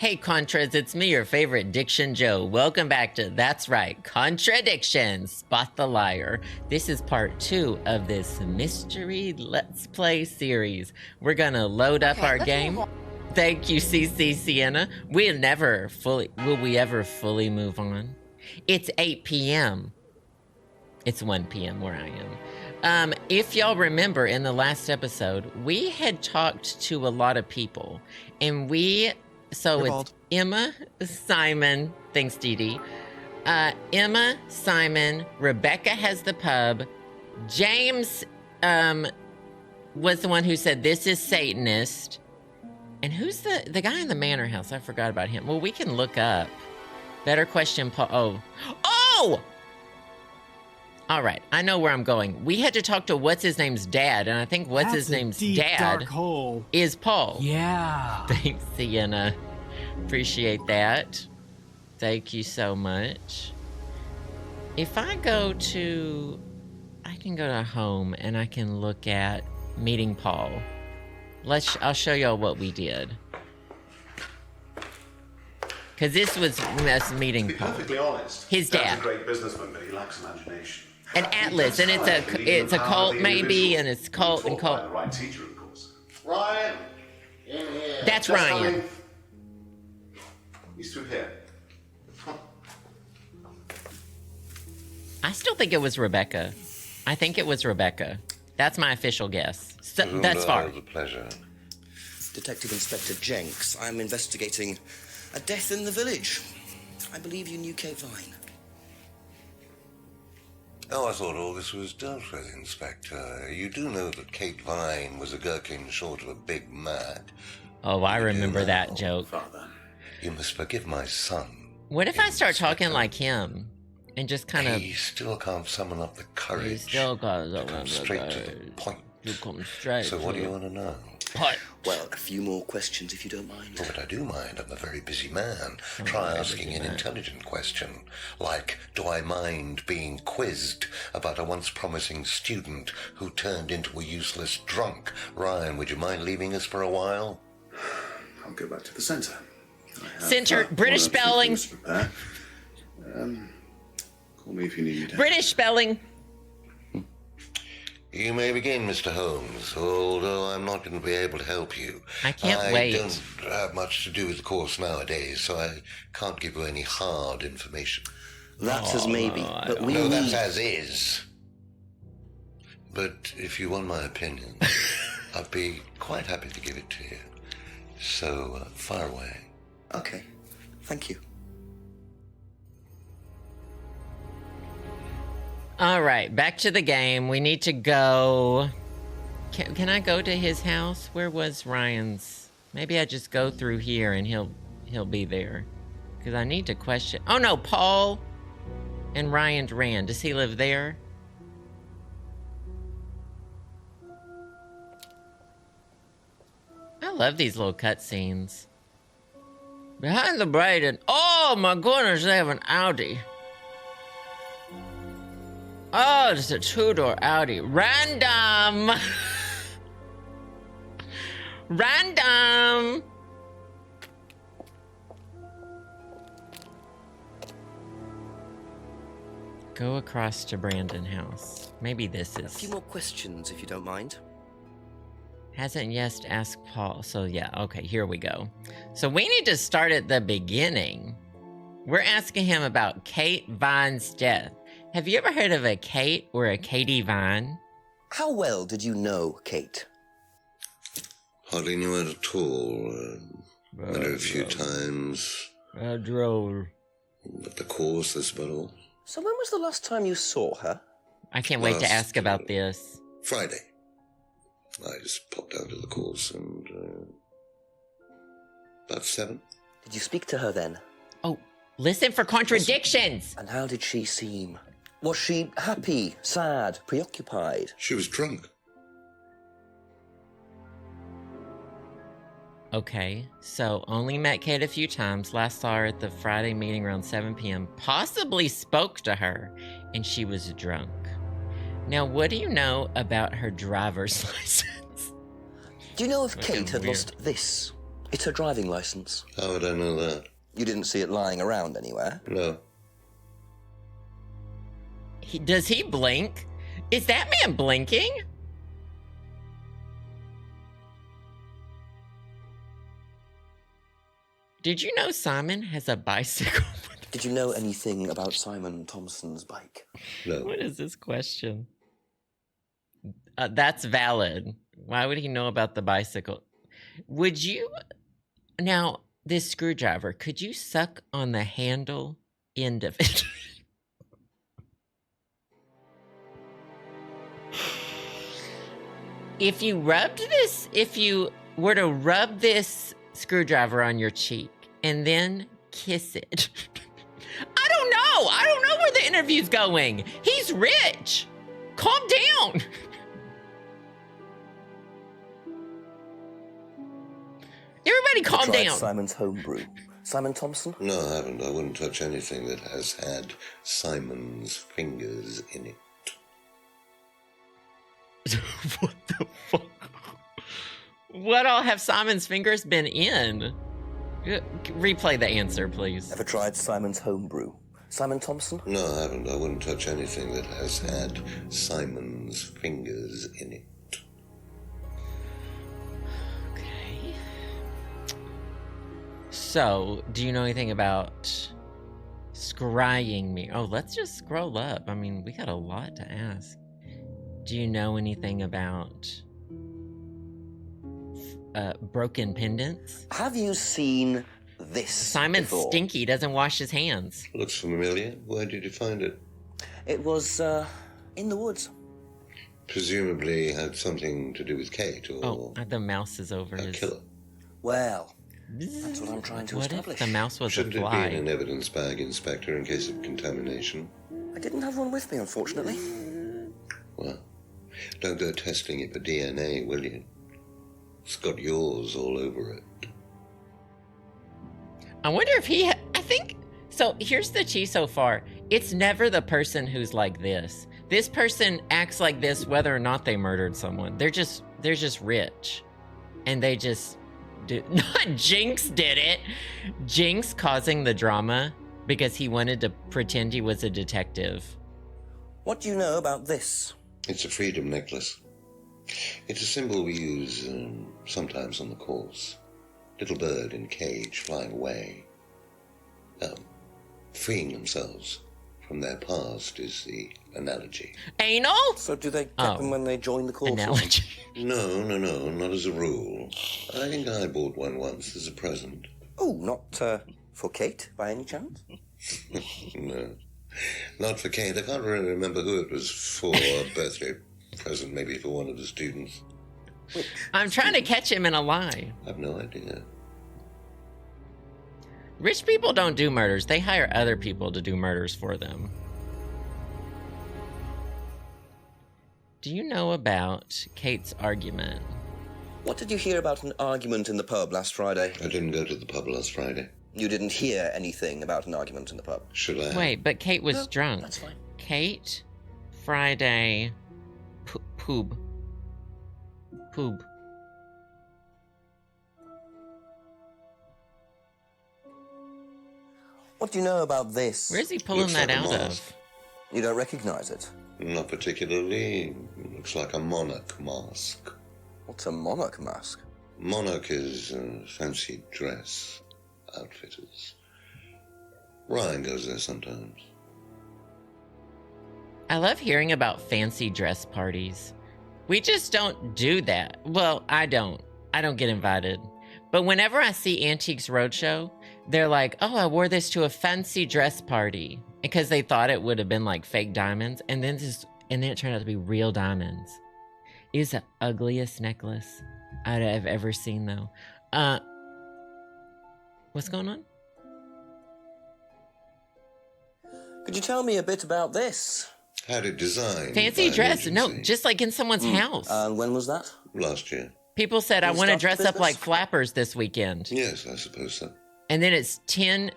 Hey Contras, it's me, your favorite Diction Joe. Welcome back to That's Right, Contradiction, Spot the Liar. This is part 2 of this mystery Let's Play series. We're gonna load up our game. Thank you, CC Sienna. Will we ever fully move on? It's 8 p.m. It's 1 p.m. where I am. If y'all remember in the last episode, we had talked to a lot of people, and it's Emma, Simon, thanks Dee Dee. Emma, Simon, Rebecca has the pub. James was the one who said this is Satanist. And who's the guy in the manor house? I forgot about him. Well, we can look up. Better question, Paul. Oh! All right, I know where I'm going. We had to talk to what's-his-name's dad, and I think what's-his-name's dad dark hole. is Paul. Yeah. Thanks, Sienna. Appreciate that. Thank you so much. If I go to... I can go to home, and I can look at meeting Paul. I'll show y'all what we did. Because this was us meeting Paul. To be perfectly honest, his dad. Dad's a great businessman, but he lacks imagination. An atlas, and it's a cult maybe, and it's cult and cult. The right teacher, of course. Ryan, in here. That's Ryan. He's through here. I still think it was Rebecca. I think it was Rebecca. That's my official guess. So, that's far. It was a pleasure. Detective Inspector Jenks. I'm investigating a death in the village. I believe you knew Kate Vine. Oh, I thought all this was dealt with, Inspector. You do know that Kate Vine was a gherkin short of a Big Mac. Oh, I remember that joke. Father. You must forgive my son. What if I start talking like him? And just kind of... He still can't summon up the courage. He still got to come straight to the point. You come straight. So what do you want to know? Well, a few more questions if you don't mind. Oh, but I do mind. I'm a very busy man. Try asking an intelligent question, like, do I mind being quizzed about a once promising student who turned into a useless drunk? Ryan, would you mind leaving us for a while? I'll go back to the centre. Center, British spelling. Call me if you need me to. British spelling. You may begin, Mr. Holmes, although I'm not going to be able to help you. I can't wait. I don't have much to do with the course nowadays, so I can't give you any hard information. That's as maybe, but we No, need... that's as is. But if you want my opinion, I'd be quite happy to give it to you. So, fire away. Okay, thank you. All right, back to the game. We need to go... Can I go to his house? Where was Ryan's? Maybe I just go through here and he'll be there. Because I need to question... Oh no, Paul and Ryan ran. Does he live there? I love these little cutscenes. Behind the Braden. Oh my goodness, they have an Audi. Oh, it's a two-door Audi. Random! Random! Go across to Brandon House. Maybe this A is... few more questions if you don't mind. Hasn't yet asked Paul. So yeah, okay, here we go. So we need to start at the beginning. We're asking him about Kate Vine's death. Have you ever heard of a Kate or a Katie Vine? How well did you know Kate? Hardly knew her at all. Met her a few times. Droll. At the course, that's about all. So when was the last time you saw her? I can't wait to ask about this. Friday. I just popped out to the course and... about 7. Did you speak to her then? Oh, listen for contradictions! And how did she seem? Was she happy, sad, preoccupied? She was drunk. Okay, so only met Kate a few times. Last saw her at the Friday meeting around 7 p.m. Possibly spoke to her, and she was drunk. Now, what do you know about her driver's license? Do you know if Looking Kate had weird. lost this? It's her driving license. How would I know that? You didn't see it lying around anywhere? No. Does he blink? Is that man blinking? Did you know Simon has a bicycle? Did you know anything about Simon Thompson's bike? No. What is this question? That's valid. Why would he know about the bicycle? Would you... Now, this screwdriver, could you suck on the handle end of it? If you were to rub this screwdriver on your cheek and then kiss it. I don't know. I don't know where the interview's going. He's rich. Calm down. Everybody calm down. Simon's homebrew. Simon Thompson? No, I haven't. I wouldn't touch anything that has had Simon's fingers in it. What the fuck? What all have Simon's fingers been in? Replay the answer, please. Ever tried Simon's homebrew? Simon Thompson? No, I haven't. I wouldn't touch anything that has had Simon's fingers in it. Okay. So, do you know anything about scrying me? Oh, let's just scroll up. I mean, we got a lot to ask. Do you know anything about broken pendants? Have you seen this Simon's before? stinky, doesn't wash his hands. Looks familiar. Where did you find it? It was, in the woods. Presumably had something to do with Kate, or Oh, the mouse is over a his... killer. Well, that's what I'm trying to What establish. if the mouse was Shouldn't a it fly? be an evidence bag, Inspector, in case of contamination? I didn't have one with me, unfortunately. Well, don't go testing it for DNA, will you? It's got yours all over it. I wonder if he... I think... So, here's the tea so far. It's never the person who's like this. This person acts like this whether or not they murdered someone. They're just rich. And they just... Not Jenks did it. Jenks causing the drama because he wanted to pretend he was a detective. What do you know about this? It's a freedom necklace. It's a symbol we use sometimes on the course. Little bird in cage flying away. Freeing themselves from their past is the analogy. Anal? So do they get them when they join the course? Analogy. No, not as a rule. I think I bought one once as a present. Oh, not for Kate, by any chance? No, not for Kate. I can't really remember who it was for. A birthday present, maybe for one of the students. I'm trying to catch him in a lie. I've no idea. Rich people don't do murders. They hire other people to do murders for them. Do you know about Kate's argument? What did you hear about an argument in the pub last Friday? I didn't go to the pub last Friday. You didn't hear anything about an argument in the pub? Should I? Wait, but Kate was No, drunk. that's fine. Kate, Friday, Poob. What do you know about this? Where's he pulling Looks that like a out mask. of? You don't recognize it? Not particularly. Looks like a monarch mask. What's a monarch mask? Monarch is fancy dress outfitters. Ryan goes there sometimes. I love hearing about fancy dress parties. We just don't do that. Well, I don't. I don't get invited. But whenever I see Antiques Roadshow, they're like, oh, I wore this to a fancy dress party. Because they thought it would have been like fake diamonds. And then it turned out to be real diamonds. It was the ugliest necklace I've ever seen, though. What's going on? Could you tell me a bit about this? Had it designed. Fancy by an dress. No, agency. just like in someone's house. And when was that? Last year. People said, I When you want to started dress up business? like flappers this weekend. Yes, I suppose so. And then it's 10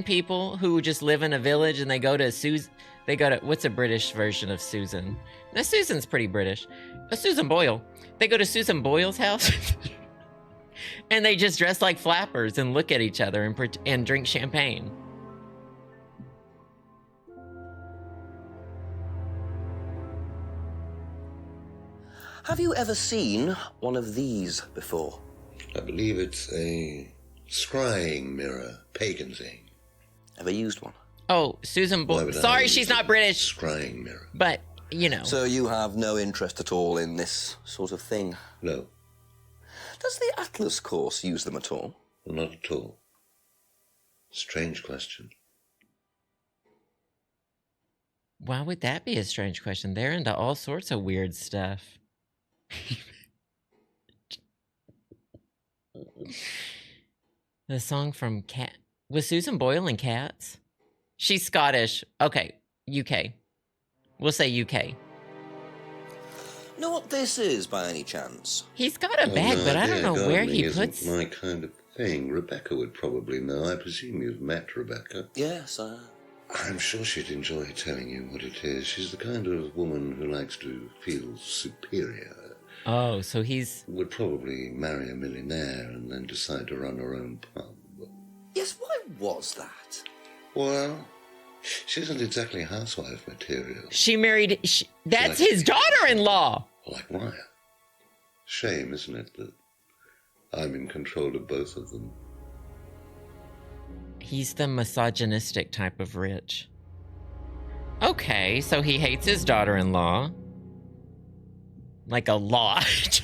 people who just live in a village and they go to what's a British version of Susan? Now Susan's pretty British. Susan Boyle. They go to Susan Boyle's house. And they just dress like flappers and look at each other and drink champagne. Have you ever seen one of these before? I believe it's a scrying mirror, pagan thing. Ever used one? Oh, Susan Boyle. Sorry, she's not British. Scrying mirror. But, you know. So you have no interest at all in this sort of thing? No. Does the Atlas course use them at all? Not at all. Strange question. Why would that be a strange question? They're into all sorts of weird stuff. The song from Cat... Was Susan Boyle in Cats? She's Scottish. Okay, UK. We'll say UK. Know what this is, by any chance? He's got a bag, no but I idea. don't know where he Gardening puts... isn't my kind of thing. Rebecca would probably know. I presume you've met Rebecca. Yes, I'm sure she'd enjoy telling you what it is. She's the kind of woman who likes to feel superior. Oh, so he's... Would probably marry a millionaire and then decide to run her own pub. Yes, why was that? Well, she isn't exactly housewife material. She married... That's his daughter-in-law! Like Ryan. Shame, isn't it, that I'm in control of both of them. He's the misogynistic type of rich. Okay, so he hates his daughter-in-law. Like a lot.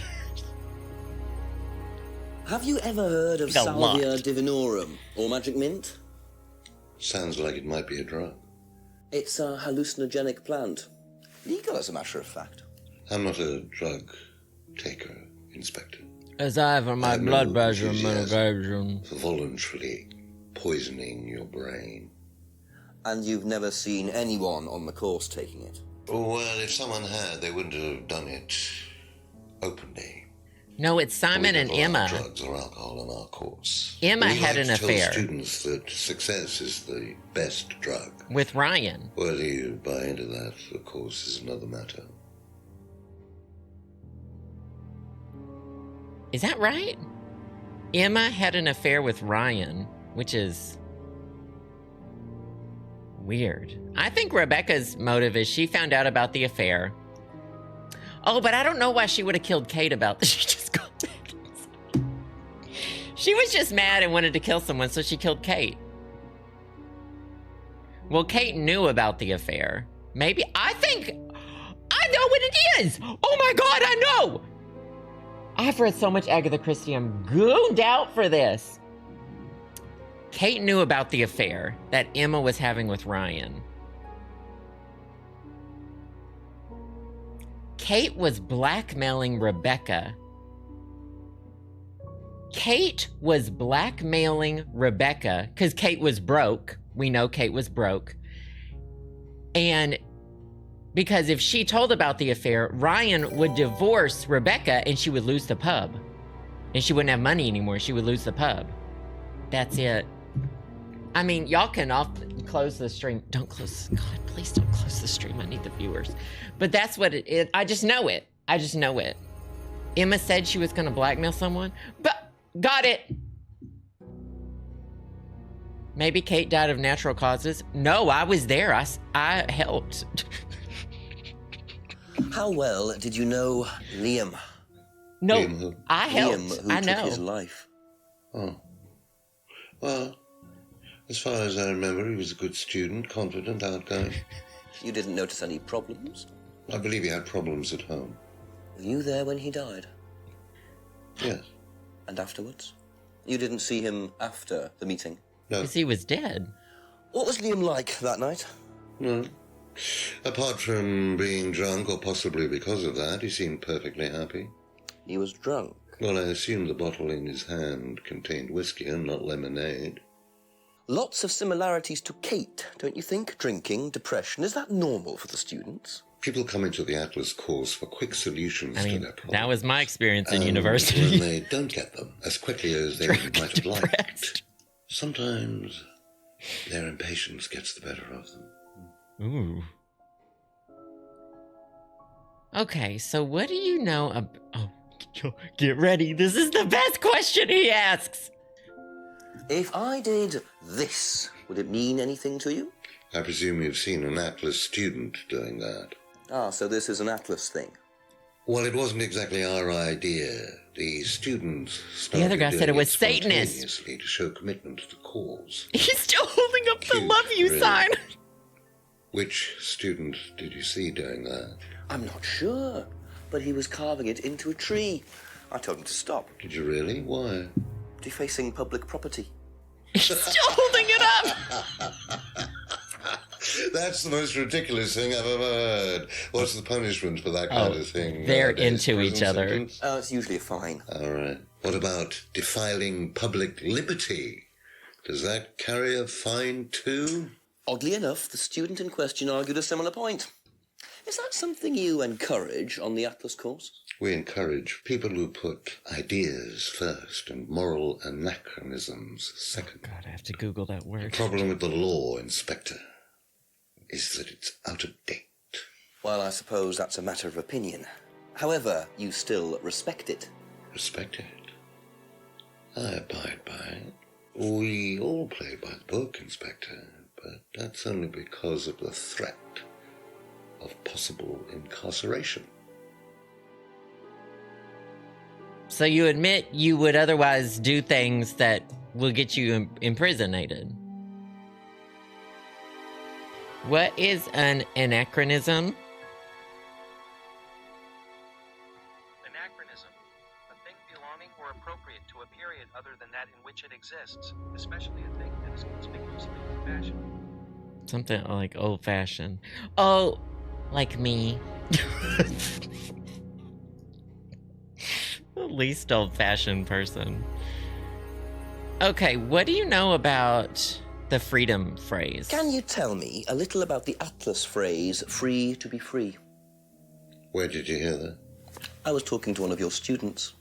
Have you ever heard of Like a lot. Salvia divinorum, or magic mint? Sounds like it might be a drug. It's a hallucinogenic plant. Legal, as a matter of fact. I'm not a drug taker, Inspector. As I have my I have blood no pressure enthusiasm for voluntarily poisoning your brain. And you've never seen anyone on the course taking it? Well, if someone had, they wouldn't have done it openly. No, it's Simon We and don't allow Emma. drugs or alcohol in our course. Emma We had like an to tell affair. students that success is the best drug. With Ryan. Whether you buy into that, of course, is another matter. Is that right? Emma had an affair with Ryan, which is weird. I think Rebecca's motive is she found out about the affair. Oh, but I don't know why she would have killed Kate about this. She just got back inside. She was just mad and wanted to kill someone, so she killed Kate. Well, Kate knew about the affair. Maybe, I think, I know what it is! Oh my God, I know! I've read so much Agatha Christie, I'm gooned out for this. Kate knew about the affair that Emma was having with Ryan. Kate was blackmailing Rebecca. Kate was blackmailing Rebecca because Kate was broke. We know Kate was broke. And because if she told about the affair, Ryan would divorce Rebecca and she would lose the pub. And she wouldn't have money anymore. She would lose the pub. That's it. I mean, y'all can close the stream. Don't close. God, please don't close the stream. I need the viewers. But that's what it is. I just know it. I just know it. Emma said she was going to blackmail someone. But, got it. Maybe Kate died of natural causes. No, I was there. I helped. How well did you know Liam? No, Liam who? I helped. Liam, who I took know. his life. Oh. Well, as far as I remember, he was a good student, confident, outgoing. You didn't notice any problems? I believe he had problems at home. Were you there when he died? Yes. And afterwards? You didn't see him after the meeting? No. Because he was dead. What was Liam like that night? No. Apart from being drunk, or possibly because of that, he seemed perfectly happy. He was drunk. Well, I assume the bottle in his hand contained whiskey and not lemonade. Lots of similarities to Kate, don't you think? Drinking, depression. Is that normal for the students? People come into the Atlas course for quick solutions I to mean, their problems. that was my experience in And university. when they don't get them as quickly as they Drunk might and have liked, depressed. sometimes their impatience gets the better of them. Ooh. Okay, so what do you know about... Oh, Get ready. This is the best question he asks. If I did this, would it mean anything to you? I presume you've seen an Atlas student doing that. Ah, so this is an Atlas thing. Well, it wasn't exactly our idea. The students started The other guy said it was doing Satanist. spontaneously to show commitment to the cause. He's still holding up the Cute, love you really. sign. Which student did you see doing that? I'm not sure, but he was carving it into a tree. I told him to stop. Did you really? Why? Defacing public property. He's still holding it up. That's the most ridiculous thing I've ever heard. What's the punishment for that kind of thing? They're nowadays? into Prison each other. sentence? It's usually a fine. All right. What about defiling public liberty? Does that carry a fine too? Oddly enough, the student in question argued a similar point. Is that something you encourage on the Atlas course? We encourage people who put ideas first and moral anachronisms second. God, I have to Google that The word. problem with the law, Inspector, is that it's out of date. Well, I suppose that's a matter of opinion. However, you still respect it. Respect it. I abide by it. We all play by the book, Inspector, but that's only because of the threat of possible incarceration. So you admit you would otherwise do things that will get you imprisonated. What is an anachronism? Anachronism, a thing belonging or appropriate to a period other than that in which it exists, especially a thing that is conspicuously old-fashioned. Something like old-fashioned. Oh, like me. The least old-fashioned person. Okay, what do you know about the freedom phrase? Can you tell me a little about the Atlas phrase, free to be free? Where did you hear that? I was talking to one of your students.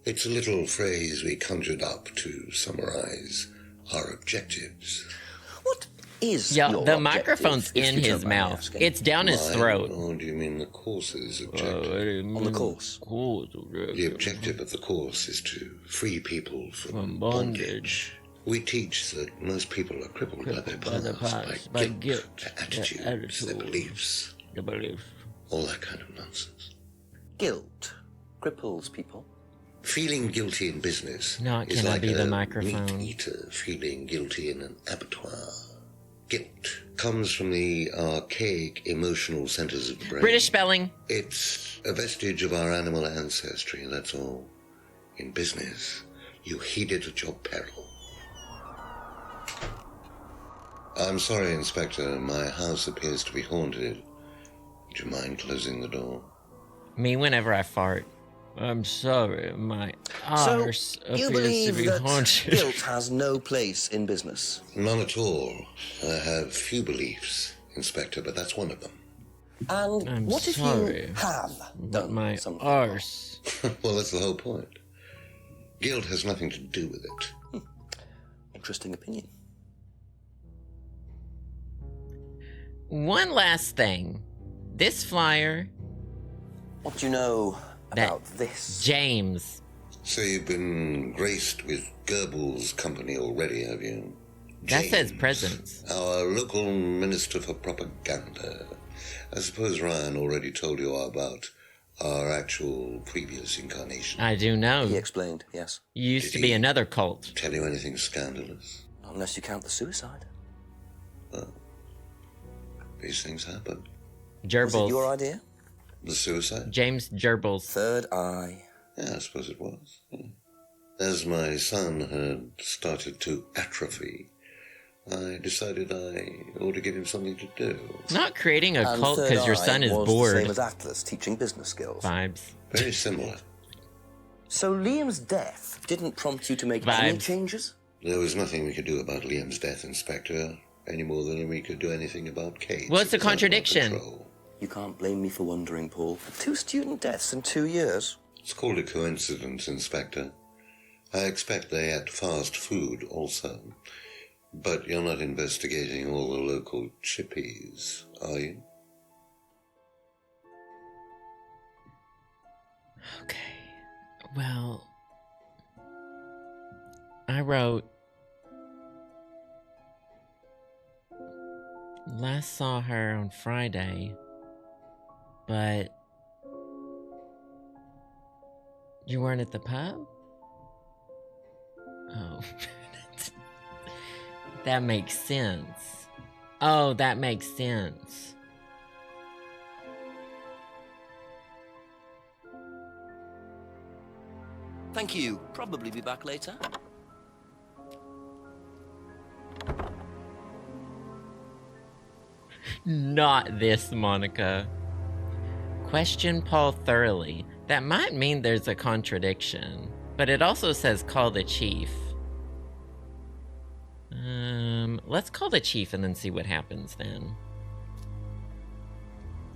It's a little phrase we conjured up to summarize our objectives. What is Yeah, your the objective, microphone's if in you don't his mind me mouth. asking? It's down his Mine? throat. Or do you mean the course's objective? On the course. The objective of the course is to free people from bondage. bondage. We teach that most people are crippled by their By the past, past, by by guilt, guilt, their attitudes, their their attitude. beliefs, The belief. all that kind of nonsense. Guilt cripples people. Feeling guilty in business No, it is cannot like be the a microphone. meat eater feeling guilty in an abattoir. Guilt comes from the archaic emotional centers of the brain. British spelling. It's a vestige of our animal ancestry, that's all. In business, you heed it at your peril. I'm sorry, Inspector. My house appears to be haunted. Would you mind closing the door? Me whenever I fart. I'm sorry, my So, arse you appears to believe be that haunted. guilt has no place in business? None at all. I have few beliefs, Inspector, but that's one of them. And I'm what if sorry, you have But done my something? arse. Well, that's the whole point. Guilt has nothing to do with it. Interesting opinion. One last thing. This flyer, What do you know That about this? James. So you've been graced with Goebbels' company already, have you? That says James, presence. Our local minister for propaganda. I suppose Ryan already told you about our actual previous incarnation. I do know. He explained, yes. Used Did to be he? another cult. Tell you anything scandalous? Not unless you count the suicide. These things happen. Was it your Gerbils. idea? The suicide? James Gerbils. Third eye. Yeah, I suppose it was. Yeah. As my son had started to atrophy, I decided I ought to give him something to do. Not creating a And cult third because your eye son is was bored. the same as Atlas, teaching business skills. Vibes. Very similar. So Liam's death didn't prompt you to make any Vibes. changes? There was nothing we could do about Liam's death, Inspector, any more than we could do anything about Kate. What's the It was under our contradiction? control. You can't blame me for wondering, Paul. 2 student deaths in 2 years. It's called a coincidence, Inspector. I expect they ate fast food also. But you're not investigating all the local chippies, are you? Okay. Well, I wrote, last saw her on Friday, but you weren't at the pub? Oh. That makes sense. Oh, that makes sense. Thank you. Probably be back later. Not this, Monica. Question Paul thoroughly. That might mean there's a contradiction, but it also says call the chief. Let's call the chief and then see what happens then.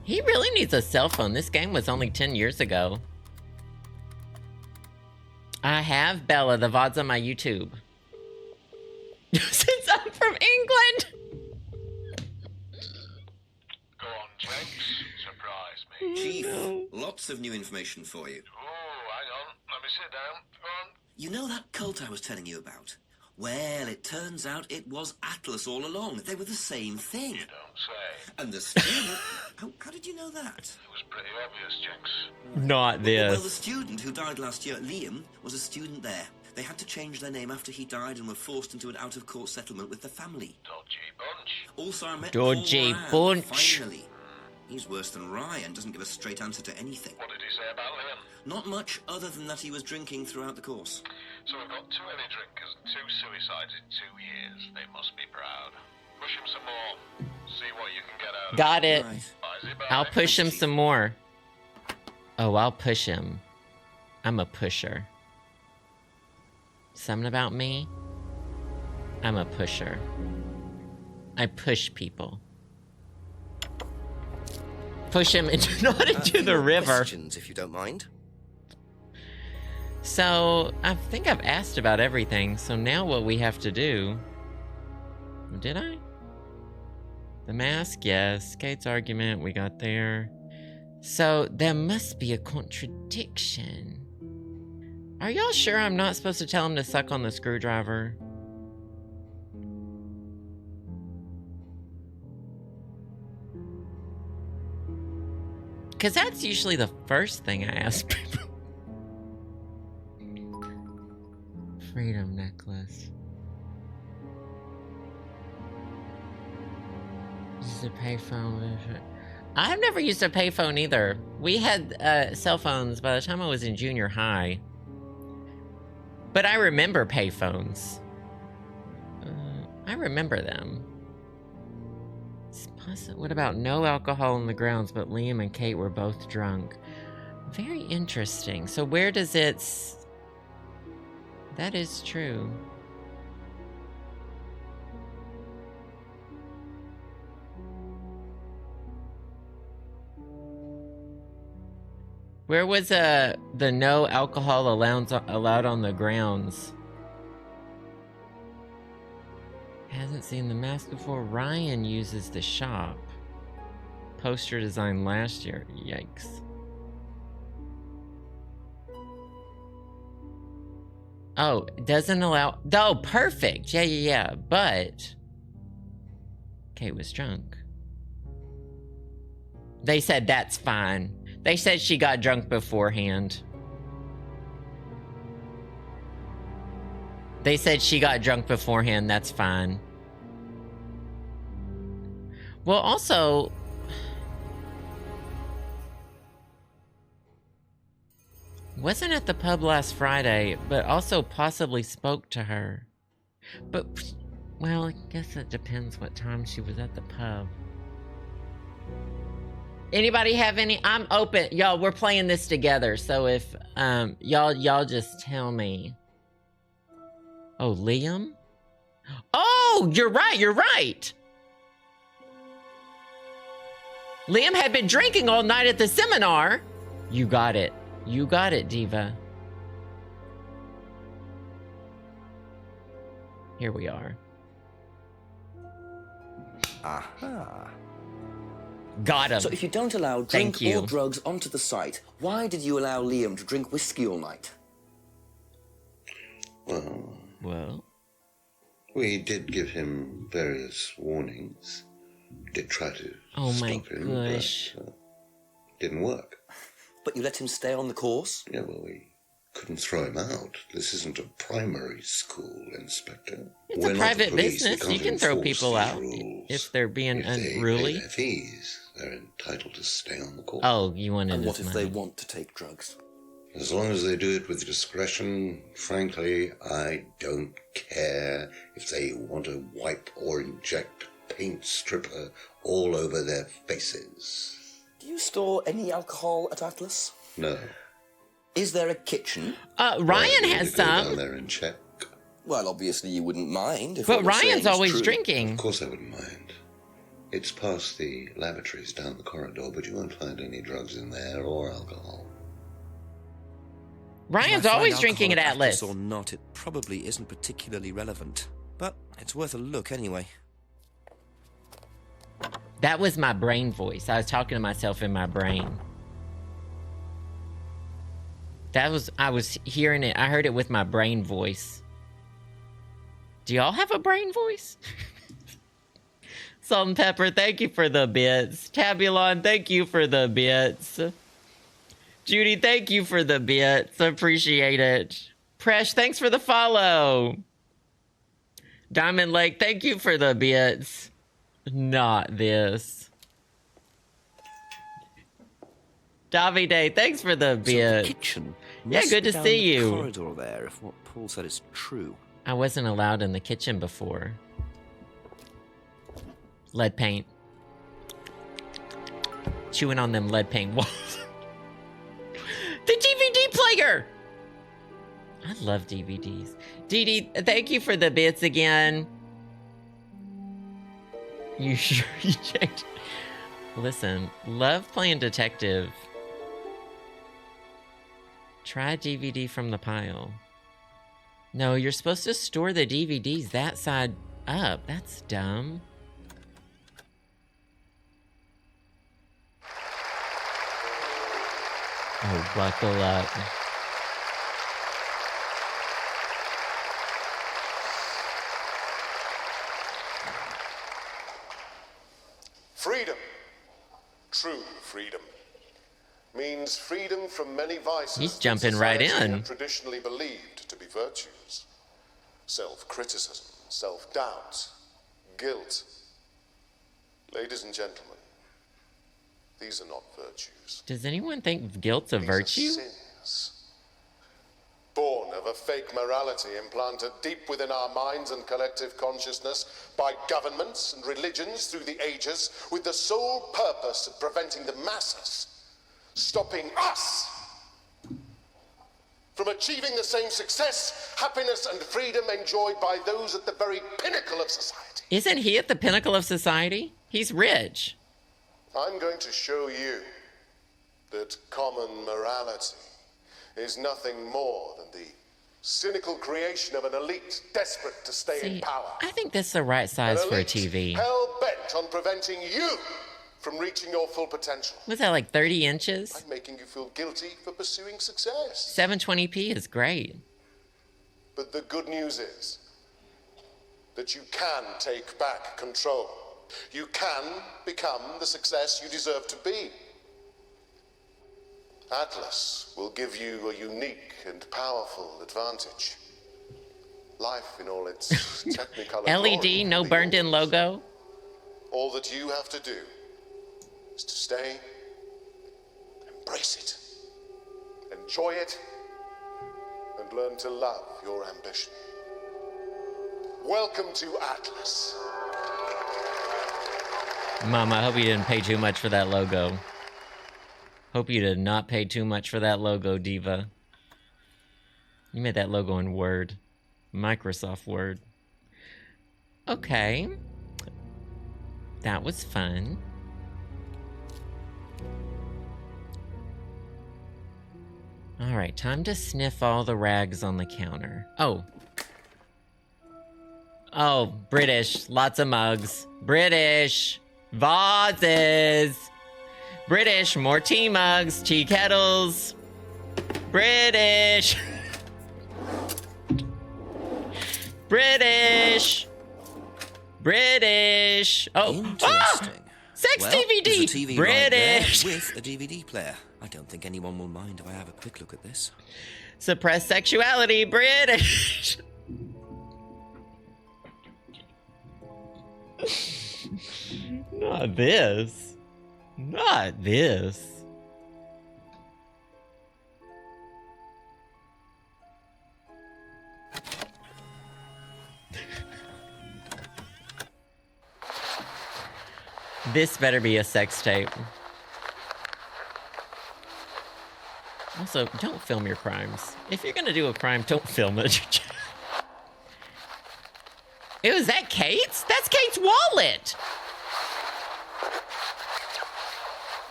He really needs a cell phone. This game was only 10 years ago. I have, Bella. The VOD's on my YouTube. Since I'm from England. Go on, Jenks. Surprise me. Chief, no. lots of new information for you. Oh, hang on. Let me sit down. Go on. You know that cult I was telling you about? Well, it turns out it was Atlas all along. They were the same thing. You don't say. And the student... how did you know that? It was pretty obvious, Jenks. Not Well, the this. student who died last year, Liam, was a student there. They had to change their name after he died and were forced into an out-of-court settlement with the family. Dodgy bunch. Also, I met Dodgy Paul Ryan, bunch. finally. He's worse than Ryan, doesn't give a straight answer to anything. What did he say about Liam? Not much, other than that he was drinking throughout the course. So we've got 2 heavy drinkers and 2 suicides in 2 years. They must be proud. Push him some more. See what you can get out of Got it. Right. Bye. I'll push him some more. Oh, I'll push him. I'm a pusher. Something about me? I'm a pusher. I push people. Push him into, not into the river. Questions, if you don't mind. So, I think I've asked about everything, so now what we have to do... Did I? The mask, yes. Kate's argument, we got there. So, there must be a contradiction. Are y'all sure I'm not supposed to tell him to suck on the screwdriver? Because that's usually the first thing I ask people. Freedom necklace. This is a payphone. I've never used a payphone either. We had cell phones by the time I was in junior high. But I remember payphones. I remember them. What about no alcohol in the grounds, but Liam and Kate were both drunk? Very interesting. So where does it... That is true. Where was the no alcohol allowed on the grounds? Hasn't seen the mask before. Ryan uses the shop. Poster design last year. Yikes. Oh, doesn't allow... Oh, perfect. Yeah. But... Kate was drunk. They said that's fine. They said she got drunk beforehand. They said she got drunk beforehand. That's fine. Well, also... Wasn't at the pub last Friday, but also possibly spoke to her. But, well, I guess it depends what time she was at the pub. Anybody have any? I'm open. Y'all, we're playing this together, so if, y'all just tell me. Oh, Liam? Oh, you're right! Liam had been drinking all night at the seminar. You got it, Diva. Here we are. Aha. Got him. So if you don't allow Thank drink you. or drugs onto the site, why did you allow Liam to drink whiskey all night? Well, We did give him various warnings. Did try to oh my stop him, gosh. but didn't work. But you let him stay on the course? Yeah, well, we couldn't throw him out. This isn't a primary school, Inspector. It's We're a not private the police. We business. You can't can throw enforce people these out rules. if they're being If they unruly. pay their fees, they're entitled to stay on the course. Oh, you wanted And what his if money. they want to take drugs? As long as they do it with discretion, frankly, I don't care if they want to wipe or inject paint stripper all over their faces. Do you store any alcohol at Atlas? No. Is there a kitchen? Ryan Well, has to go down some, there and check. Well, obviously you wouldn't mind if but what you're saying Ryan's is always true. drinking. Of course I wouldn't mind. It's past the lavatories down the corridor, but you won't find any drugs in there or alcohol. Ryan's Whether I always find drinking at alcohol Atlas. or not, it probably isn't particularly relevant. But it's worth a look anyway. That was my brain voice. I was talking to myself in my brain. I was hearing it. I heard it with my brain voice. Do y'all have a brain voice? Salt and Pepper, thank you for the bits. Tabulon, thank you for the bits. Judy, thank you for the bits. Appreciate it. Presh, thanks for the follow. Diamond Lake, thank you for the bits. Not this. Davide, thanks for the So the bit. kitchen. Yeah, must good be to down see the you. Corridor there, if what Paul said is true. I wasn't allowed in the kitchen before. Lead paint. Chewing on them lead paint walls. The DVD player! I love DVDs. Dee Dee, thank you for the bits again. You sure you checked? Listen, love playing detective. Try DVD from the pile. No, you're supposed to store the DVDs that side up. That's dumb. Oh, buckle up. Freedom, true freedom, means freedom from many vices. He's that jumping right society in. had traditionally believed to be virtues: self-criticism, self-doubt, guilt. Ladies and gentlemen, these are not virtues. Does anyone think guilt's a These virtue? are sins. Born of a fake morality implanted deep within our minds and collective consciousness by governments and religions through the ages, with the sole purpose of preventing the masses, stopping us from achieving the same success, happiness, and freedom enjoyed by those at the very pinnacle of society. Isn't he at the pinnacle of society? He's rich. I'm going to show you that common morality is nothing more than the cynical creation of an elite desperate to stay in See, power. I think this is the right size An for a elite TV. hell-bent on preventing you from reaching your full potential. Was that like 30 inches? I'm making you feel guilty for pursuing success. 720p is great. But the good news is that you can take back control. You can become the success you deserve to be. Atlas will give you a unique and powerful advantage. Life in all its technicolor glory LED, no will be burned in yours. logo. All that you have to do is to stay, embrace it, enjoy it, and learn to love your ambition. Welcome to Atlas. Mama, I hope you didn't pay too much for that logo. Hope you did not pay too much for that logo, Diva. You made that logo in Word. Microsoft Word. Okay. That was fun. Alright, time to sniff all the rags on the counter. Oh. Oh, British. Lots of mugs. British. Vases. British, more tea mugs, tea kettles. British. British. British. Oh, interesting. Sex Well, DVD. there's a TV British. right there with a DVD player. I don't think anyone will mind if I have a quick look at this. Suppressed sexuality. British. Not this. Not this. This better be a sex tape. Also, don't film your crimes. If you're gonna do a crime, don't film it. Ew, is that Kate's? That's Kate's wallet!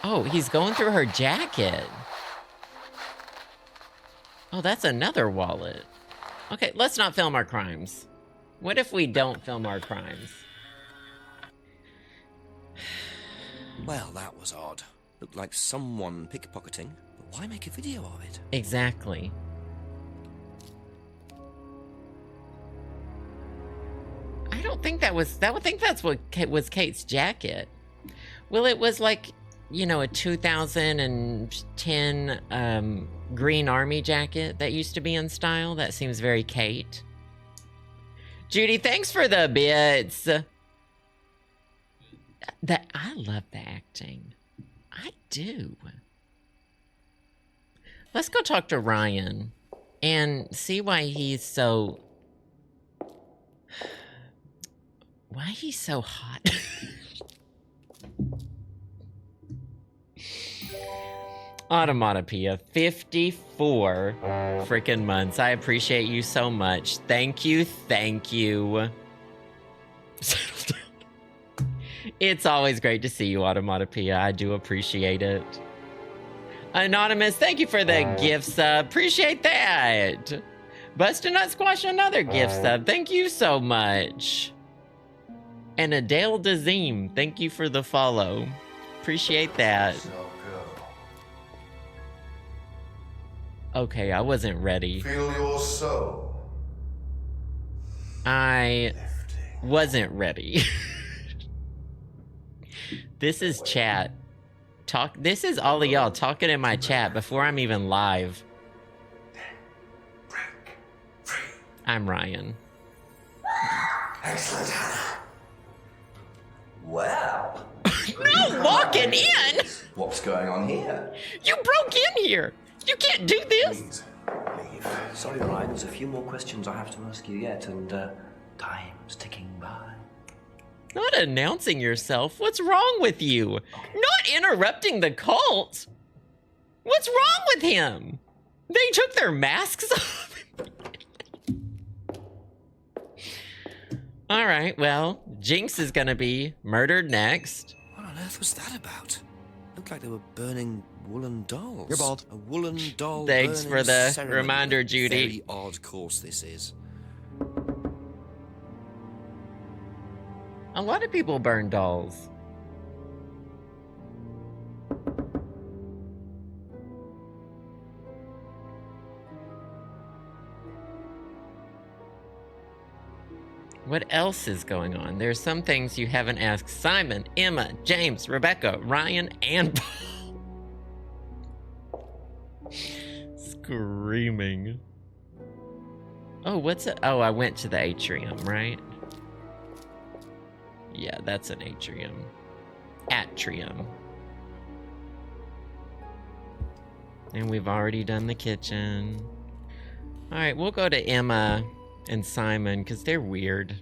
Oh, he's going through her jacket. Oh, that's another wallet. Okay, let's not film our crimes. What if we don't film our crimes? Well, that was odd. Looked like someone pickpocketing, but why make a video of it? Exactly. I don't think that was... I would think that's what was Kate's jacket. Well, it was like, you know, a 2010 Green Army jacket that used to be in style. That seems very Kate. Judy, thanks for the bits. I love the acting. I do. Let's go talk to Ryan and see why he's so... Why he's so hot. Automatopoeia, 54 freaking months. I appreciate you so much. Thank you, thank you. Settle down. It's always great to see you, Automatopoeia. I do appreciate it. Anonymous, thank you for the gift sub. Appreciate that. Bustin' Nut Squash, another gift sub. Thank you so much. And Adele Dazim, thank you for the follow. Appreciate that. Okay, I wasn't ready. Feel your soul. I wasn't ready. This is chat. This is all of y'all talking in my chat before I'm even live. I'm Ryan. Excellent, Hannah. Well. No walking in! What's going on here? You broke in here! You can't do this! Please, leave. Sorry, Ryan, there's a few more questions I have to ask you yet, and time's ticking by. Not announcing yourself. What's wrong with you? Not interrupting the cult. What's wrong with him? They took their masks off. All right, well, Jenks is gonna be murdered next. What on earth was that about? Looked like they were burning woolen dolls. You're bald. A woolen doll. Thanks burning for the ceremony. reminder, Judy. Very odd course this is. A lot of people burn dolls. What else is going on? There's some things you haven't asked Simon, Emma, James, Rebecca, Ryan, and Paul. Screaming. Oh, what's it? Oh, I went to the atrium, right? Yeah, that's an atrium. Atrium. And we've already done the kitchen. All right, we'll go to Emma and Simon because they're weird.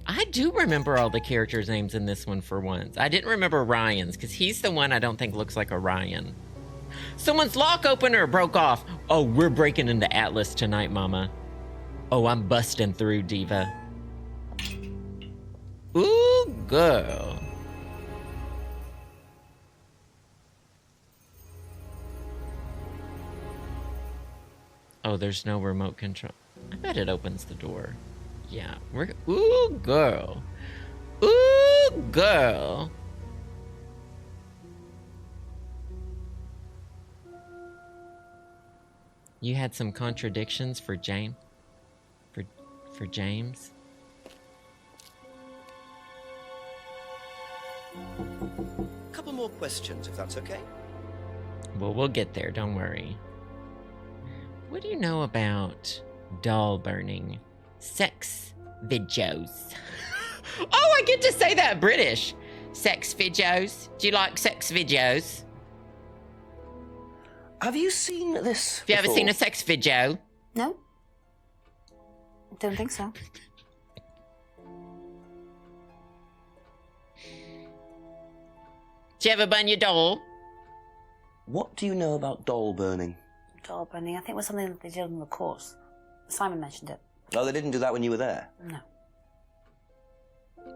I do remember all the characters' names in this one for once. I didn't remember Ryan's because he's the one I don't think looks like a Ryan. Someone's lock opener broke off. Oh, we're breaking into Atlas tonight, Mama. Oh, I'm busting through, Diva. Ooh, girl. Oh, there's no remote control. I bet it opens the door. Yeah, we're... Ooh, girl. Ooh, girl. You had some contradictions for James? For James? Couple more questions, if that's okay. Well, we'll get there, don't worry. What do you know about doll burning? Sex videos. Oh, I get to say that British. Sex videos. Do you like sex videos? Have you seen this Have you ever before? seen a sex video? No. Don't think so. Do you ever burn your doll? What do you know about doll burning? Doll burning, I think, was something that they did on the course. Simon mentioned it. Oh, they didn't do that when you were there? No.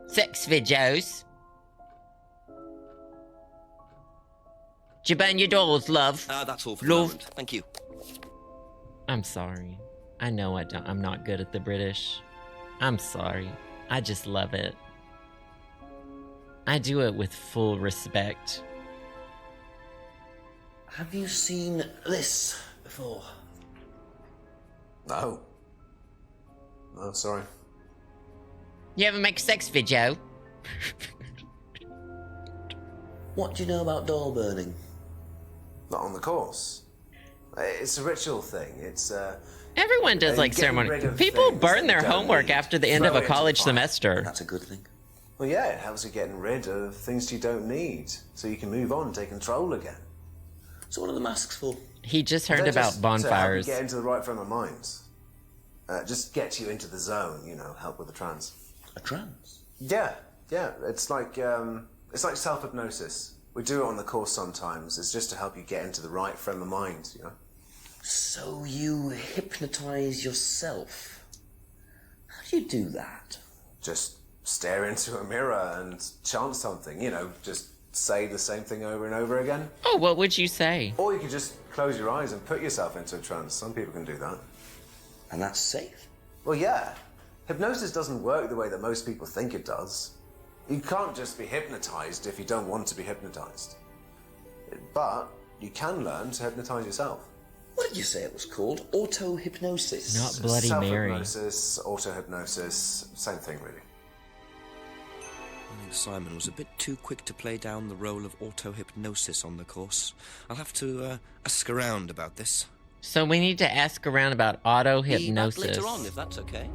Sex videos. Do you burn your dolls, love? That's all for the Love. moment. Thank you. I'm sorry. I know I'm not good at the British. I'm sorry. I just love it. I do it with full respect. Have you seen this before? No. No, sorry. You ever make a sex video? What do you know about doll burning? Not on the course. It's a ritual thing. It's Everyone does like getting rid ceremony. of People things burn that their you don't homework need. after the end of Throw a it into college the fire. semester. That's a good thing. Well, yeah, it helps you getting rid of things you don't need, so you can move on and take control again. So what are the masks for? He just heard They're about just to help you bonfires. get into the right frame of mind. Just get you into the zone, you know, help with the trance. A trance? Yeah. It's like self-hypnosis. We do it on the course sometimes. It's just to help you get into the right frame of mind, you know. So you hypnotize yourself? How do you do that? Just stare into a mirror and chant something, you know, just say the same thing over and over again. Oh, what would you say? Or you could just close your eyes and put yourself into a trance. Some people can do that. And that's safe? Well, yeah. Hypnosis doesn't work the way that most people think it does. You can't just be hypnotized if you don't want to be hypnotized. But you can learn to hypnotize yourself. What did you say it was called? Auto-hypnosis? Not Bloody Mary. Self-hypnosis, auto-hypnosis, same thing, really. I think Simon was a bit too quick to play down the role of auto-hypnosis on the course. I'll have to ask around about this. So we need to ask around about auto-hypnosis. Be back later on, if that's okay.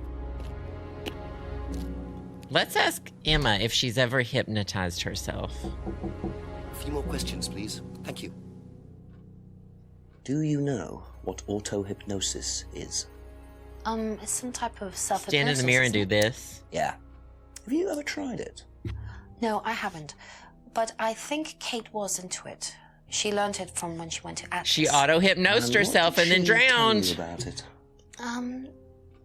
Let's ask Emma if she's ever hypnotized herself. A few more questions, please. Thank you. Do you know what auto-hypnosis is? It's some type of self-hypnosis. Stand in the mirror and do isn't it? this. Yeah. Have you ever tried it? No, I haven't. But I think Kate was into it. She learned it from when she went to Atlas. She auto-hypnosed herself and then drowned. Tell you about it?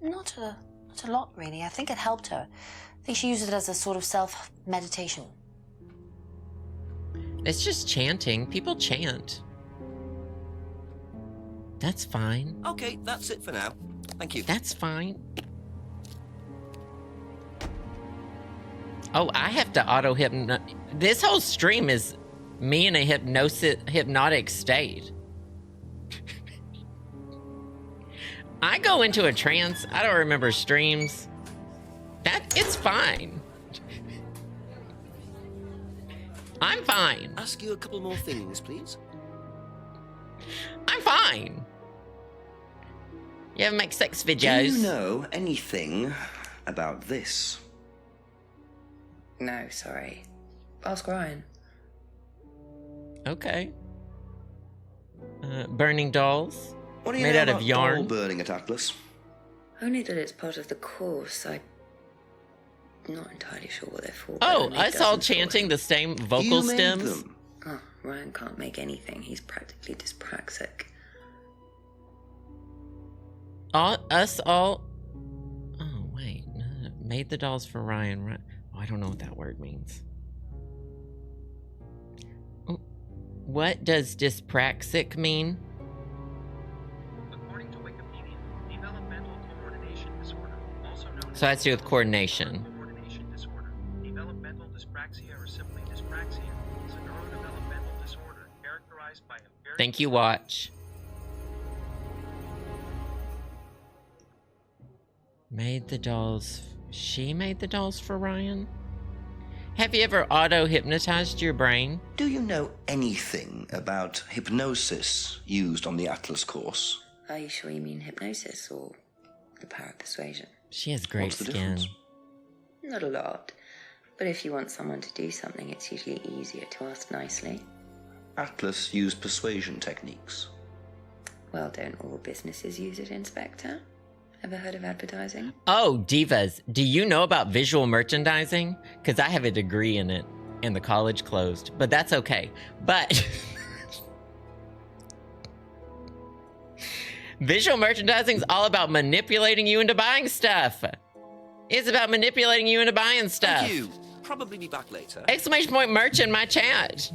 Not a lot, really. I think it helped her. I think she used it as a sort of self-meditation. It's just chanting. People chant. That's fine. Okay, that's it for now. Thank you. That's fine. Oh, I have to auto-hypnotize. This whole stream is me in a hypnotic state. I go into a trance. I don't remember streams. It's fine. I'm fine. Ask you a couple more things, please. I'm fine. You ever make sex videos? Do you know anything about this? No, sorry. Ask Ryan. Okay. Burning dolls? What do you made know out about of yarn? doll burning at Atlas? Only that it's part of the course. I'm not entirely sure what they're for. Oh, us all chanting the same vocal You made stems? them. Oh, Ryan can't make anything. He's practically dyspraxic. Us all... Oh, wait. Made the dolls for Ryan. Right? Oh, I don't know what that word means. What does dyspraxic mean? According to Wikipedia, developmental coordination disorder, also known So that's to do with coordination. Coordination disorder. Developmental dyspraxia, or simply dyspraxia, is a neurodevelopmental disorder characterized by impaired... Thank you, Watch. Made the dolls. She made the dolls for Ryan? Have you ever auto-hypnotized your brain? Do you know anything about hypnosis used on the Atlas course? Are you sure you mean hypnosis or the power of persuasion? She has great What's the skin. difference? Not a lot. But if you want someone to do something, it's usually easier to ask nicely. Atlas used persuasion techniques. Well, don't all businesses use it, Inspector? Ever heard of advertising? Oh, divas, do you know about visual merchandising? Because I have a degree in it, and the college closed. But that's okay. But... visual merchandising is all about manipulating you into buying stuff. It's about manipulating you into buying stuff. Thank you. Probably be back later. Exclamation point merch in my chat.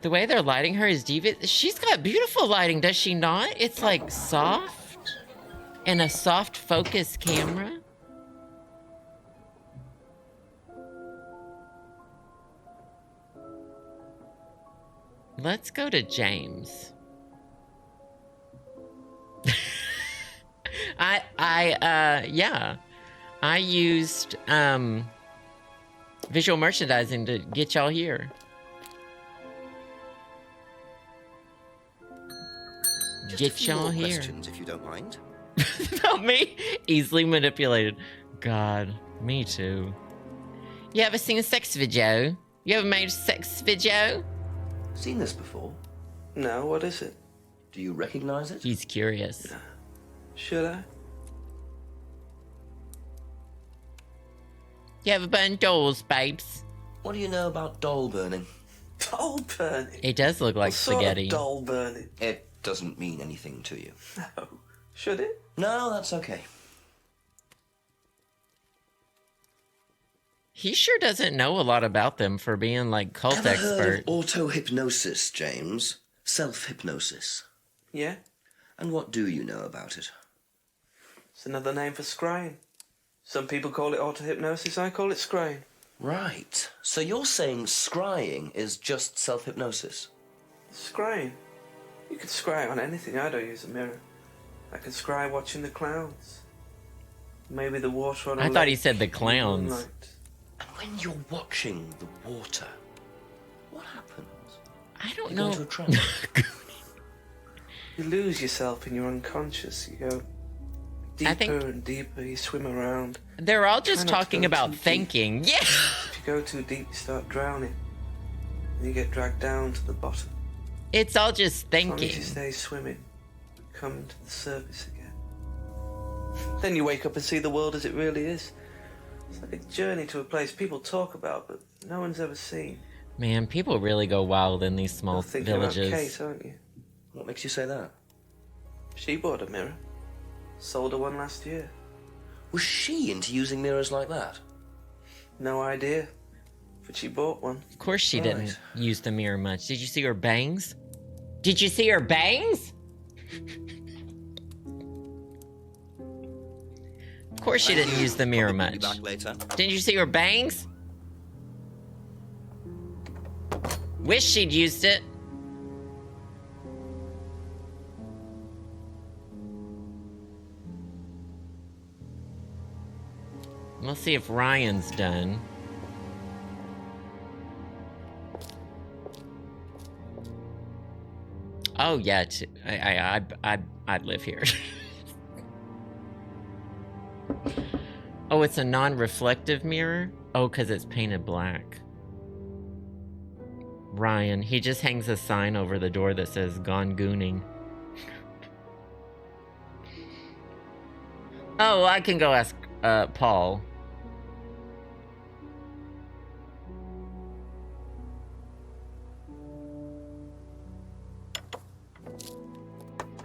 The way they're lighting her is diva. She's got beautiful lighting, does she not? It's like soft and a soft focus camera. Let's go to James. Yeah. I used visual merchandising to get y'all here. Get y'all here. Questions, if you don't mind. Not me. Easily manipulated. God, me too. You ever seen a sex video? You ever made a sex video? Seen this before? No, what is it? Do you recognize it? He's curious. No. Should I? You ever burn dolls, babes? What do you know about doll burning? Doll burning? It does look like What sort spaghetti. of doll burning? It doesn't mean anything to you. No. Should it? No, that's okay. He sure doesn't know a lot about them for being like cult Ever expert. heard of auto-hypnosis, James? Self-hypnosis. Yeah. And what do you know about it? It's another name for scrying. Some people call it auto-hypnosis, I call it scrying. Right. So you're saying scrying is just self-hypnosis? Scrying? You could scry on anything. I don't use a mirror. I could scry watching the clouds. Maybe the water on a I thought he lake said the in clowns. moonlight. And when you're watching the water, what happens? I don't You know. go into a trance. You lose yourself and you're unconscious. You go deeper and deeper. You swim around. They're all Try just not to talking go about too deep. thinking. Yeah. If you go too deep, you start drowning. And you get dragged down to the bottom. It's all just As long as thinking. you stay swimming, come to the surface again. Then you wake up and see the world as it really is. It's like a journey to a place people talk about, but no one's ever seen. Man, people really go wild in these small You're thinking about villages. Kate, aren't you? What makes you say that? She bought a mirror. Sold her one last year. Was she into using mirrors like that? No idea. But she bought one. Of course she didn't Right. use the mirror much. Did you see her bangs? Did you see her bangs? Of course she didn't use the mirror Probably be much. back later. Didn't you see her bangs? Wish she'd used it. Let's see if Ryan's done. Oh yeah, I'd live here. Oh, it's a non-reflective mirror? Oh, because it's painted black. Ryan, he just hangs a sign over the door that says "Gone Gooning." Oh, I can go ask Paul.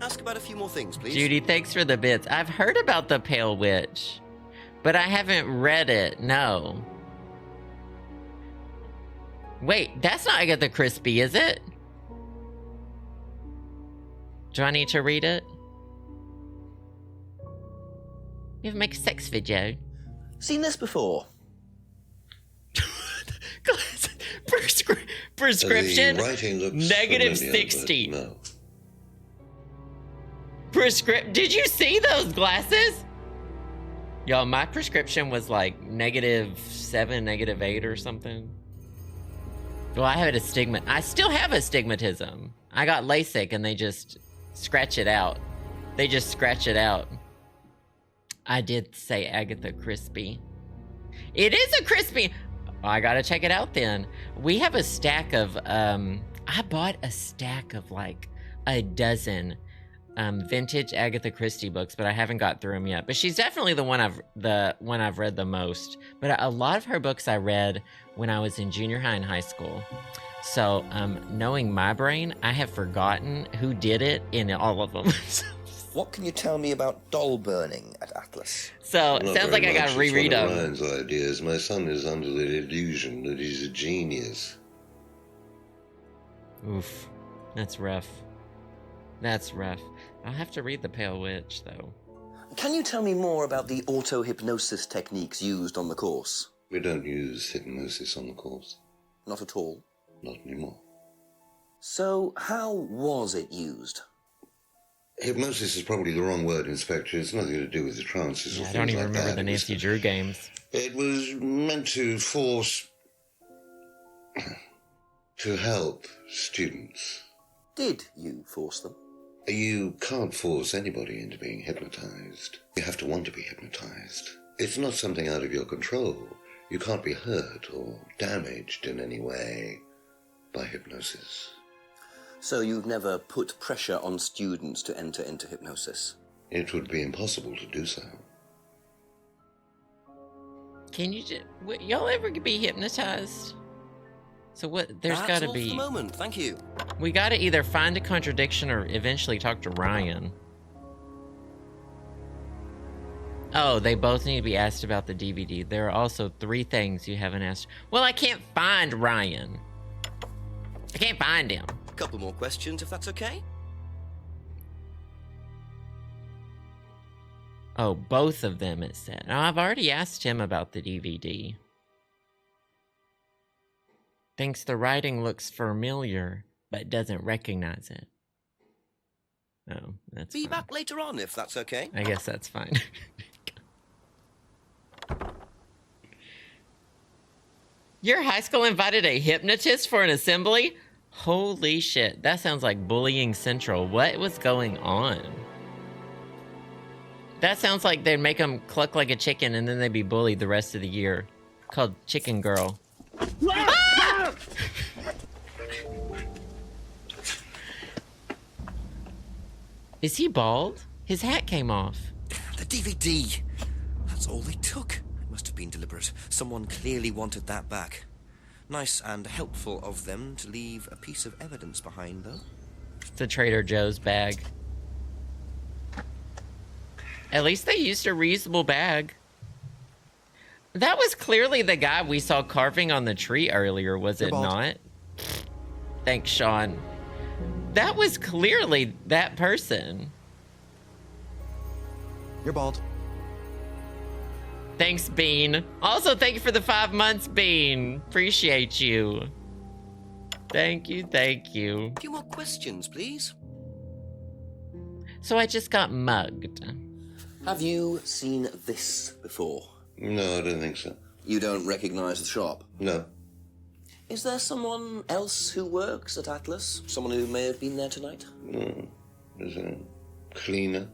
Ask about a few more things, please. Judy, thanks for the bits. I've heard about the Pale Witch, but I haven't read it, no. Wait, that's not Agatha Christie, is it? Do I need to read it? You ever make a sex video? Seen this before? Prescription? The writing looks negative familiar, 60. but no. Did you see those glasses? Y'all, my prescription was like -7, -8 or something. Well, I had I still have astigmatism. I got LASIK and they just scratch it out. They just scratch it out. I did say Agatha Christie. It is a Crispy. I gotta check it out then. We have a stack of, I bought a stack of like a dozen vintage Agatha Christie books, but I haven't got through them yet. But she's definitely the one I've read the most. But a lot of her books I read when I was in junior high and high school. So, knowing my brain, I have forgotten who did it in all of them. What can you tell me about doll burning at Atlas? So, it sounds like I gotta reread them. Ryan's ideas. My son is under the illusion that he's a genius. Oof. That's rough. That's rough. I'll have to read The Pale Witch, though. Can you tell me more about the auto-hypnosis techniques used on the course? We don't use hypnosis on the course. Not at all? Not anymore. So, how was it used? Hypnosis is probably the wrong word, Inspector. It's nothing to do with the trances or I things don't even like remember that. the Nancy Drew games. It was meant to force... to help students. Did you force them? You can't force anybody into being hypnotized. You have to want to be hypnotized. It's not something out of your control. You can't be hurt or damaged in any way by hypnosis. So you've never put pressure on students to enter into hypnosis? It would be impossible to do so. Can you just... Y'all ever be hypnotized? So what... There's That's gotta all be... for the moment, thank you. We gotta either find a contradiction or eventually talk to Ryan. Oh, they both need to be asked about the DVD. There are also 3 things you haven't asked. Well, I can't find Ryan. I can't find him. A couple more questions, if that's okay? Oh, both of them, it said. Oh, I've already asked him about the DVD. Thinks the writing looks familiar, but doesn't recognize it. Oh, that's Be fine. back later on, if that's okay. I guess that's fine. Your high school invited a hypnotist for an assembly? Holy shit, that sounds like bullying central. What was going on? That sounds like they'd make them cluck like a chicken and then they'd be bullied the rest of the year. Called Chicken Girl. Ah! Is he bald? His hat came off. The DVD! That's all they took. It must have been deliberate. Someone clearly wanted that back. Nice and helpful of them to leave a piece of evidence behind, though. It's a Trader Joe's bag. At least they used a reusable bag. That was clearly the guy we saw carving on the tree earlier, was it not? Thanks, Sean. That was clearly that person. You're bald. Thanks, Bean. Also, thank you for the 5 months, Bean. Appreciate you. Thank you, thank you. A few more questions, please. So I just got mugged. Have you seen this before? No, I don't think so. You don't recognize the shop? No. Is there someone else who works at Atlas? Someone who may have been there tonight? No. There's a cleaner.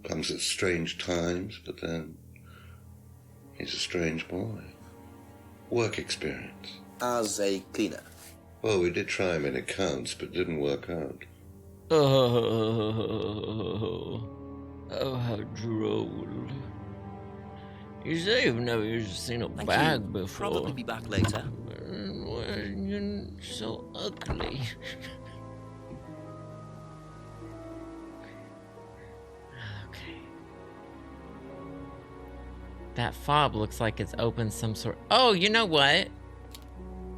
Comes at strange times, but then he's a strange boy. Work experience. As a cleaner? Well, we did try him in accounts, but it didn't work out. Oh, how droll. You say you've never seen a bag before. Probably be back later. Why are you so ugly? Okay. That fob looks like it's open some sort. Oh, you know what?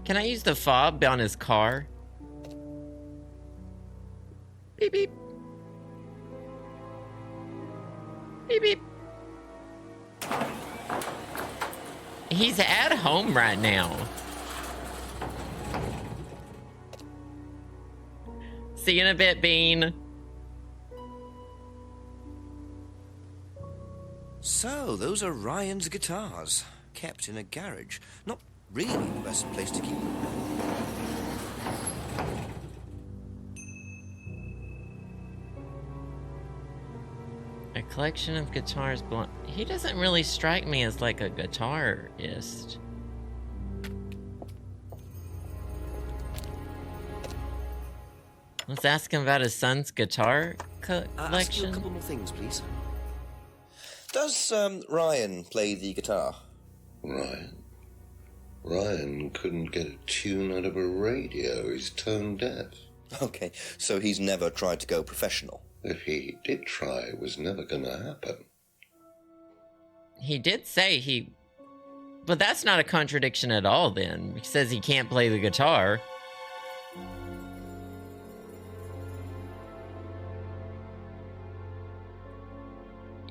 Can I use the fob on his car? Beep beep. Beep, beep. He's at home right now. See you in a bit, Bean. So, those are Ryan's guitars, kept in a garage. Not really the best place to keep them. A collection of guitars belong. He doesn't really strike me as like a guitarist. Let's ask him about his son's guitar collection. Ask you a couple more things, please. Does Ryan play the guitar? Ryan couldn't get a tune out of a radio. He's tone deaf. Okay, so he's never tried to go professional. If he did try, it was never gonna happen. He did say he... But that's not a contradiction at all, then. He says he can't play the guitar.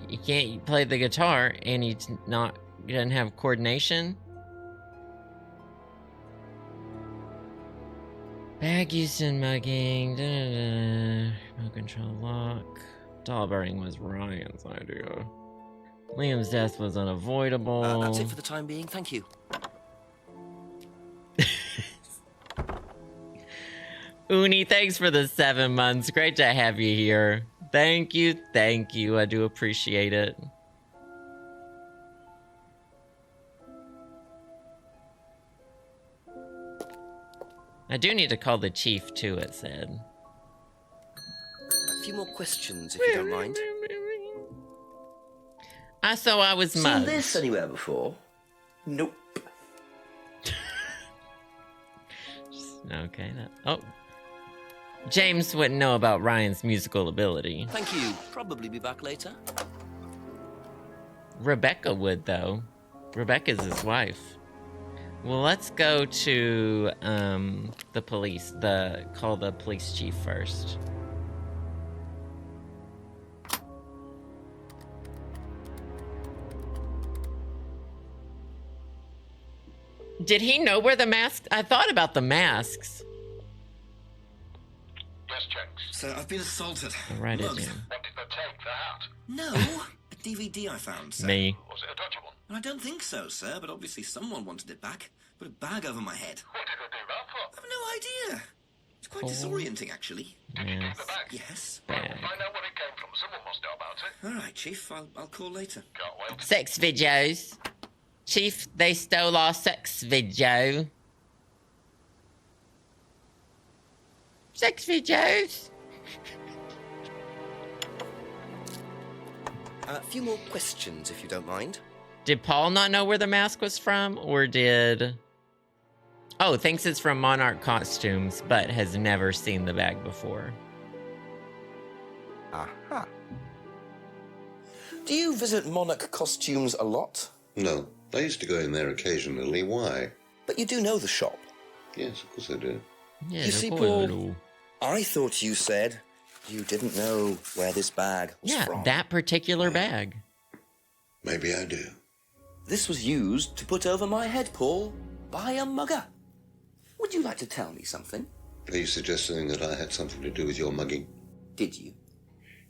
He can't play the guitar, and he doesn't have coordination. Bag used in mugging. Remote control lock. Doll burning was Ryan's idea. Liam's death was unavoidable. That's it for the time being. Thank you. Uni, thanks for the 7 months. Great to have you here. Thank you. I do appreciate it. I do need to call the chief, too, it said. A few more questions, if you don't mind. So I was mugged. Seen this anywhere before? Nope. Okay. Oh. James wouldn't know about Ryan's musical ability. Thank you. Probably be back later. Rebecca would, though. Rebecca's his wife. Well, let's go to the police. Call the police chief first. Did he know where the mask? I thought about the masks. Yes, Jenks. Sir, I've been assaulted. I'll write it Mugged. down. What did they take? The hat? No, a DVD I found, sir. Me. Was it a dodgy one? Well, I don't think so, sir, but obviously someone wanted it back. Put a bag over my head. What did they do that for? I've no idea. It's quite disorienting, actually. Did you keep the bag? Yes. Well, find out where it came from. Someone must know about it. All right, Chief. I'll call later. Can't wait. Sex videos. Chief, they stole our sex video. Sex videos. A few more questions, if you don't mind. Did Paul not know where the mask was from, or did... Oh, thinks it's from Monarch Costumes, but has never seen the bag before. Aha. Do you visit Monarch Costumes a lot? No, I used to go in there occasionally. Why? But you do know the shop. Yes, of course I do. Yeah, You see, Paul, I thought you said you didn't know where this bag was from. Yeah, that particular bag. Maybe I do. This was used to put over my head, Paul, by a mugger. Would you like to tell me something? Are you suggesting that I had something to do with your mugging? Did you?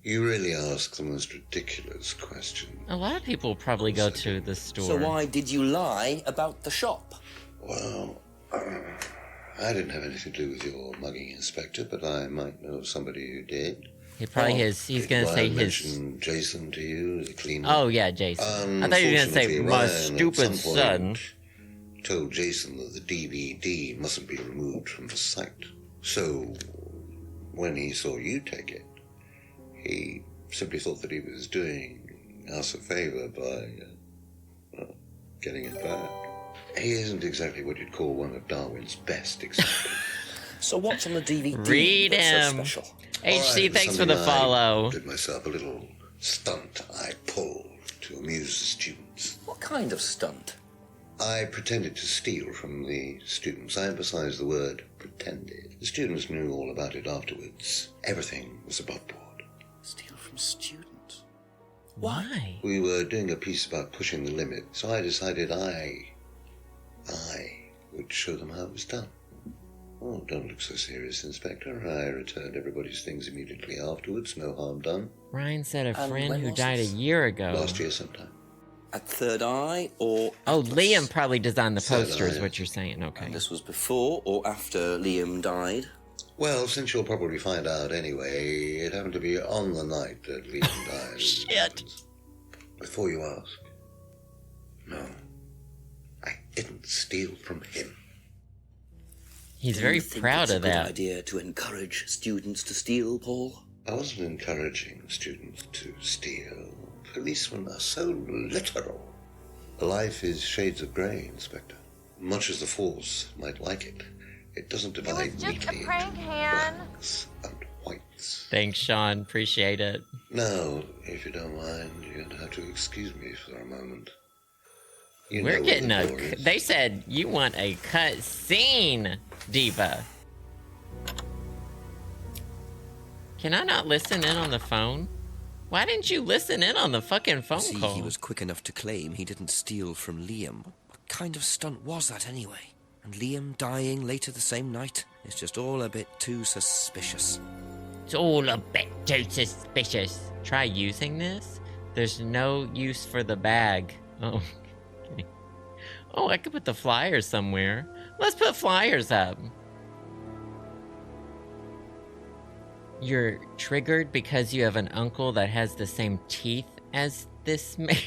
You really ask the most ridiculous question. A lot of people probably go to the store. So why did you lie about the shop? Well, I didn't have anything to do with your mugging, Inspector, but I might know somebody who did. He probably he's gonna say his... mention Jason to you as a cleaner. Oh, yeah, Jason. I thought you were gonna say, my Ryan, stupid son. Told Jason that the DVD mustn't be removed from the site. So, when he saw you take it, he simply thought that he was doing us a favor by getting it back. He isn't exactly what you'd call one of Darwin's best examples. So what's on the DVD Read that's him. so special? HC, thanks for the follow. I did myself a little stunt I pulled to amuse the students. What kind of stunt? I pretended to steal from the students. I emphasize the word pretended. The students knew all about it afterwards. Everything was above board. Steal from students? Why? We were doing a piece about pushing the limit, so I decided I would show them how it was done. Oh, don't look so serious, Inspector. I returned everybody's things immediately afterwards. No harm done. Ryan said a friend when who was died this? a year ago. Last year sometime. At Third Eye or... Oh, Atlas? Liam probably designed the Third poster, is Eye. what you're saying. Okay. And this was before or after Liam died? Well, since you'll probably find out anyway, it happened to be on the night that Liam died. Shit. Before you ask, no, I didn't steal from him. He's Do very you think proud it's of a good that. idea to encourage students to steal, Paul? I wasn't encouraging students to steal. Policemen are so literal. Life is shades of grey, Inspector. Much as the Force might like it, it doesn't divide neatly into blacks and whites. Thanks, Sean. Appreciate it. Now, if you don't mind, you're going to have to excuse me for a moment. You know We're what getting the a... door is. They said you want a cut scene, Diva. Can I not listen in on the phone? Why didn't you listen in on the fucking phone See, call? he was quick enough to claim he didn't steal from Liam. What kind of stunt was that anyway? And Liam dying later the same night? It's just all a bit too suspicious. It's all a bit too suspicious. Try using this? There's no use for the bag. Oh, okay. Oh, I could put the flyers somewhere. Let's put flyers up. You're triggered because you have an uncle that has the same teeth as this man.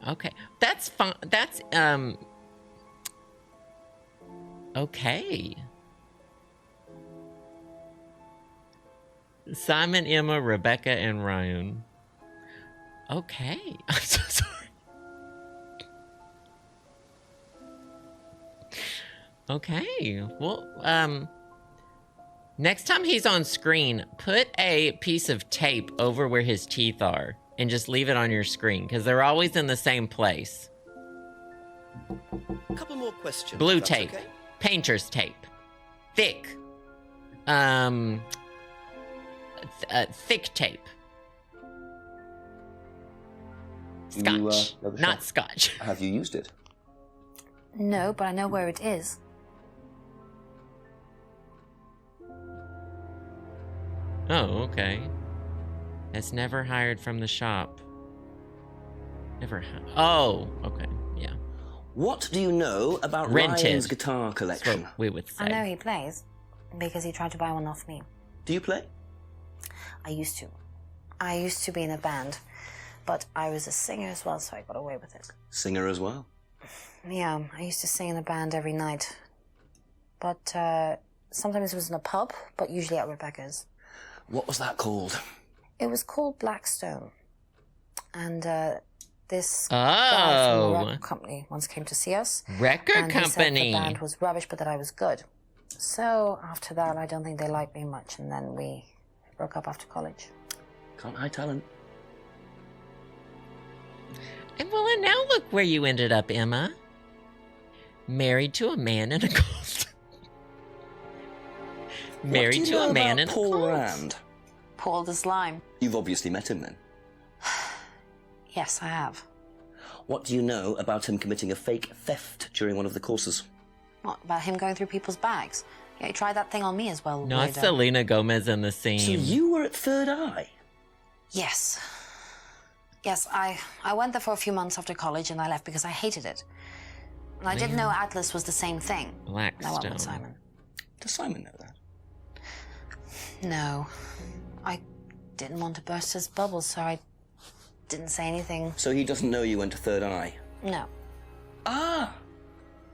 Okay, that's fine. That's, okay. Simon, Emma, Rebecca, and Ryan. Okay. I'm so sorry. Okay. Well, next time he's on screen, put a piece of tape over where his teeth are and just leave it on your screen because they're always in the same place. A couple more questions. Blue if that's tape. okay. Painter's tape. Thick. Thick tape. Scotch. Not scotch. Have you used it? No, but I know where it is. Oh, okay. That's never hired from the shop. Never. Oh, okay. Yeah. What do you know about Rented. Ryan's guitar That's collection? what we would say. I know he plays because he tried to buy one off me. Do you play? I used to. I used to be in a band, but I was a singer as well, so I got away with it. Singer as well. Yeah, I used to sing in a band every night. But sometimes it was in a pub, but usually at Rebecca's. What was that called? It was called Blackstone. And this guy from the record company once came to see us. Record and company. He said the band was rubbish, but that I was good. So after that, I don't think they liked me much, and then we broke up after college. Can't hide talent. And well, and now look where you ended up, Emma. Married to a man in a cult. Married to a man in a Paul cult. Rand? Paul the Slime. You've obviously met him then. Yes, I have. What do you know about him committing a fake theft during one of the courses? What, about him going through people's bags? Yeah, he tried that thing on me as well. Not weirdo. Selena Gomez in the scene. So you were at Third Eye? Yes. Yes, I went there for a few months after college and I left because I hated it. And I didn't know Atlas was the same thing. Now I'm Blackstone. with Simon. Does Simon know that? No. I didn't want to burst his bubble, so I didn't say anything. So he doesn't know you went to Third Eye? No. Ah!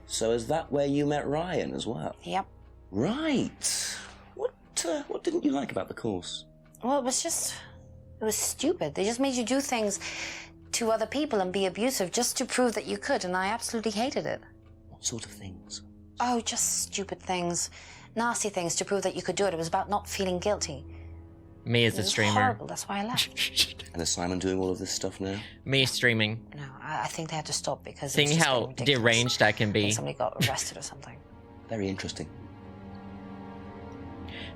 So is that where you met Ryan as well? Yep. Right. What didn't you like about the course? Well, it was stupid. They just made you do things to other people and be abusive just to prove that you could, and I absolutely hated it. What sort of things? Oh, just stupid things. Nasty things to prove that you could do it. It was about not feeling guilty. Me as It a was streamer. horrible. That's why I left. And is Simon doing all of this stuff now? Me streaming. No, I think they had to stop because Seeing it was just how getting ridiculous. deranged I can I be. think somebody got arrested or something. Very interesting.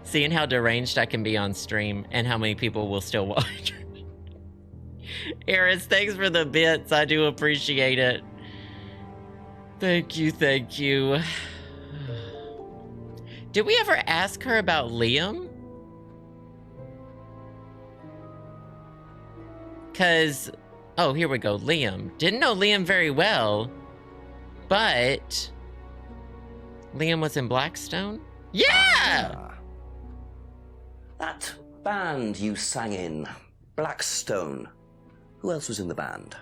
Seeing how deranged I can be on stream and how many people will still watch. Eris, thanks for the bits. I do appreciate it. Thank you, thank you. Did we ever ask her about Liam? Because, oh, here we go, Liam. Didn't know Liam very well, but Liam was in Blackstone? Yeah! That band you sang in, Blackstone. Who else was in the band?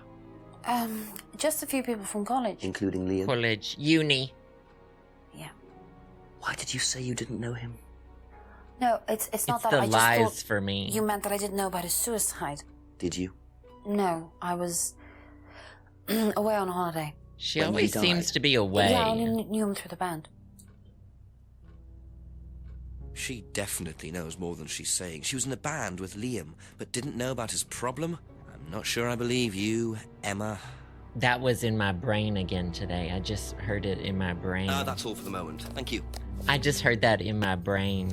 Just a few people from college. Including Liam? College. Uni. Yeah. Why did you say you didn't know him? No, it's not that the I just lies thought for me. You meant that I didn't know about his suicide. Did you? No, I was away on holiday. She always seems to be away. Yeah, I only knew him through the band. She definitely knows more than she's saying. She was in a band with Liam, but didn't know about his problem? I'm not sure I believe you, Emma. That was in my brain again today. I just heard it in my brain. That's all for the moment. Thank you. I just heard that in my brain.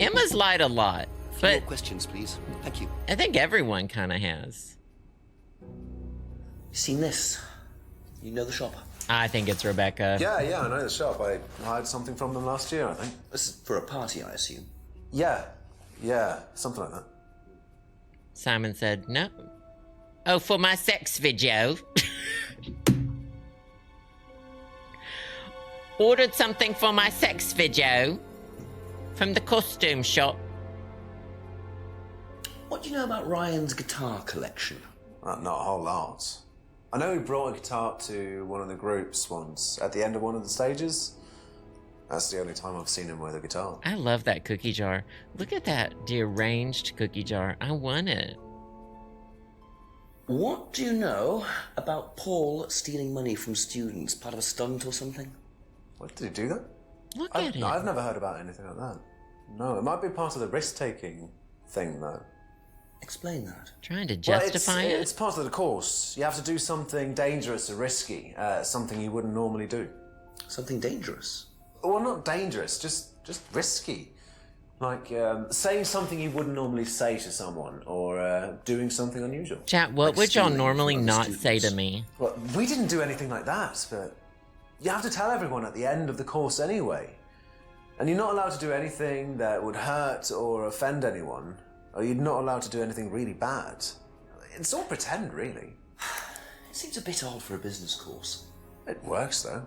Emma's lied a lot, but... more questions, please. Thank you. I think everyone kind of has. Seen this? You know the shop? I think it's Rebecca. Yeah, I know the shop. I hired something from them last year, I think. This is for a party, I assume. Yeah, something like that. Simon said, no. Oh, for my sex video. Ordered something for my sex video from the costume shop. What do you know about Ryan's guitar collection? Not a whole lot. I know he brought a guitar to one of the groups once, at the end of one of the stages. That's the only time I've seen him with a guitar. I love that cookie jar. Look at that deranged cookie jar. I want it. What do you know about Paul stealing money from students? Part of a stunt or something? What, did he do that? Look at it. I've never heard about anything like that. No, it might be part of the risk-taking thing, though. Explain that. Trying to justify it? It's part of the course. You have to do something dangerous or risky, something you wouldn't normally do. Something dangerous? Well, not dangerous, just risky. Like saying something you wouldn't normally say to someone, or doing something unusual. Chat, what would y'all normally not say to me? Well, we didn't do anything like that, but you have to tell everyone at the end of the course anyway. And you're not allowed to do anything that would hurt or offend anyone, or you're not allowed to do anything really bad. It's all pretend, really. It seems a bit odd for a business course. It works, though.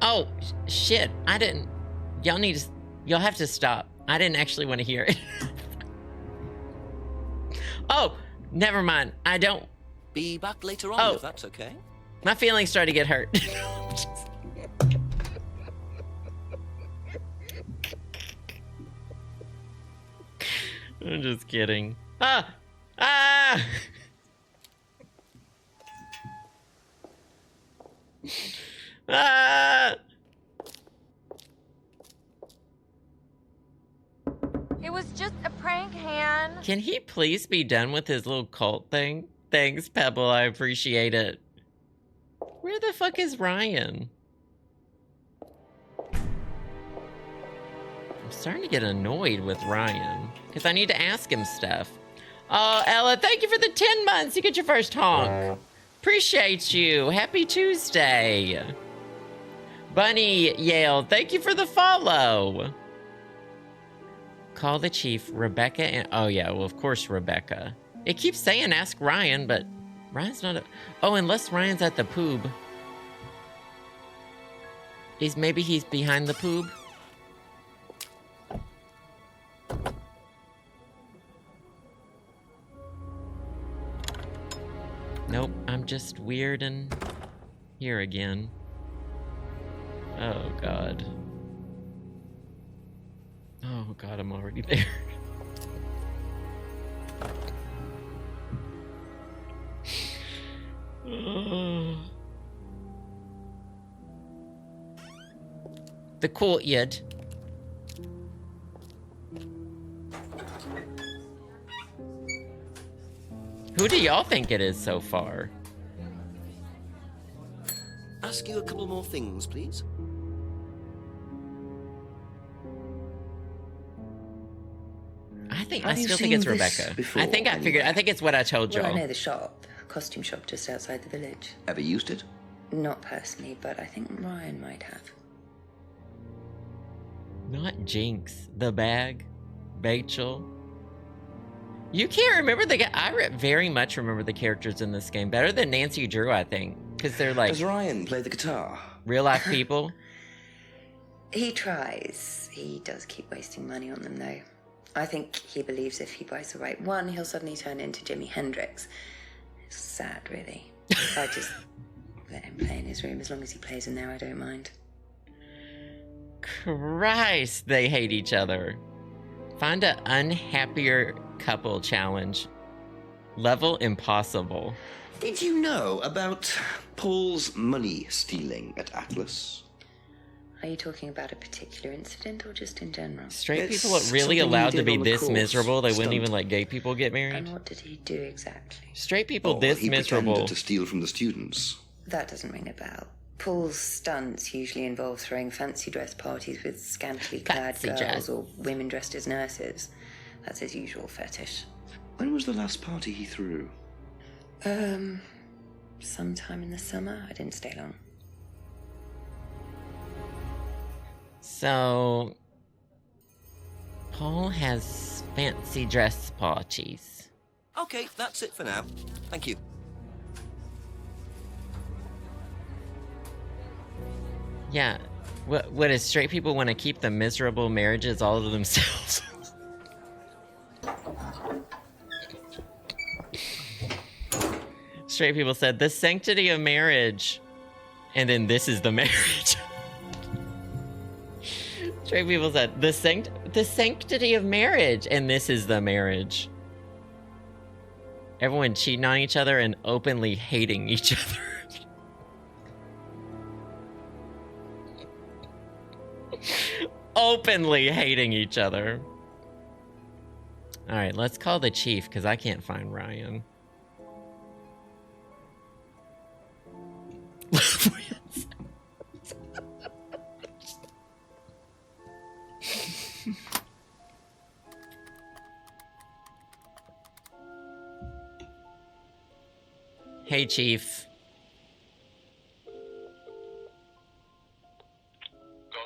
Oh, shit. I didn't... Y'all have to stop. I didn't actually want to hear it. Oh, never mind. I don't... Be back later on, if that's okay. My feelings started to get hurt. I'm just kidding. Ah! It was just a prank, Han. Can he please be done with his little cult thing? Thanks, Pebble. I appreciate it. Where the fuck is Ryan? I'm starting to get annoyed with Ryan because I need to ask him stuff. Oh, Ella, thank you for the 10 months. You get your first honk. Appreciate you. Happy Tuesday. Bunny Yale, thank you for the follow. Call the chief, Rebecca, and... Oh, yeah, well, of course, Rebecca. It keeps saying ask Ryan, but Ryan's not... Oh, unless Ryan's at the poob. Maybe he's behind the poob? Nope, I'm just weird and here again. Oh, God. Oh, God, I'm already there. The courtyard. Who do y'all think it is so far? Ask you a couple more things, please. still think it's Rebecca. Before, I think I figured. I think it's what I told Well, I y'all. know the shop, costume shop just outside the village. Ever used it? Not personally, but I think Ryan might have. Not Jenks. The bag. Rachel. You can't remember the guy. Very much remember the characters in this game better than Nancy Drew, I think, because they're like. Does Ryan play the guitar? Real life people. He tries. He does keep wasting money on them, though. I think he believes if he buys the right one, he'll suddenly turn into Jimi Hendrix. It's sad, really. I just let him play in his room. As long as he plays in there, I don't mind. Christ, they hate each other. Find an unhappier couple challenge. Level impossible. Did you know about Paul's money stealing at Atlas? Are you talking about a particular incident or just in general? Straight people are really allowed to be this miserable. They wouldn't even let gay people get married. And what did he do exactly? Straight people this miserable. Pretended to steal from the students. That doesn't ring a bell. Paul's stunts usually involve throwing fancy dress parties with scantily clad girls or women dressed as nurses. That's his usual fetish. When was the last party he threw? Sometime in the summer. I didn't stay long. So, Paul has fancy dress parties. Okay, that's it for now. Thank you. Yeah. What is straight people want to keep the miserable marriages all to themselves? Straight people said, the sanctity of marriage. And then this is the marriage. Straight people said, the sanctity of marriage. And this is the marriage. Everyone cheating on each other and openly hating each other. Openly hating each other. Alright, let's call the chief, because I can't find Ryan. Hey, Chief. Got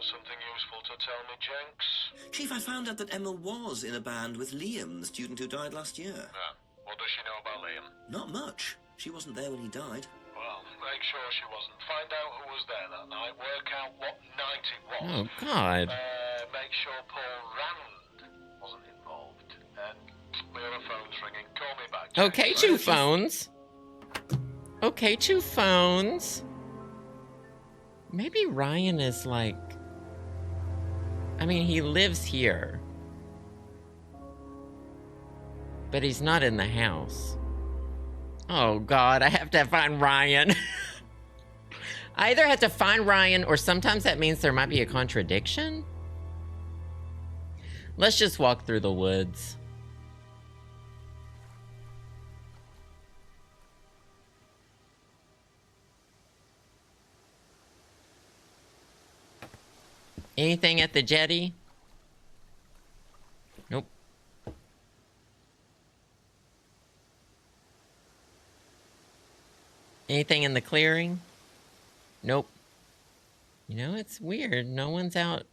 something useful to tell me, Jenks? Chief, I found out that Emma was in a band with Liam, the student who died last year. Yeah. What does she know about Liam? Not much. She wasn't there when he died. Well, make sure she wasn't. Find out who was there that night. Work out what night it was. Oh, God. Make sure Paul Rand wasn't involved. My other phone's ringing. Call me back, Jenks. Okay, two phones. Okay, two phones. Maybe Ryan is like... I mean, he lives here. But he's not in the house. Oh, God, I have to find Ryan. I either have to find Ryan, or sometimes that means there might be a contradiction. Let's just walk through the woods. Anything at the jetty? Nope. Anything in the clearing? Nope. You know, it's weird. No one's out.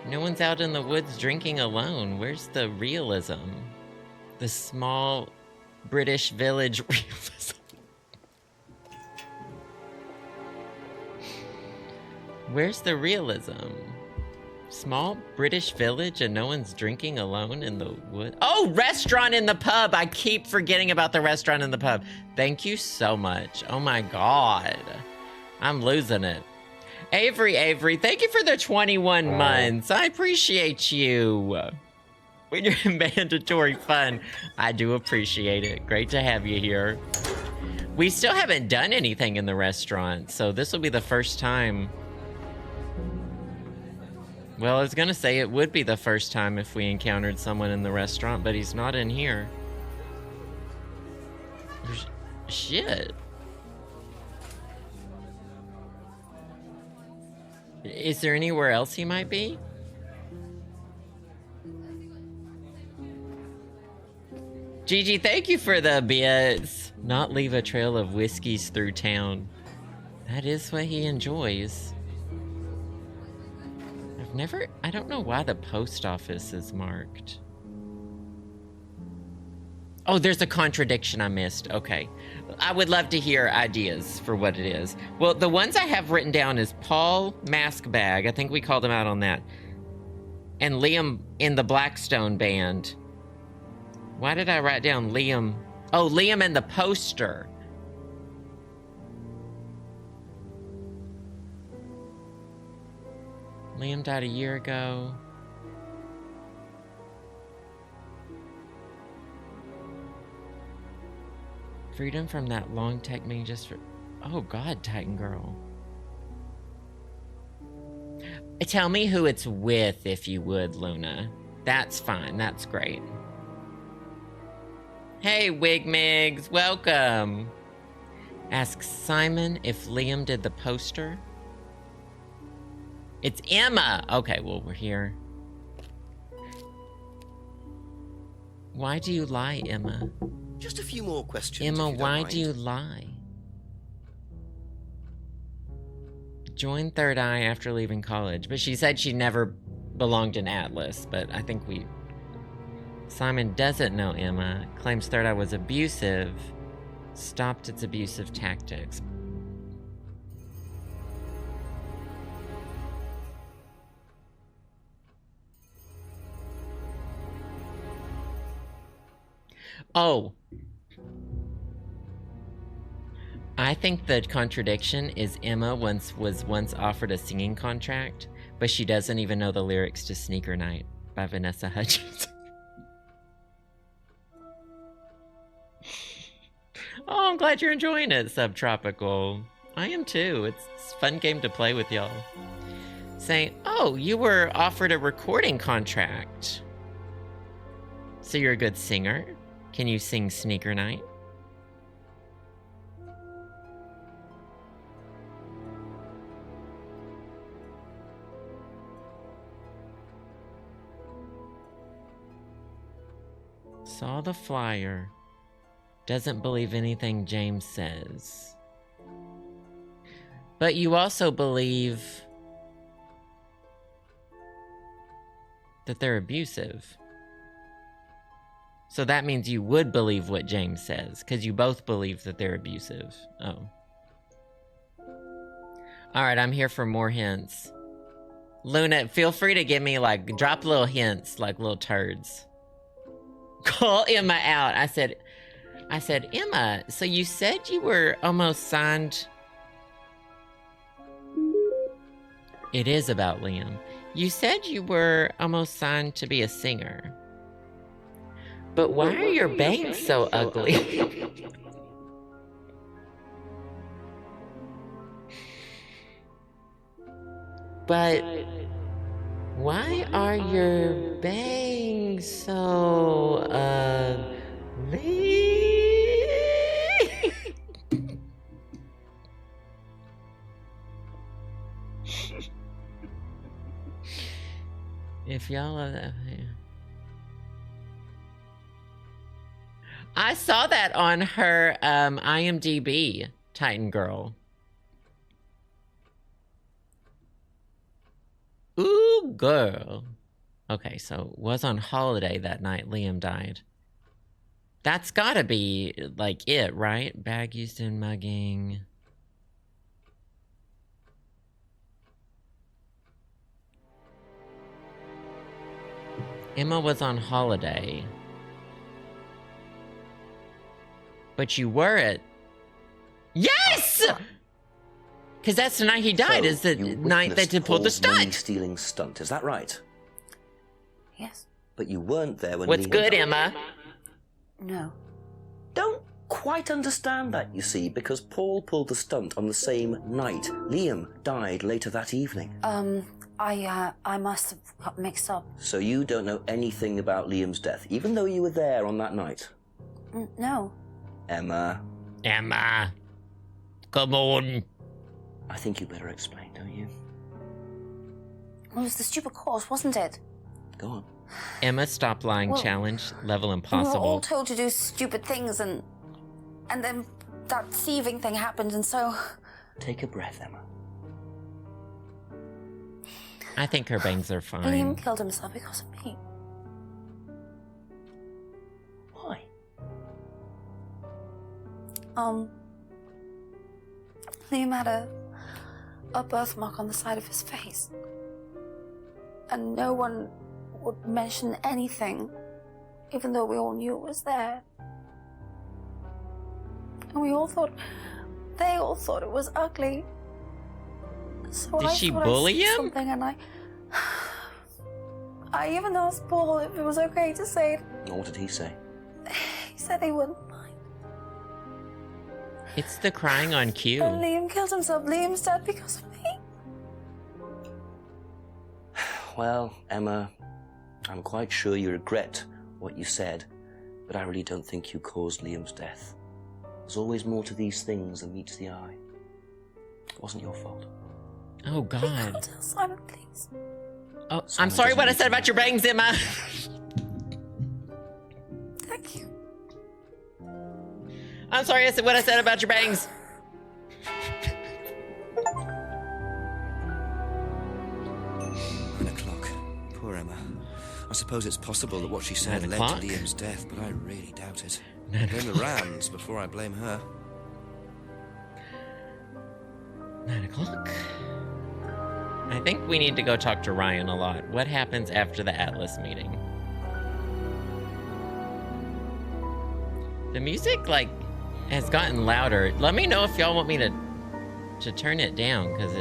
No one's out in the woods drinking alone. Where's the realism? The small British village realism. Where's the realism? Small British village and no one's drinking alone in the wood. Oh, restaurant in the pub. I keep forgetting about the restaurant in the pub. Thank you so much. Oh my God. I'm losing it. Avery, thank you for the 21 months. I appreciate you. When you're in mandatory fun, I do appreciate it. Great to have you here. We still haven't done anything in the restaurant, so this will be the first time. Well, I was gonna say it would be the first time if we encountered someone in the restaurant, but he's not in here. Shit. Is there anywhere else he might be? Gigi, thank you for the bits. Not leave a trail of whiskeys through town. That is what he enjoys. I don't know why the post office is marked. Oh, there's a contradiction I missed. Okay. I would love to hear ideas for what it is. Well, the ones I have written down is Paul Mask Bag. I think we called him out on that. And Liam in the Blackstone Band. Why did I write down Liam? Oh, Liam in the poster. Liam died a year ago. Freedom from that long technique just for... Oh God, Titan Girl. Tell me who it's with, if you would, Luna. That's fine. That's great. Hey, Wigmigs. Welcome. Ask Simon if Liam did the poster. It's Emma. Okay, well, we're here. Why do you lie, Emma? Just a few more questions. Emma, why do you lie? Joined Third Eye after leaving college, but she said she never belonged in Atlas, but I think we... Simon doesn't know Emma, claims Third Eye was abusive, stopped its abusive tactics. Oh. I think the contradiction is Emma was once offered a singing contract, but she doesn't even know the lyrics to Sneaker Night by Vanessa Hudgens. Oh, I'm glad you're enjoying it, Subtropical. I am too. It's a fun game to play with y'all. Saying, oh, you were offered a recording contract. So you're a good singer? Can you sing Sneaker Night? Saw the flyer. Doesn't believe anything James says. But you also believe that they're abusive. So that means you would believe what James says, because you both believe that they're abusive. Oh. Alright, I'm here for more hints. Luna, feel free to give me, like, drop little hints, like little turds. Call Emma out. I said, Emma, so you said you were almost signed... It is about Liam. You said you were almost signed to be a singer. But why are your bangs so ugly? But why are your bangs so ugly? If y'all love that, I saw that on her IMDb, Titan Girl. Ooh, girl. Okay, so was on holiday that night Liam died. That's gotta be, like, it, right? Bag used in mugging. Emma was on holiday. But you were at... Yes! Because that's the night he died, is the night that they pulled the stunt. Money-stealing stunt, is that right? Yes. But you weren't there when What's good, Emma? No. Don't quite understand that, you see, because Paul pulled the stunt on the same night. Liam died later that evening. I must have got mixed up. So you don't know anything about Liam's death, even though you were there on that night? No. Emma. Emma. Come on. I think you better explain, don't you? Well, it was the stupid course, wasn't it? Go on. Emma, stop lying Well, challenge, level We were all impossible. told to do stupid things, and then that thieving thing happened, and so... Take a breath, Emma. I think her bangs are fine. Liam killed himself because of me. Why? Liam had a birthmark on the side of his face. And no one would mention anything, even though we all knew it was there. And they all thought it was ugly. So Did I she thought bully I said him? something, and I even asked Paul if it was okay to say it. What did he say? He said he wouldn't mind. It's the crying on cue. And Liam killed himself. Liam's dead because of me. Well, Emma, I'm quite sure you regret what you said, but I really don't think you caused Liam's death. There's always more to these things than meets the eye. It wasn't your fault. Oh, Be God. cool, tell Simon, please. Oh, I'm sorry what I said about your bangs, Emma. Thank you. I'm sorry what I said about your bangs. 9 o'clock. Poor Emma. I suppose it's possible that what she said 9 led to o'clock? Liam's death, but I really doubt it. 9 Blame the o'clock. Rands before I blame her. 9 o'clock. I think we need to go talk to Ryan a lot. What happens after the Atlas meeting? The music, like, has gotten louder. Let me know if y'all want me to turn it down, because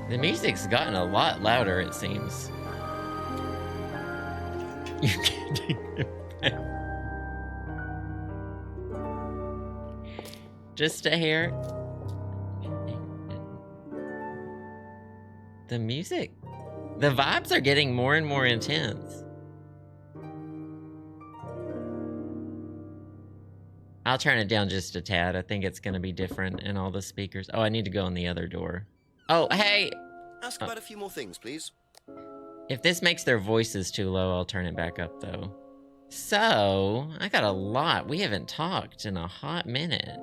the music's gotten a lot louder, it seems. You can't take it back. Just a hair. The music, the vibes are getting more and more intense. I'll turn it down just a tad. I think it's gonna be different in all the speakers. Oh, I need to go in the other door. Oh, hey! Ask about a few more things, please. If this makes their voices too low, I'll turn it back up, though. So, I got a lot. We haven't talked in a hot minute.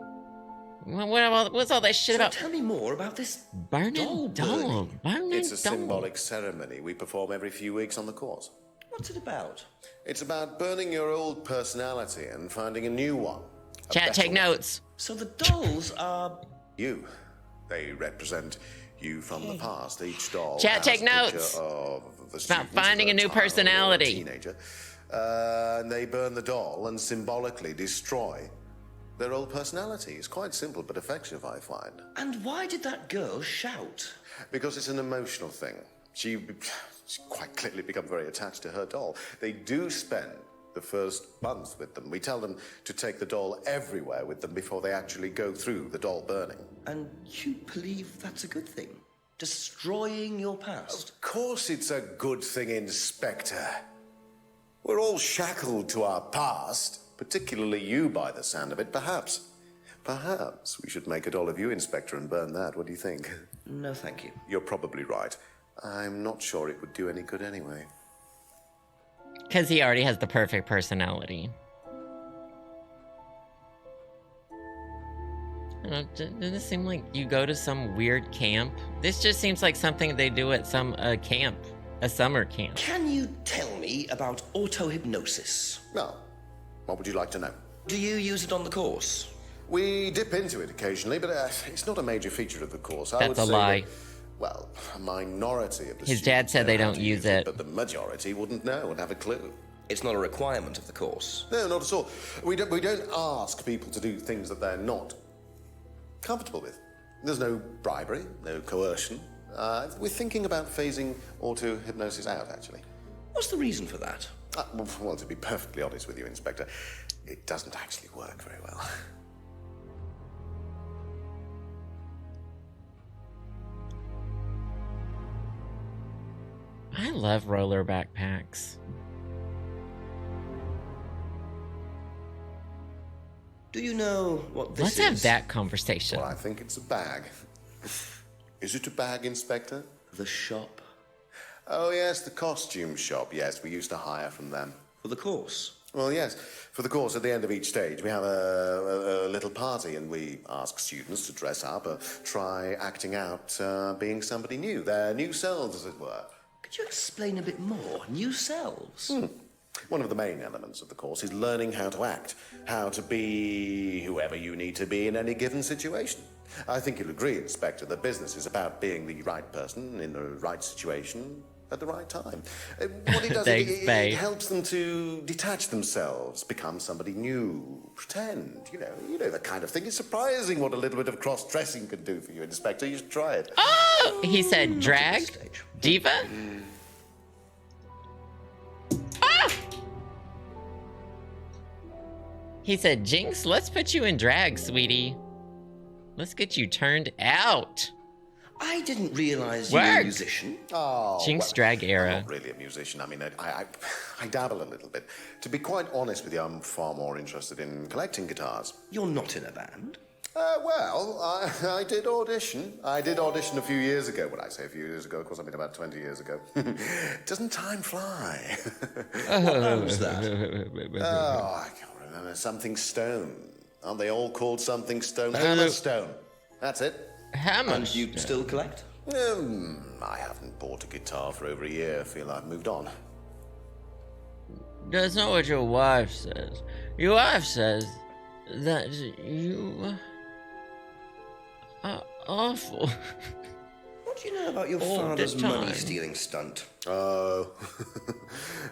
What's all that shit about? Tell me more about this Burning doll. Burning It's a doll. symbolic ceremony we perform every few weeks on the course. What's it about? It's about burning your old personality and finding a new one. A Chat, better take one. notes. So the dolls are... You. They represent you from the past. Each doll Chat, has take a picture notes. of the It's about student, finding a new child, or personality. teenager. And they burn the doll and symbolically destroy their old personality. It's quite simple but effective, I find. And why did that girl shout? Because it's an emotional thing. She quite clearly become very attached to her doll. They do spend the first month with them. We tell them to take the doll everywhere with them before they actually go through the doll burning. And you believe that's a good thing? Destroying your past? Of course it's a good thing, Inspector. We're all shackled to our past, particularly you by the sound of it. Perhaps we should make a doll of you, Inspector, and burn that. What do you think? No, thank you. You're probably right. I'm not sure it would do any good anyway. Because he already has the perfect personality. I don't know, doesn't it seem like you go to some weird camp? This just seems like something they do at some camp. A summer camp. Can you tell me about auto-hypnosis? Well, what would you like to know? Do you use it on the course? We dip into it occasionally, but it's not a major feature of the course. I would That's a say lie. that, well, a minority of the His dad students said they know how don't to use it. but the majority wouldn't know and have a clue. It's not a requirement of the course. No, not at all. We don't ask people to do things that they're not comfortable with. There's no bribery, no coercion. We're thinking about phasing auto-hypnosis out, actually. What's the reason for that? Well, to be perfectly honest with you, Inspector, it doesn't actually work very well. I love roller backpacks. Do you know what this Let's is? have that conversation. Well, I think it's a bag. Is it a bag, Inspector? The shop. Oh, yes, the costume shop. Yes, we used to hire from them. For the course? Well, yes. For the course, at the end of each stage, we have a little party, and we ask students to dress up or try acting out being somebody new, their new selves, as it were. Could you explain a bit more? New selves? One of the main elements of the course is learning how to act, how to be whoever you need to be in any given situation. I think you'll agree, Inspector, that business is about being the right person in the right situation at the right time. What it does, Thanks, it helps them to detach themselves, become somebody new, pretend, you know that kind of thing. It's surprising what a little bit of cross-dressing can do for you, Inspector. You should try it. Oh! He said drag? Diva? Ah! He said, Jenks, let's put you in drag, sweetie. Let's get you turned out. I didn't realize you were a musician. Oh, Jinx drag era. I'm not really a musician. I mean, I dabble a little bit. To be quite honest with you, I'm far more interested in collecting guitars. You're not in a band? Well, I did audition. I did audition a few years ago. When I say a few years ago, of course, I mean about 20 years ago. Doesn't time fly? What band was that? Oh, I can't remember. Something Stone. Aren't they all called Something Stone? Hammer Stone. That's it. And you still collect? I haven't bought a guitar for over a year. I feel I've moved on. That's not what your wife says. Your wife says that you are awful. What do you know about your father's money-stealing stunt? Oh.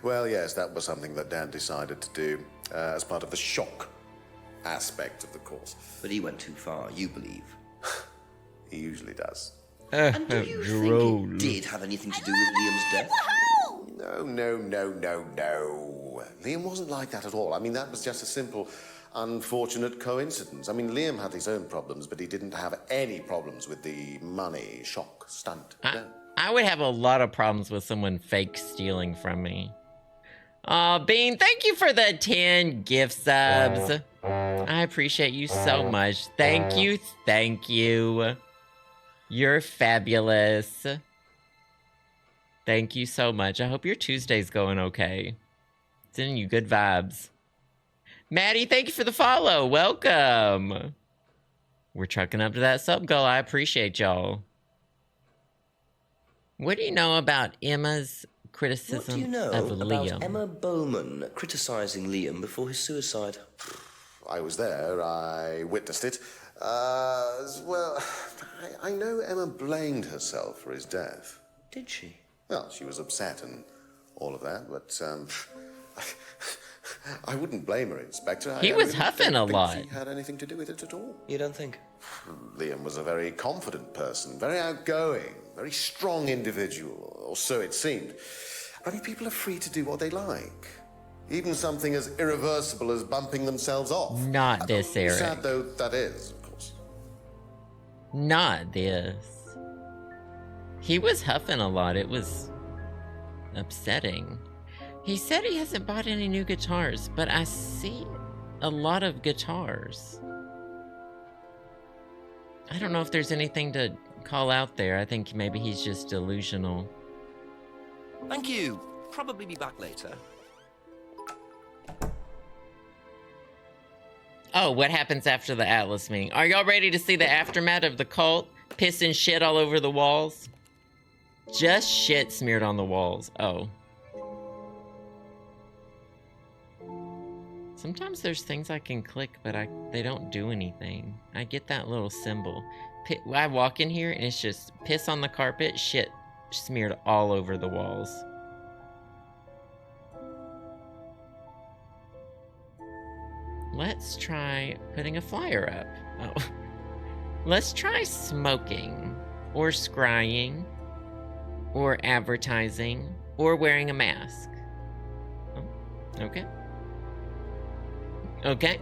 Well, yes, that was something that Dad decided to do as part of the shock aspect of the course. But he went too far, you believe. He usually does. And do you think it did have anything to do with Liam's death? No. Liam wasn't like that at all. I mean, that was just a simple, unfortunate coincidence. I mean, Liam had his own problems, but he didn't have any problems with the money shock stunt. No. I would have a lot of problems with someone fake stealing from me. Bean, thank you for the 10 gift subs. I appreciate you so much. Thank you. You're fabulous. Thank you so much. I hope your Tuesday's going okay. Sending you good vibes. Maddie, thank you for the follow. Welcome. We're trucking up to that sub goal. I appreciate y'all. What do you know about Emma's criticism What do you know of about Liam? Emma Bowman criticizing Liam before his suicide? I was there. I witnessed it. Well, I know Emma blamed herself for his death. Did she? Well, she was upset and all of that, but I wouldn't blame her, Inspector. He was huffing a lot. He had anything to do with it at all. You don't think? Liam was a very confident person, very outgoing, very strong individual, or so it seemed. I mean, people are free to do what they like. Even something as irreversible as bumping themselves off. Not this, Eric. Sad though that is, of course. Not this. He was huffing a lot. It was upsetting. He said he hasn't bought any new guitars, but I see a lot of guitars. I don't know if there's anything to call out there. I think maybe he's just delusional. Thank you. Probably be back later. Oh, what happens after the Atlas meeting? Are y'all ready to see the aftermath of the cult? Pissing shit all over the walls? Just shit smeared on the walls. Oh. Sometimes there's things I can click, but they don't do anything. I get that little symbol. I walk in here and it's just piss on the carpet, shit smeared all over the walls. Let's try putting a flyer up. Oh. Let's try smoking, or scrying, or advertising, or wearing a mask. Oh, okay. Okay.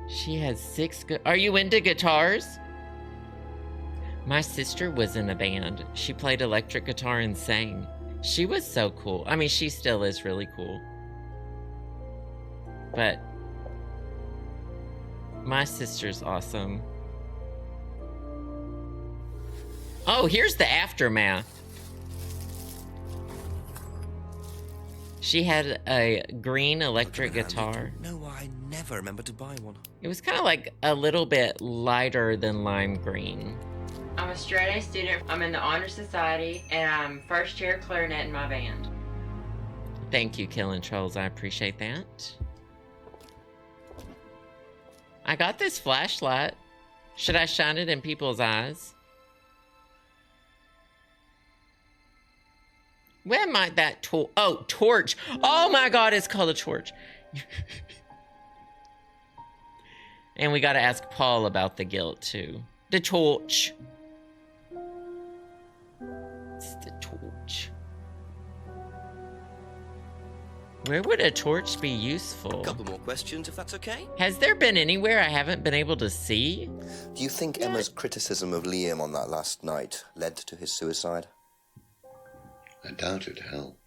She has 6 Are you into guitars? My sister was in a band. She played electric guitar and sang. She was so cool. I mean, she still is really cool. But my sister's awesome. Oh, here's the aftermath. She had a green electric guitar. No, I never remember to buy one. It was kind of like a little bit lighter than lime green. I'm a straight A student. I'm in the Honor Society, and I'm first year clarinet in my band. Thank you, Killing Trolls. I appreciate that. I got this flashlight. Should I shine it in people's eyes? Where might that torch? Oh, torch. Oh my God, it's called a torch. And we got to ask Paul about the guilt too. The torch. It's the torch. Where would a torch be useful? A couple more questions, if that's okay. Has there been anywhere I haven't been able to see? Do you think Emma's criticism of Liam on that last night led to his suicide? I doubt it helped.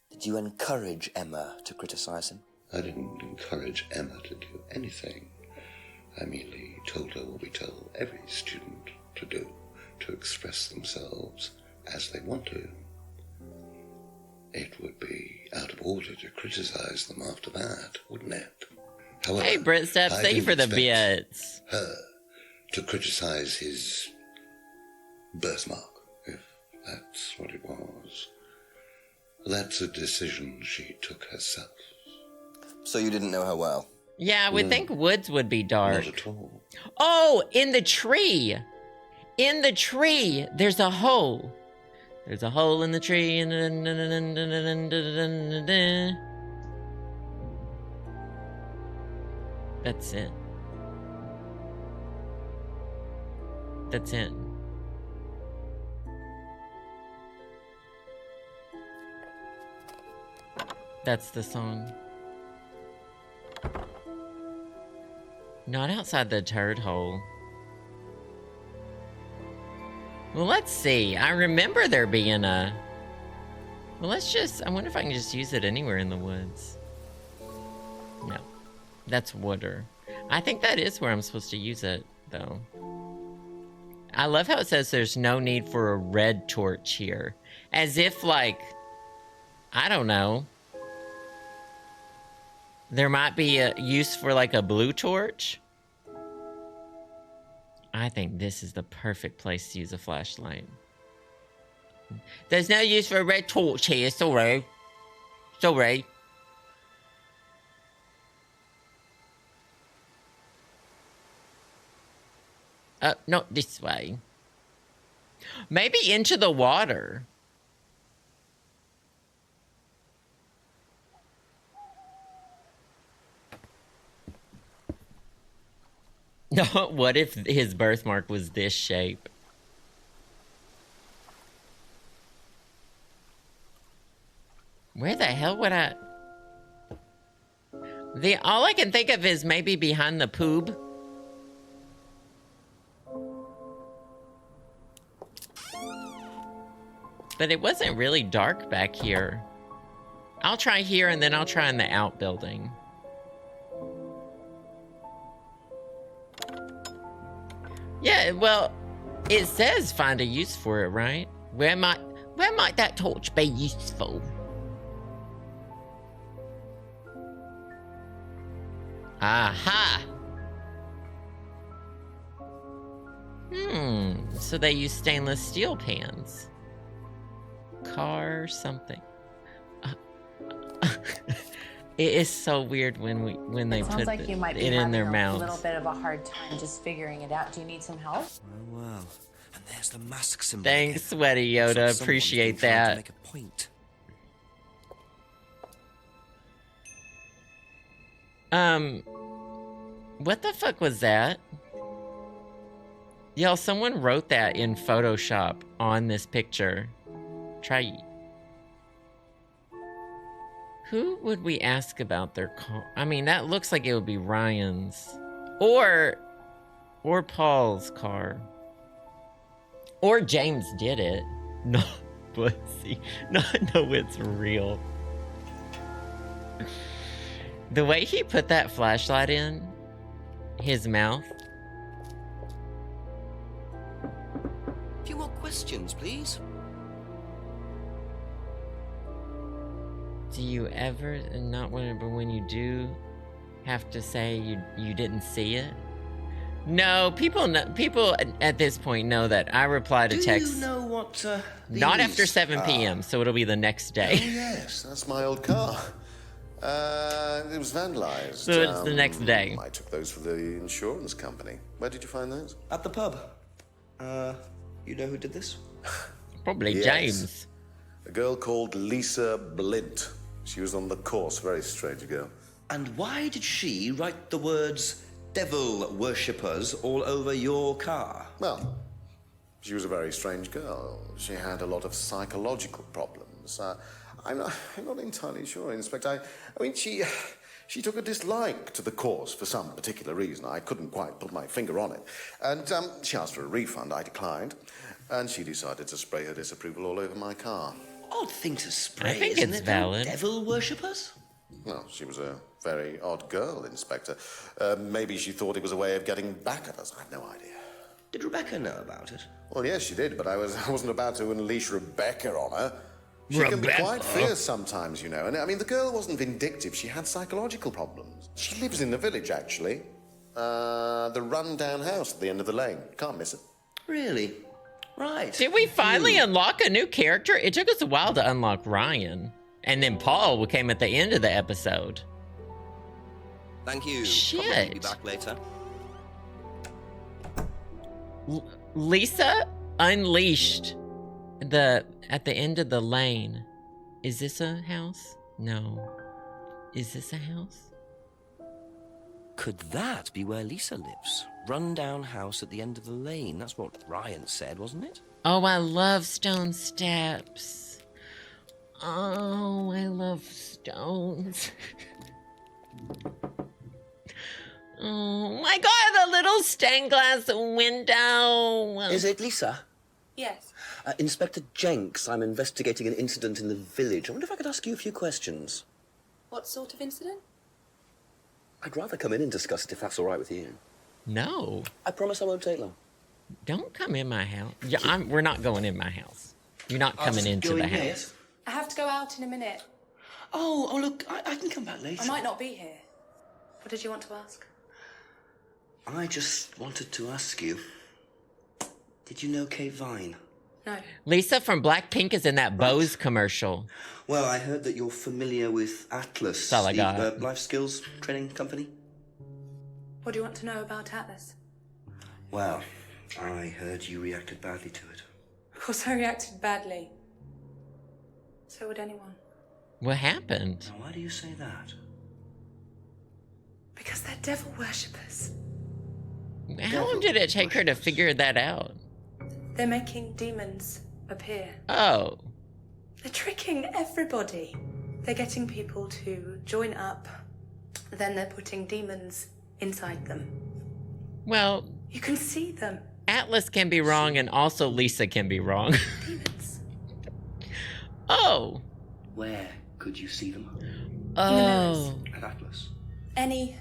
Did you encourage Emma to criticize him? I didn't encourage Emma to do anything. I merely told her what we tell every student to do, to express themselves as they want to. It would be out of order to criticize them after that, wouldn't it? However, hey, Brett Steps, thank you for the bits. Her to criticize his birthmark, if that's what it was. That's a decision she took herself. So you didn't know her well? Yeah, I would think woods would be dark. Not at all. Oh, in the tree. In the tree, there's a hole. There's a hole in the tree. That's it. That's it. That's the song. Not outside the turd hole. Well, let's see. I remember there being a... Well, let's just... I wonder if I can just use it anywhere in the woods. No. That's water. I think that is where I'm supposed to use it, though. I love how it says there's no need for a red torch here. As if, like... I don't know. There might be a use for, like, a blue torch. I think this is the perfect place to use a flashlight. There's no use for a red torch here, sorry. Sorry. Not this way. Maybe into the water. No, what if his birthmark was this shape? Where the hell would I... All I can think of is maybe behind the poob. But it wasn't really dark back here. I'll try here and then I'll try in the outbuilding. Yeah, well, it says find a use for it, right? Where might that torch be useful? Aha! So they use stainless steel pans. Car something. It is so weird when they put like you might be it in their mouths. A little bit of a hard time just figuring it out. Do you need some help? Oh, wow. And there's the mask symbol. Thanks, Sweaty Yoda. Like appreciate trying to that. make a point. What the fuck was that? Y'all, someone wrote that in Photoshop on this picture. Try. Who would we ask about their car? I mean, that looks like it would be Ryan's. Or Paul's car. Or James did it. No, pussy. No, it's real. The way he put that flashlight in his mouth. A few more please. Do you ever, and not when, but when you do, have to say you didn't see it? No, people at this point know that I reply to texts. Do you know what? Not after 7 p.m., so it'll be the next day. Oh, yes, that's my old car. It was vandalized. So it's the next day. I took those for the insurance company. Where did you find those? At the pub. You know who did this? Probably Yes. James. A girl called Lisa Blint. She was on the course, very strange girl. And why did she write the words devil worshippers all over your car? Well, she was a very strange girl. She had a lot of psychological problems. I'm not entirely sure, Inspector. I mean, she took a dislike to the course for some particular reason. I couldn't quite put my finger on it. And she asked for a refund. I declined. And she decided to spray her disapproval all over my car. Odd thing to spray, I think isn't it's it? valid. Devil worshippers? Well, she was a very odd girl, Inspector. Maybe she thought it was a way of getting back at us. I have no idea. Did Rebecca know about it? Well, yes, she did, but I wasn't about to unleash Rebecca on her. She can be quite fierce sometimes, you know. And I mean, the girl wasn't vindictive. She had psychological problems. She lives in the village, actually. The run-down house at the end of the lane. Can't miss it. Really? Right. Did we finally unlock a new character? It took us a while to unlock Ryan. And then Paul came at the end of the episode. Thank you. Shit. Probably be back later. Lisa unleashed at the end of the lane. Is this a house? No. Is this a house? Could that be where Lisa lives? Run-down house at the end of the lane. That's what Ryan said, wasn't it? Oh, I love stone steps. Oh, I love stones. Oh my god, the little stained glass window. Is it Lisa? Yes. Inspector Jenks, I'm investigating an incident in the village. I wonder if I could ask you a few questions. What sort of incident? I'd rather come in and discuss it if that's all right with you. No. I promise I won't take long. Don't come in my house. Yeah, we're not going in my house. You're not coming into the house. I have to go out in a minute. Oh, look, I can come back later. I might not be here. What did you want to ask? I just wanted to ask you, did you know Kate Vine? No. Lisa from Blackpink is in that Bose commercial. Well, I heard that you're familiar with Atlas, That's all I got. the life skills training company. What do you want to know about Atlas? Well, I heard you reacted badly to it. Of course I reacted badly. So would anyone. What happened? Now, why do you say that? Because they're devil worshippers. How long did it take her to figure that out? They're making demons appear. Oh. They're tricking everybody. They're getting people to join up. Then they're putting demons inside them. Well, you can see them. Atlas can be wrong and also Lisa can be wrong. Demons. Oh. Where could you see them? Oh. At Atlas. Any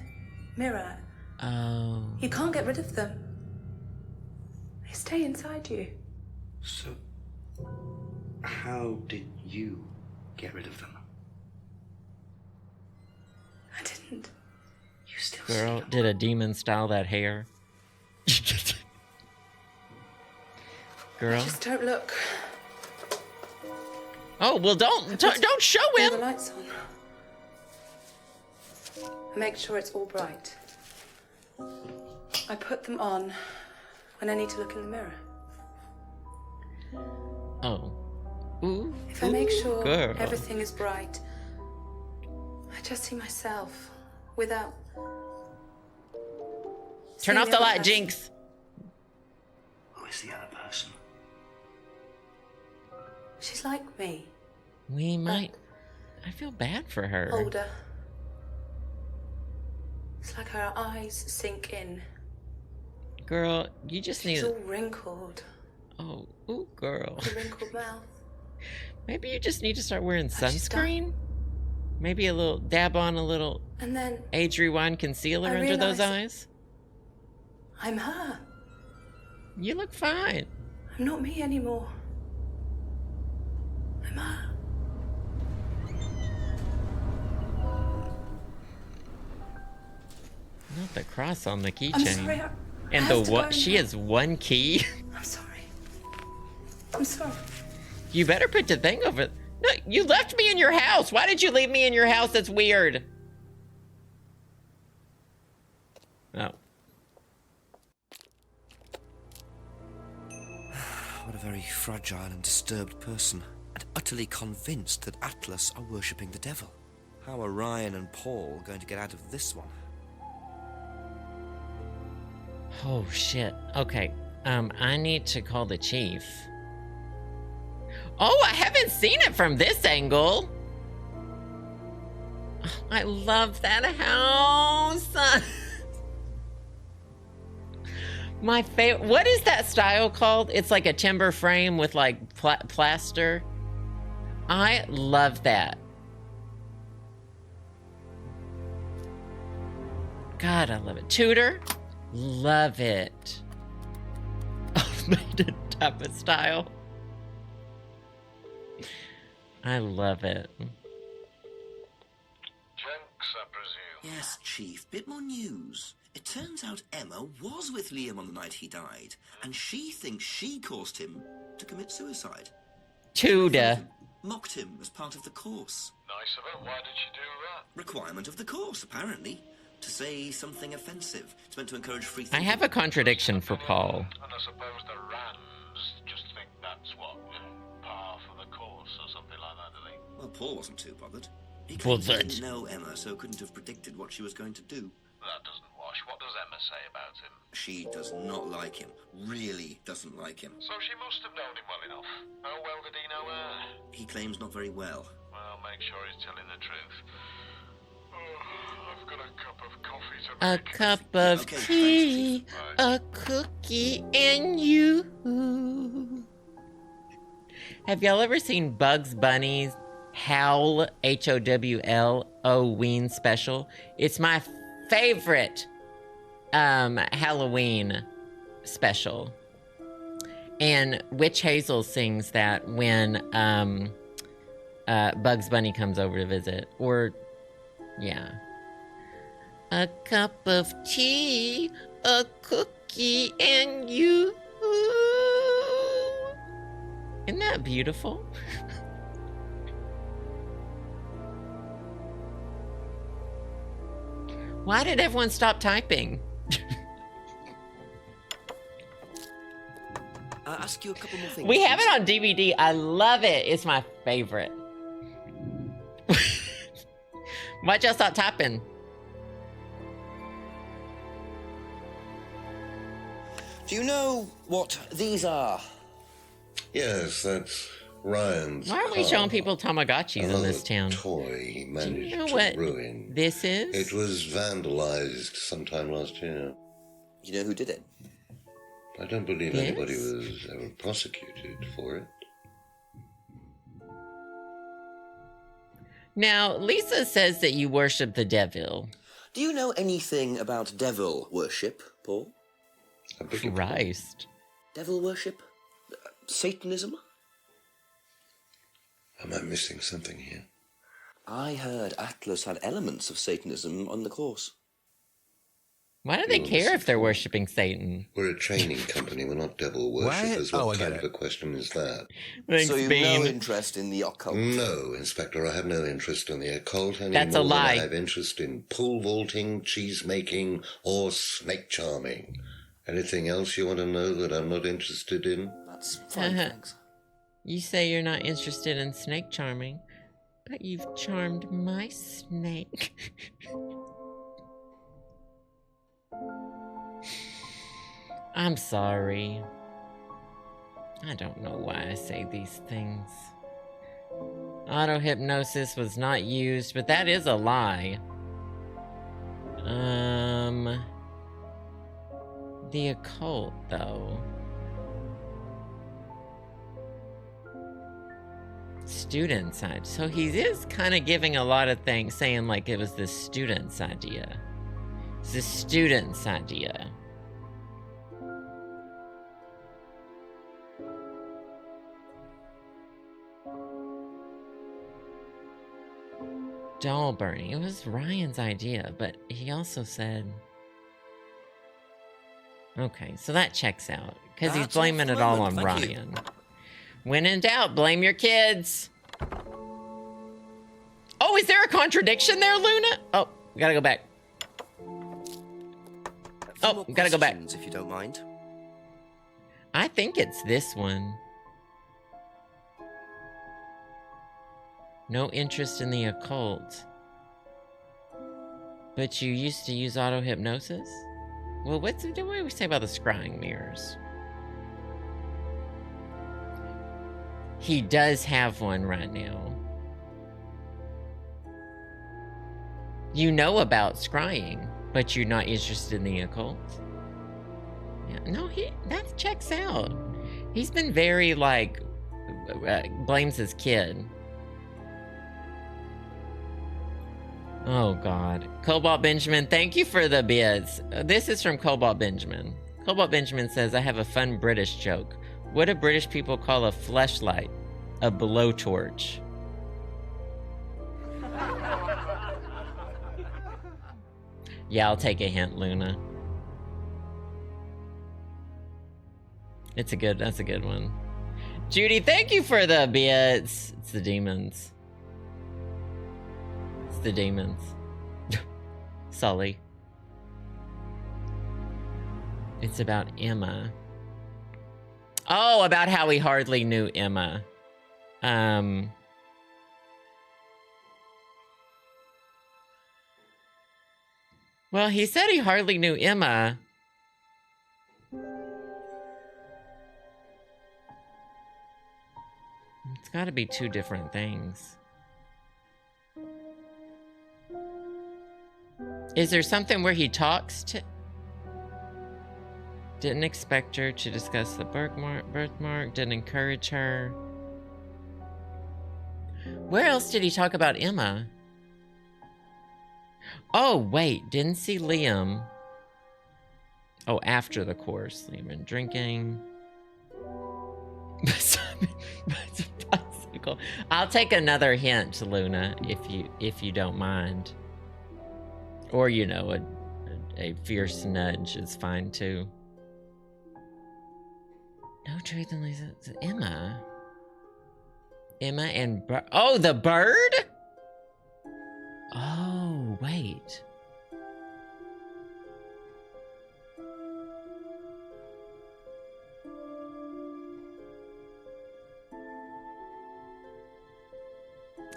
mirror. Oh. You can't get rid of them. They stay inside you. So, how did you get rid of them? I didn't. You still Girl, did a demon style that hair? Girl. Just don't look. Oh, well, don't show All him. the lights on. I make sure it's all bright. I put them on when I need to look in the mirror. Oh. Ooh. If I make sure girl. everything is bright, I just see myself without. Turn seeing off the other light, person. Jinx. Who is the other person? She's like me. We might. I feel bad for her. Older. It's like her eyes sink in. Girl, you just She's need. all wrinkled. Oh, ooh, girl. With a wrinkled mouth. Maybe you just need to start wearing Like she's sunscreen. Maybe a little dab on a little And then age rewind concealer I under those realised- eyes. I'm her. You look fine. I'm not me anymore. Not the cross on the I'm keychain. sorry, I And have the to what? go She now. has one key. I'm sorry. I'm sorry. You better put the thing over. No, you left me in your house. Why did you leave me in your house? That's weird. Oh. What a very fragile and disturbed person, and utterly convinced that Atlas are worshipping the devil. How are Ryan and Paul going to get out of this one? Oh shit. Okay. I need to call the chief. Oh, I haven't seen it from this angle. Oh, I love that house. My favorite. What is that style called? It's like a timber frame with like plaster. I love that. God, I love it. Tudor, love it. Oh, made a type of style. I love it. Jenks, I presume. Yes, Chief. Bit more news. It turns out Emma was with Liam on the night he died, and she thinks she caused him to commit suicide. Tudor. Mocked him as part of the course. Nice of her. Why did she do that? Requirement of the course, apparently. To say something offensive. It's meant to encourage free I thinking. have a contradiction for Paul. And I suppose the Rands just think that's what, par for the course or something like that, do they? Well, Paul wasn't too bothered. He Well, claims he that- didn't know Emma, so couldn't have predicted what she was going to do. That doesn't wash. What does Emma say about him? She does not like him. Really doesn't like him. So she must have known him well enough. How well did he know her? He claims not very well. Well, make sure he's telling the truth. Oh, I've got a cup of coffee to A make. cup of Okay, tea, thanks, a cookie, and you. Have y'all ever seen Bugs Bunny's Howl, Howloween special? It's my favorite Halloween special. And Witch Hazel sings that when Bugs Bunny comes over to visit. Or, yeah. A cup of tea, a cookie, and you. Isn't that beautiful? Why did everyone stop typing? I'll ask you a couple more things. We have it on DVD. I love it. It's my favorite. Why'd y'all stop typing? Do you know what these are? Yes, that's Ryan's Why aren't we car. showing people Tamagotchis in this town? Toy he managed you know to what ruin. this is? It was vandalized sometime last year. You know who did it? I don't believe Yes? anybody was ever prosecuted for it. Now, Lisa says that you worship the devil. Do you know anything about devil worship, Paul? Christ. Devil worship? Satanism? Am I missing something here? I heard Atlas had elements of Satanism on the course. Why do they care if they're worshiping Satan? We're a training company, we're not devil worshippers. What? Oh, What I get kind of it. a question is that? Thanks, So you've Bean. no interest in the occult? No, Inspector, I have no interest in the occult any That's a more than lie. I have interest in pole vaulting, cheese making, or snake charming. Anything else you want to know that I'm not interested in? That's fine, thanks. You say you're not interested in snake charming, but you've charmed my snake. I'm sorry. I don't know why I say these things. Auto-hypnosis was not used, but that is a lie. The occult, though. Student side. So he is kind of giving a lot of things, saying like it was the student's idea. It's the student's idea. doll burning. It was Ryan's idea, but he also said... Okay, so that checks out. Because he's That's all blaming for it the all moment, on thank you. Ryan. When in doubt, blame your kids. Oh, is there a contradiction there, Luna? Oh, we gotta go back. Oh, we gotta go back. If you don't mind. I think it's this one. No interest in the occult. But you used to use auto-hypnosis? Well, what do we say about the scrying mirrors? He does have one right now. You know about scrying, but you're not interested in the occult? Yeah, no, that checks out. He's been very, like, blames his kid. Oh, God. Cobalt Benjamin, thank you for the bits. This is from Cobalt Benjamin. Cobalt Benjamin says, I have a fun British joke. What do British people call a fleshlight? A blowtorch. Yeah, I'll take a hint, Luna. That's a good one. Judy, thank you for the bits. It's the demons. It's the demons. Sully. It's about Emma. Oh, about how he hardly knew Emma. Well, he said he hardly knew Emma. It's got to be two different things. Is there something where he talks to... Didn't expect her to discuss the birthmark, didn't encourage her. Where else did he talk about Emma? Oh, wait, didn't see Liam. Oh, after the course. Liam been drinking. Bicycle. I'll take another hint, Luna, if you don't mind. Or, you know, a fierce nudge is fine too. No truth in Lisa. It's Emma. Emma and oh, the bird? Oh, wait.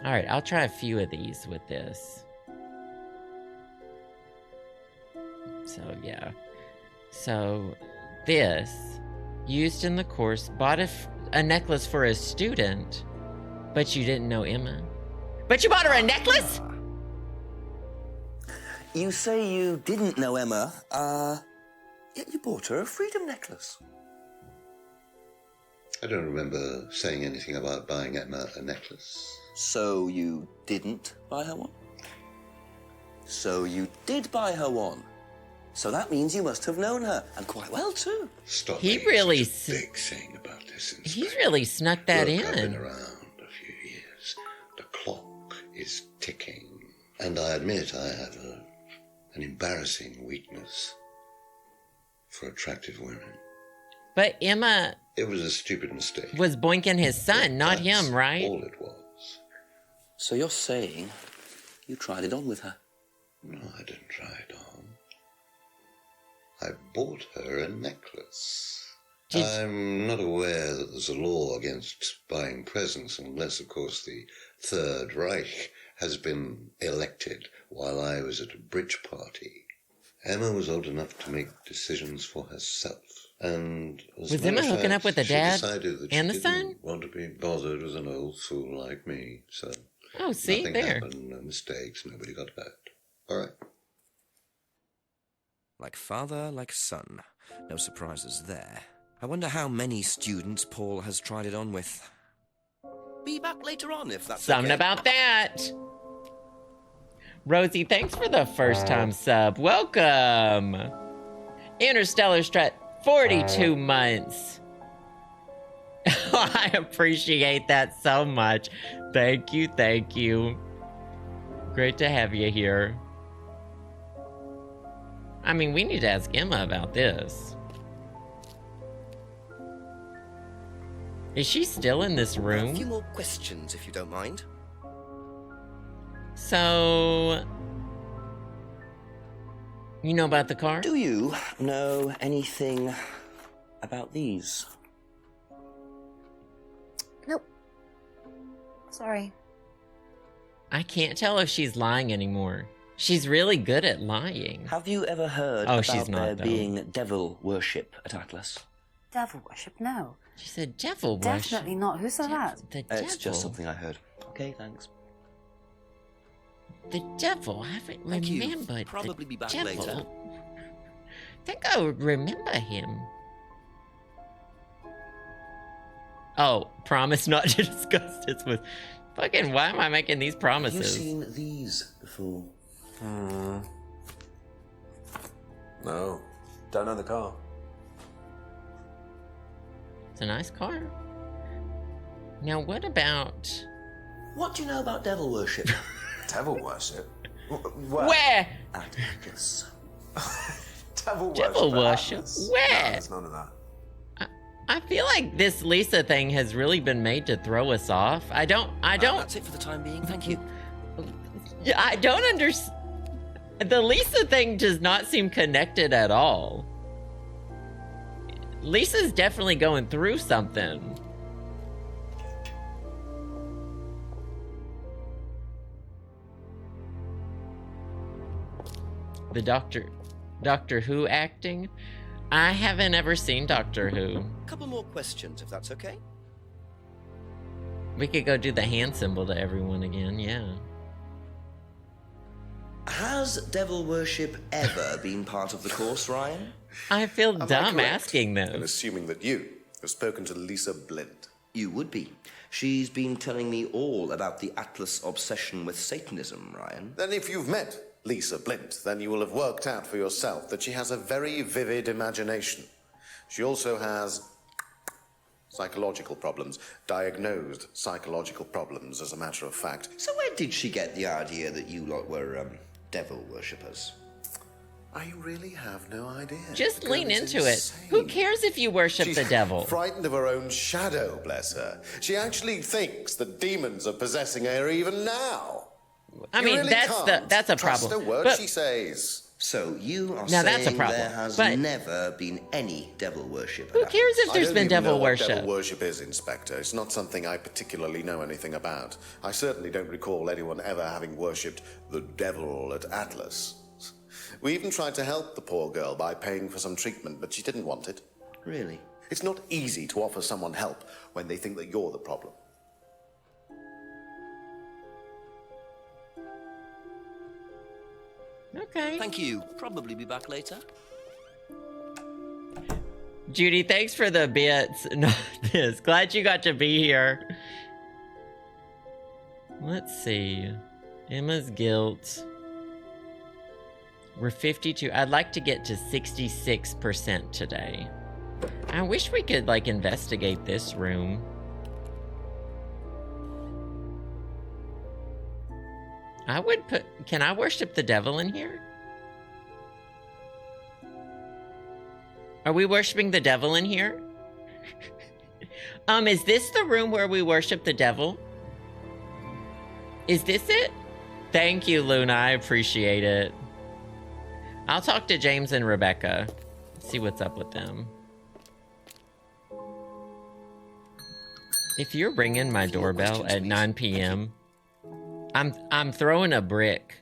All right, I'll try a few of these with this. So, yeah. So, this, used in the course, bought a necklace for a student, but you didn't know Emma. But you bought her a necklace? You say you didn't know Emma, yet you bought her a freedom necklace. I don't remember saying anything about buying Emma a necklace. So you didn't buy her one? So you did buy her one. So that means you must have known her, and quite well too. Stop. He really such a big thing about this. Inspector. He really snuck that Look, in. I've been around a few years. The clock is ticking, and I admit I have an embarrassing weakness for attractive women. But Emma... It was a stupid mistake. Was boinking his son, not him, right? All it was. So you're saying you tried it on with her? No, I didn't try it on. I bought her a necklace. I'm not aware that there's a law against buying presents unless, of course, the Third Reich has been elected while I was at a bridge party. Emma was old enough to make decisions for herself. And as was Emma hooking up with the dad and the son? Didn't want to be bothered with an old fool like me, so see, nothing there. happened, no mistakes, nobody got hurt. All right. Like father, like son. No surprises there. I wonder how many students Paul has tried it on with. Be back later on if that's Something okay. about that. Rosie, thanks for the first time sub. Welcome. Interstellar Strut, 42 months. I appreciate that so much. Thank you, thank you. Great to have you here. I mean, we need to ask Emma about this. Is she still in this room? A few more questions, if you don't mind. So... You know about the car? Do you know anything about these? Nope. Sorry. I can't tell if she's lying anymore. She's really good at lying. Have you ever heard about she's not, there though. being devil worship at Atlas? Devil worship? No. She said devil worship. Definitely not. Who said that? The devil. It's just something I heard. Okay, thanks. The devil? I haven't Thank you. remembered. Probably be back devil. later. I think I would remember him. Oh, promise not to discuss this with... Fucking, why am I making these promises? Have you seen these before? No. Don't know the car. It's a nice car. Now, what about... What do you know about devil worship? Devil worship? Where? At Atlas. Devil worship? Atlas? Where? No, there's none of that. I feel like this Lisa thing has really been made to throw us off. I don't... That's it for the time being, thank you. I don't understand. The Lisa thing does not seem connected at all. Lisa's definitely going through something. The Doctor Who acting? I haven't ever seen Doctor Who. A couple more questions, if that's okay. We could go do the hand symbol to everyone again, yeah. Has devil worship ever been part of the course, Ryan? I feel Am I dumb correct asking in this. assuming that you have spoken to Lisa Blind? You would be. She's been telling me all about the Atlas obsession with Satanism, Ryan. Then if you've met Lisa Blind, then you will have worked out for yourself that she has a very vivid imagination. She also has psychological problems, diagnosed psychological problems, as a matter of fact. So where did she get the idea that you lot were, devil worshippers? I really have no idea. Just The lean girl is into it. insane. Who cares if you worship She's the devil? frightened of her own shadow, bless her. She actually thinks that demons are possessing her even now. I You mean, really that's can't that's a trust problem. a word But she says. So you are Now, saying that's a problem, there has but- never been any devil worship? who cares if I there's don't been even know devil what worship? devil worship is, Inspector. It's not something I particularly know anything about. I certainly don't recall anyone ever having worshipped the devil at Atlas. We even tried to help the poor girl by paying for some treatment, but she didn't want it. Really? It's not easy to offer someone help when they think that you're the problem. Okay. Thank you. Probably be back later. Judy, thanks for the bits. Not this. Glad you got to be here. Let's see. Emma's guilt. We're 52. I'd like to get to 66% today. I wish we could, like, investigate this room. I would put... Can I worship the devil in here? Are we worshiping the devil in here? Is this the room where we worship the devil? Is this it? Thank you, Luna. I appreciate it. I'll talk to James and Rebecca. See what's up with them. If you're ringing my doorbell at 9 p.m., I'm throwing a brick.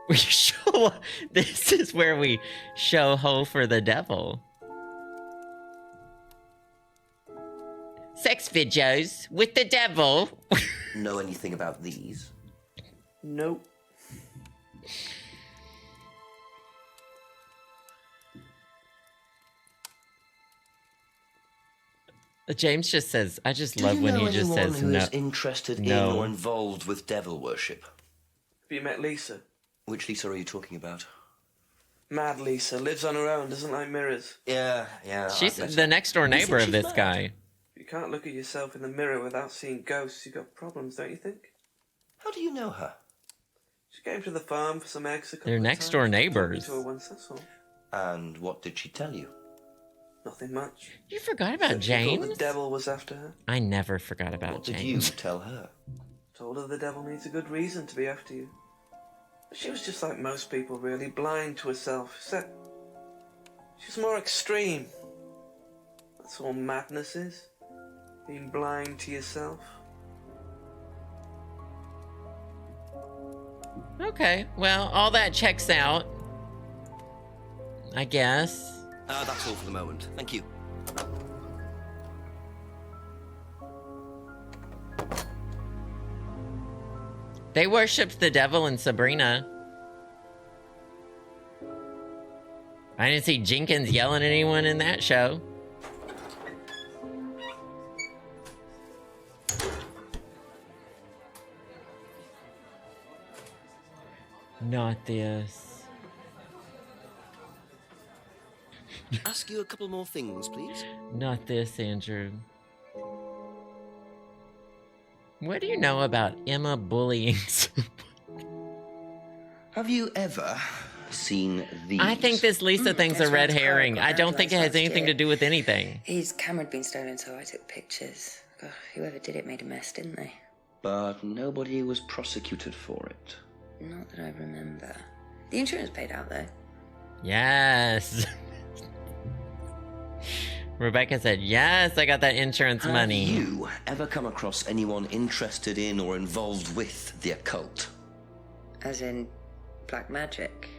We show... This is where we show hoe for the devil. Sex videos with the devil. Know anything about these? Nope. James just says, I just love when he just says who no. is interested in no. or involved with devil worship? Have you met Lisa? Which Lisa are you talking about? Mad Lisa. Lives on her own, doesn't like mirrors. Yeah. She's the next door neighbor of this guy. If you can't look at yourself in the mirror without seeing ghosts, you've got problems, don't you think? How do you know her? She came to the farm for some eggs a couple They're of next times. door Took me neighbors. to her once, that's all. And what did she tell you? Nothing much. You forgot about Said she thought James? the devil was after her. I never forgot about What did James. you tell her? Told her the devil needs a good reason to be after you. But she was just like most people, really, blind to herself. Except she was more extreme. That's all madness is. Being blind to yourself. Okay, well, all that checks out. I guess. That's all for the moment. Thank you. They worshipped the devil in Sabrina. I didn't see Jenkins yelling at anyone in that show. Not this. Ask you a couple more things, please. Not this, Andrew. What do you know about Emma bullying? Have you ever seen these? I think this Lisa thing's a That's red right, herring. I don't think it has last anything to year. do with anything. His camera had been stolen, so I took pictures. God, whoever did it made a mess, didn't they? But nobody was prosecuted for it. Not that I remember. The insurance paid out, though. Yes. Rebecca said, yes, I got that insurance money. Have you ever come across anyone interested in or involved with the occult? As in black magic?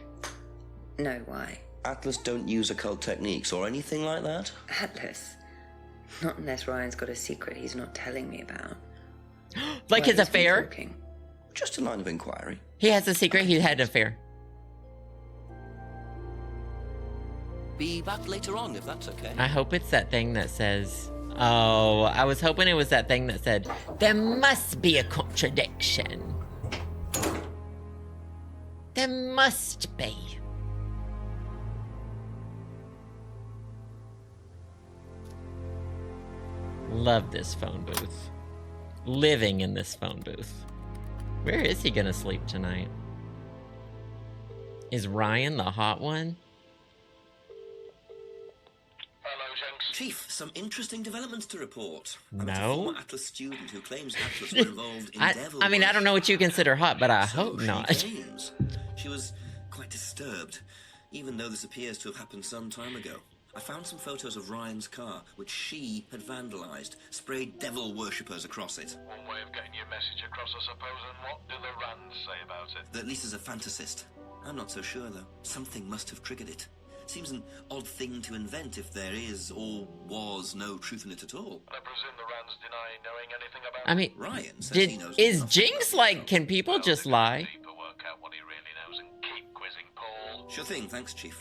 No, why? Atlas don't use occult techniques or anything like that? Atlas? Not unless Ryan's got a secret he's not telling me about. Like Why his has he been affair? talking? Just a line of inquiry. He has a secret. He had an affair. Be back later on, if that's okay. I hope it's that thing that says... Oh, I was hoping it was that thing that said, there must be a contradiction. There must be. Love this phone booth. Living in this phone booth. Where is he gonna sleep tonight? Is Ryan the hot one? Hello, Jenks. Chief, some interesting developments to report. About a No. former Atlas student who claims Atlas were involved in devil I mean, I don't know what you consider hot, but I So hope she not. claims. She was quite disturbed, even though this appears to have happened some time ago. I found some photos of Ryan's car, which she had vandalized, sprayed devil worshippers across it. One way of getting your message across, I suppose, and what do the Rands say about it? That Lisa's a fantasist. I'm not so sure, though. Something must have triggered it. Seems an odd thing to invent if there is or was no truth in it at all. I presume the Rands deny knowing anything about I mean, Ryan says he knows is nothing Jinx like, can people just lie? deeper, work out what he really knows, and keep quizzing Paul. Sure thing, thanks, Chief.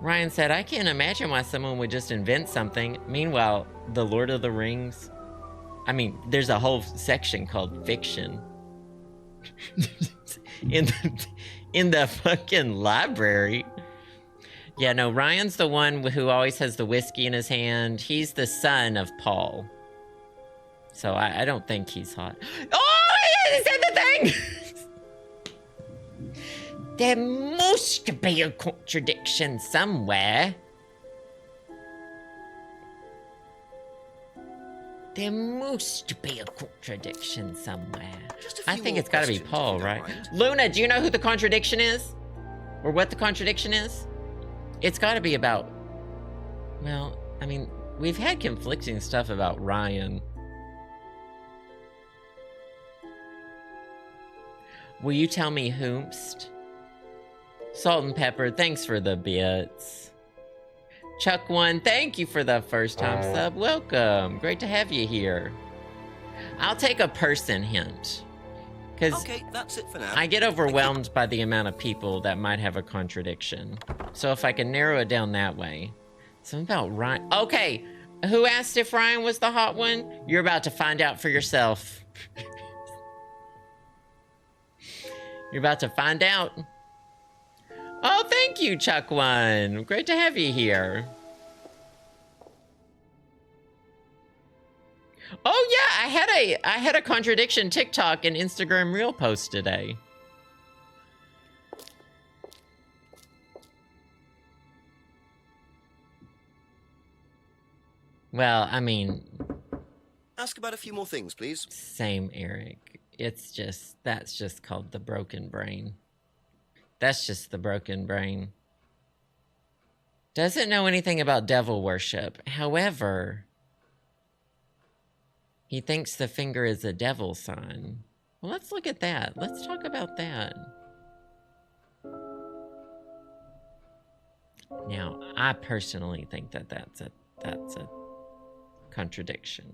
Ryan said, I can't imagine why someone would just invent something. Meanwhile, The Lord of the Rings. I mean, there's a whole section called fiction. in the fucking library. Yeah, no, Ryan's the one who always has the whiskey in his hand. He's the son of Paul. So I don't think he's hot. Oh, he said the thing! There must be a contradiction somewhere. There must be a contradiction somewhere. I think it's gotta be Paul, right? Luna, do you know who the contradiction is? Or what the contradiction is? It's gotta be about... Well, I mean, we've had conflicting stuff about Ryan. Will you tell me whomst? Salt and Pepper, thanks for the bits. Chuck One, thank you for the first time sub. Welcome. Great to have you here. I'll take a person hint. Because Okay, that's it for now. I get overwhelmed by the amount of people that might have a contradiction. So if I can narrow it down that way. Something about Ryan. Okay, who asked if Ryan was the hot one? You're about to find out for yourself. You're about to find out. Oh, thank you, Chuck One. Great to have you here. Oh yeah, I had a contradiction TikTok and Instagram Reel post today. Well, I mean, Ask about a few more things, please. same, Eric. That's just called the broken brain. That's just the broken brain. Doesn't know anything about devil worship. However, he thinks the finger is a devil sign. Well, let's look at that. Let's talk about that. Now, I personally think that that's a contradiction.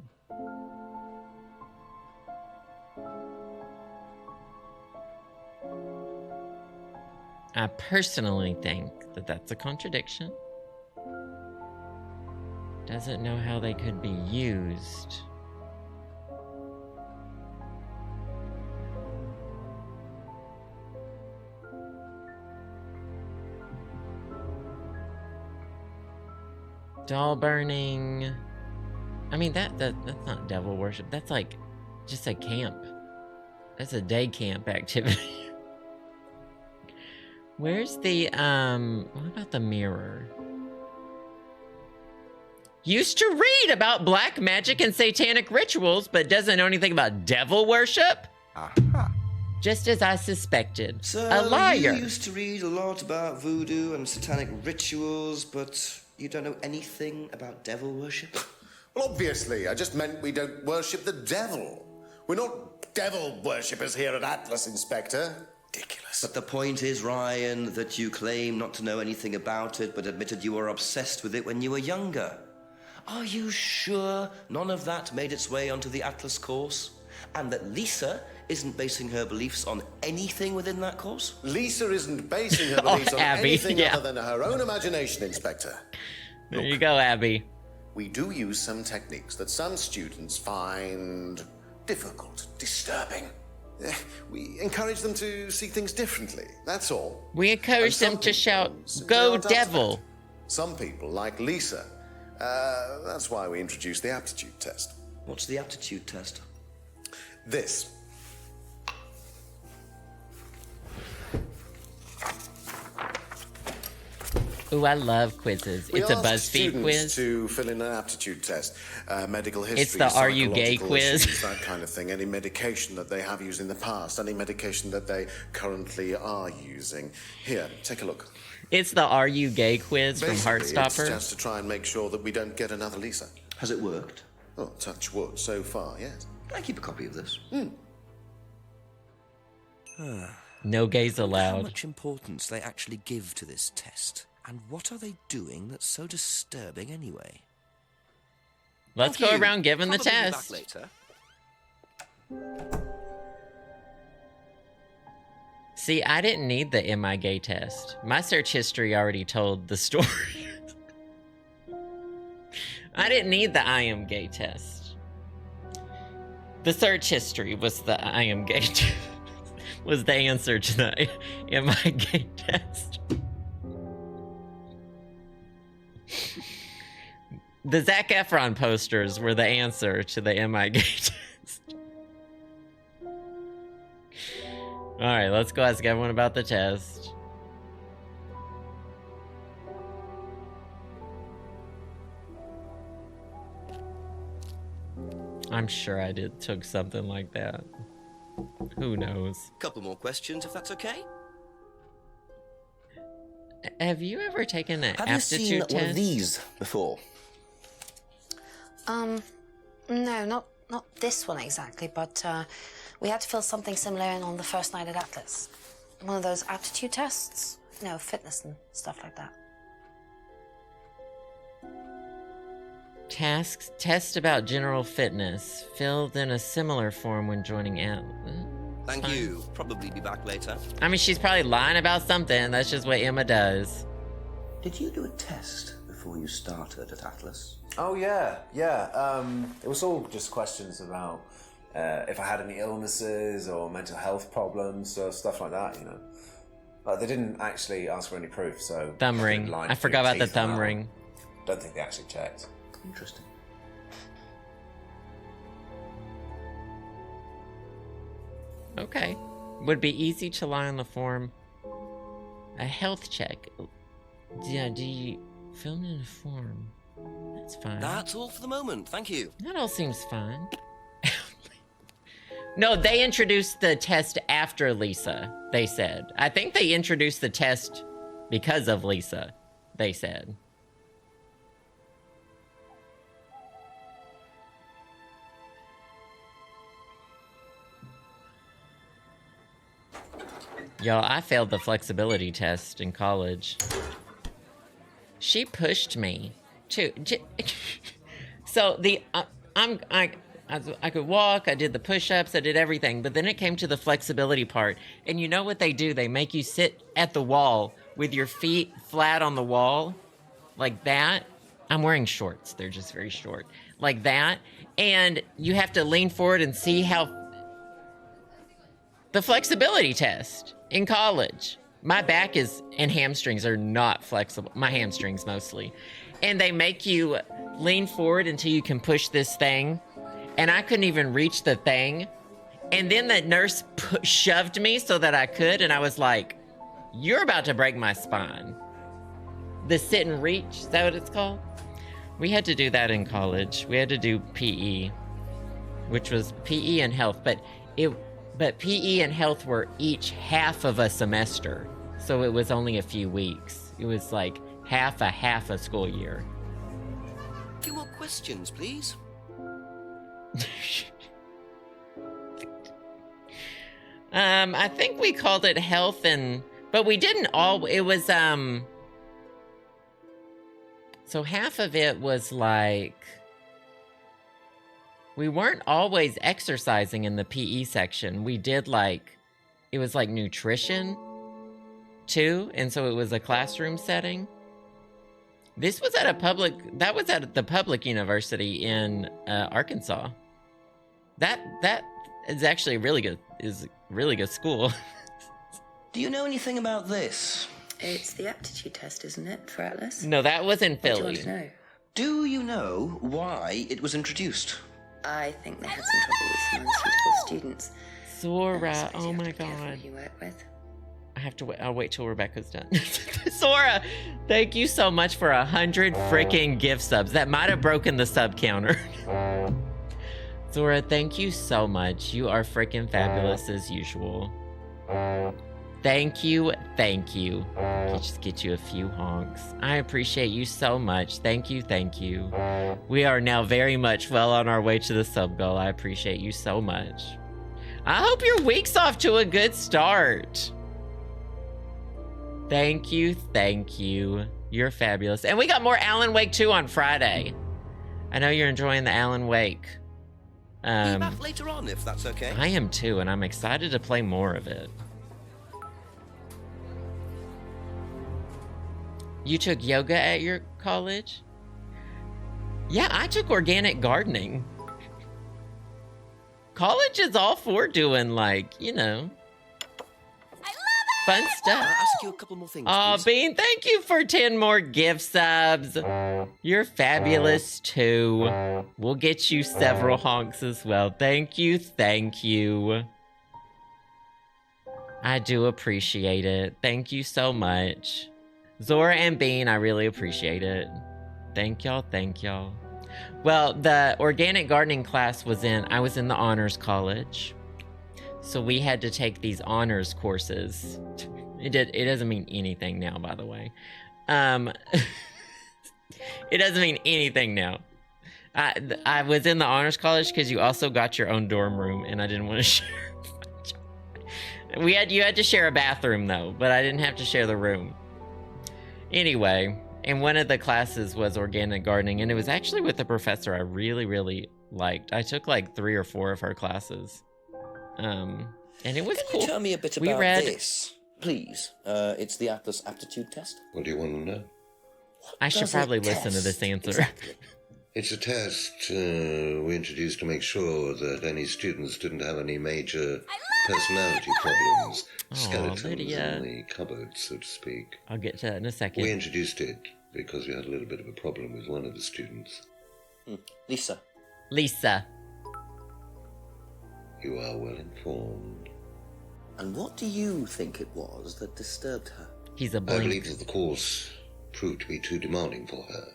I personally think that that's a contradiction. Doesn't know how they could be used. Doll burning. I mean, that's not devil worship. That's like just a camp. That's a day camp activity. Where's the, what about the mirror? Used to read about black magic and satanic rituals, but doesn't know anything about devil worship? Aha. Just as I suspected. So, a liar. you used to read a lot about voodoo and satanic rituals, but you don't know anything about devil worship? Well, obviously, I just meant we don't worship the devil. We're not devil worshippers here at Atlas, Inspector. Ridiculous. But the point is, Ryan, that you claim not to know anything about it, but admitted you were obsessed with it when you were younger. Are you sure none of that made its way onto the Atlas course? And that Lisa isn't basing her beliefs on anything within that course? Lisa isn't basing her beliefs on Abby, anything yeah. other than her own imagination, Inspector. There you go, Abby. We do use some techniques that some students find difficult, disturbing. We encourage them to see things differently, that's all. We encourage And them some to people shout, simply "Go aren't up to devil!" that. Some people, like Lisa, that's why we introduced the aptitude test. What's the aptitude test? This. Ooh, I love quizzes. It's a ask BuzzFeed students quiz. to fill in an aptitude test, medical history. It's the Are You Gay psychological quiz. issues, that kind of thing. Any medication that they have used in the past, any medication that they currently are using. Here, take a look. It's the Are You Gay quiz from Basically, Heartstopper. It's just to try and make sure that we don't get another Lisa. Has it worked? Oh, touch wood, so far, yes. Can I keep a copy of this? No gays How allowed. much importance they actually give to this test, and what are they doing that's so disturbing anyway? Let's Thank go you. around giving the Probably be test. back later. See, I didn't need the Am I Gay test. My search history already told the story. I didn't need the I am gay test. The search history was the I am gay test. Was the answer to the Am I Gay test. The Zac Efron posters were the answer to the Am I Gay test. Alright, let's go ask everyone about the test. I'm sure I took something like that. Who knows? Couple more questions, if that's okay. Have you ever taken an Have you seen aptitude one test? of these before? No, not this one exactly, but we had to fill something similar in on the first night at Atlas. One of those aptitude tests. No, fitness and stuff like that. Tasks test about general fitness filled in a similar form when joining Atlas. Thank you. Probably be back later. I mean, she's probably lying about something. That's just what Emma does. Did you do a test before you started at Atlas? Oh, yeah. It was all just questions about if I had any illnesses or mental health problems or stuff like that, you know. But they didn't actually ask for any proof, so... Thumb ring. I forgot about the thumb ring. Don't think they actually checked. Interesting. Okay. Would be easy to lie on the form. A health check. Yeah, do you fill in a form? That's fine. That's all for the moment, thank you. That all seems fine. No, they introduced the test after Lisa, they said. I think they introduced the test because of Lisa, they said. Y'all, I failed the flexibility test in college. She pushed me to. So I could walk. I did the push-ups. I did everything. But then it came to the flexibility part, and you know what they do? They make you sit at the wall with your feet flat on the wall, like that. I'm wearing shorts. They're just very short, like that. And you have to lean forward and see how. The flexibility test in college. My back and hamstrings are not flexible. My hamstrings mostly. And they make you lean forward until you can push this thing. And I couldn't even reach the thing. And then the nurse shoved me so that I could. And I was like, you're about to break my spine. The sit and reach, is that what it's called? We had to do that in college. We had to do PE, which was PE and health. But PE and health were each half of a semester. So it was only a few weeks. It was like half a school year. 2 more questions, please. I think we called it health but we didn't all, it was, so half of it was like, we weren't always exercising in the PE section. We did it was like nutrition too. And so it was a classroom setting. This was at the public university in Arkansas. That is actually a really good school. Do you know anything about this? It's the aptitude test, isn't it, for Atlas? No, that was in Philly. What do you want to know? Do you know why it was introduced? I think they had some trouble with some unsuitable students. Zora, oh my god. Who you work with. I have to wait. I'll wait till Rebecca's done. Zora, thank you so much for 100 freaking gift subs. That might have broken the sub counter. Zora, thank you so much. You are freaking fabulous as usual. Thank you. Thank you. I'll just get you a few honks. I appreciate you so much. Thank you. Thank you. We are now very much well on our way to the sub goal. I appreciate you so much. I hope your week's off to a good start. Thank you. Thank you. You're fabulous. And we got more Alan Wake 2 on Friday. I know you're enjoying the Alan Wake. Be back later on, if that's okay. I am too, and I'm excited to play more of it. You took yoga at your college? Yeah, I took organic gardening. College is all for doing, fun stuff. I'll ask you a couple more things, Oh, please. Bean, thank you for 10 more gift subs. You're fabulous, too. We'll get you several honks as well. Thank you, thank you. I do appreciate it. Thank you so much. Zora and Bean, I really appreciate it. Thank y'all, thank y'all. Well, the organic gardening class I was in the honors college. So we had to take these honors courses. It doesn't mean anything now, by the way. It doesn't mean anything now. I was in the honors college because you also got your own dorm room, and I didn't want to share. You had to share a bathroom though, but I didn't have to share the room. Anyway, and one of the classes was organic gardening, and it was actually with a professor I really, really liked. I took 3 or 4 of her classes. And it was cool. Can you tell me a bit about this, please? It's the Atlas aptitude test. What do you want to know? I should probably listen to this answer. Exactly. It's a test we introduced to make sure that any students didn't have any major personality problems, skeletons in the cupboard, so to speak. I'll get to that in a second. We introduced it because we had a little bit of a problem with one of the students. Lisa. Lisa. You are well informed. And what do you think it was that disturbed her? He's a I blink. believe that the course proved to be too demanding for her.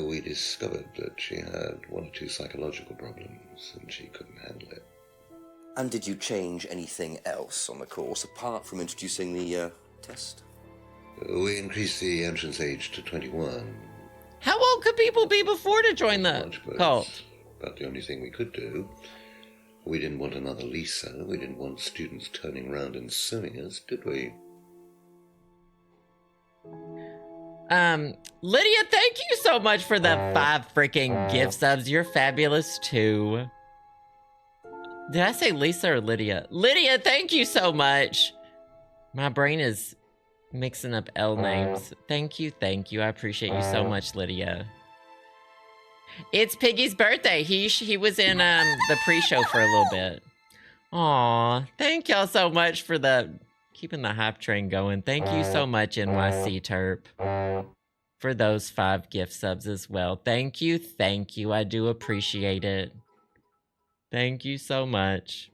We discovered that she had 1 or 2 psychological problems, and she couldn't handle it. And did you change anything else on the course, apart from introducing the test? We increased the entrance age to 21. How old could people be before to join the cult? But the only thing we could do. We didn't want another Lisa. We didn't want students turning around and suing us, did we? Lydia, thank you so much for the 5 freaking gift subs. You're fabulous too. Did I say Lisa or Lydia? Lydia, thank you so much. My brain is mixing up L names. Thank you. I appreciate you so much, Lydia. It's Piggy's birthday. He was in the pre-show for a little bit. Aw, thank y'all so much for keeping the hype train going. Thank you so much, NYC Terp, for those 5 gift subs as well. Thank you. I do appreciate it. Thank you so much.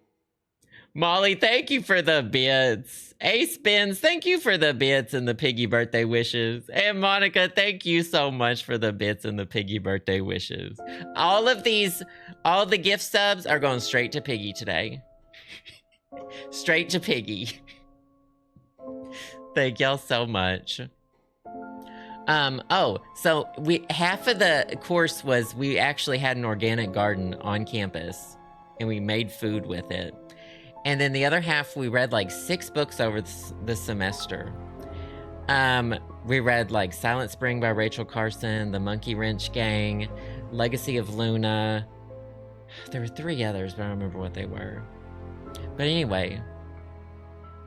Molly, thank you for the bits. Ace Benz, thank you for the bits and the Piggy birthday wishes. And Monica, thank you so much for the bits and the Piggy birthday wishes. All the gift subs are going straight to Piggy today. Straight to Piggy. Thank y'all so much. So half of the course was we actually had an organic garden on campus and we made food with it. And then the other half, we read like 6 books over the semester. We read like Silent Spring by Rachel Carson, The Monkey Wrench Gang, Legacy of Luna. There were 3 others, but I don't remember what they were. But anyway,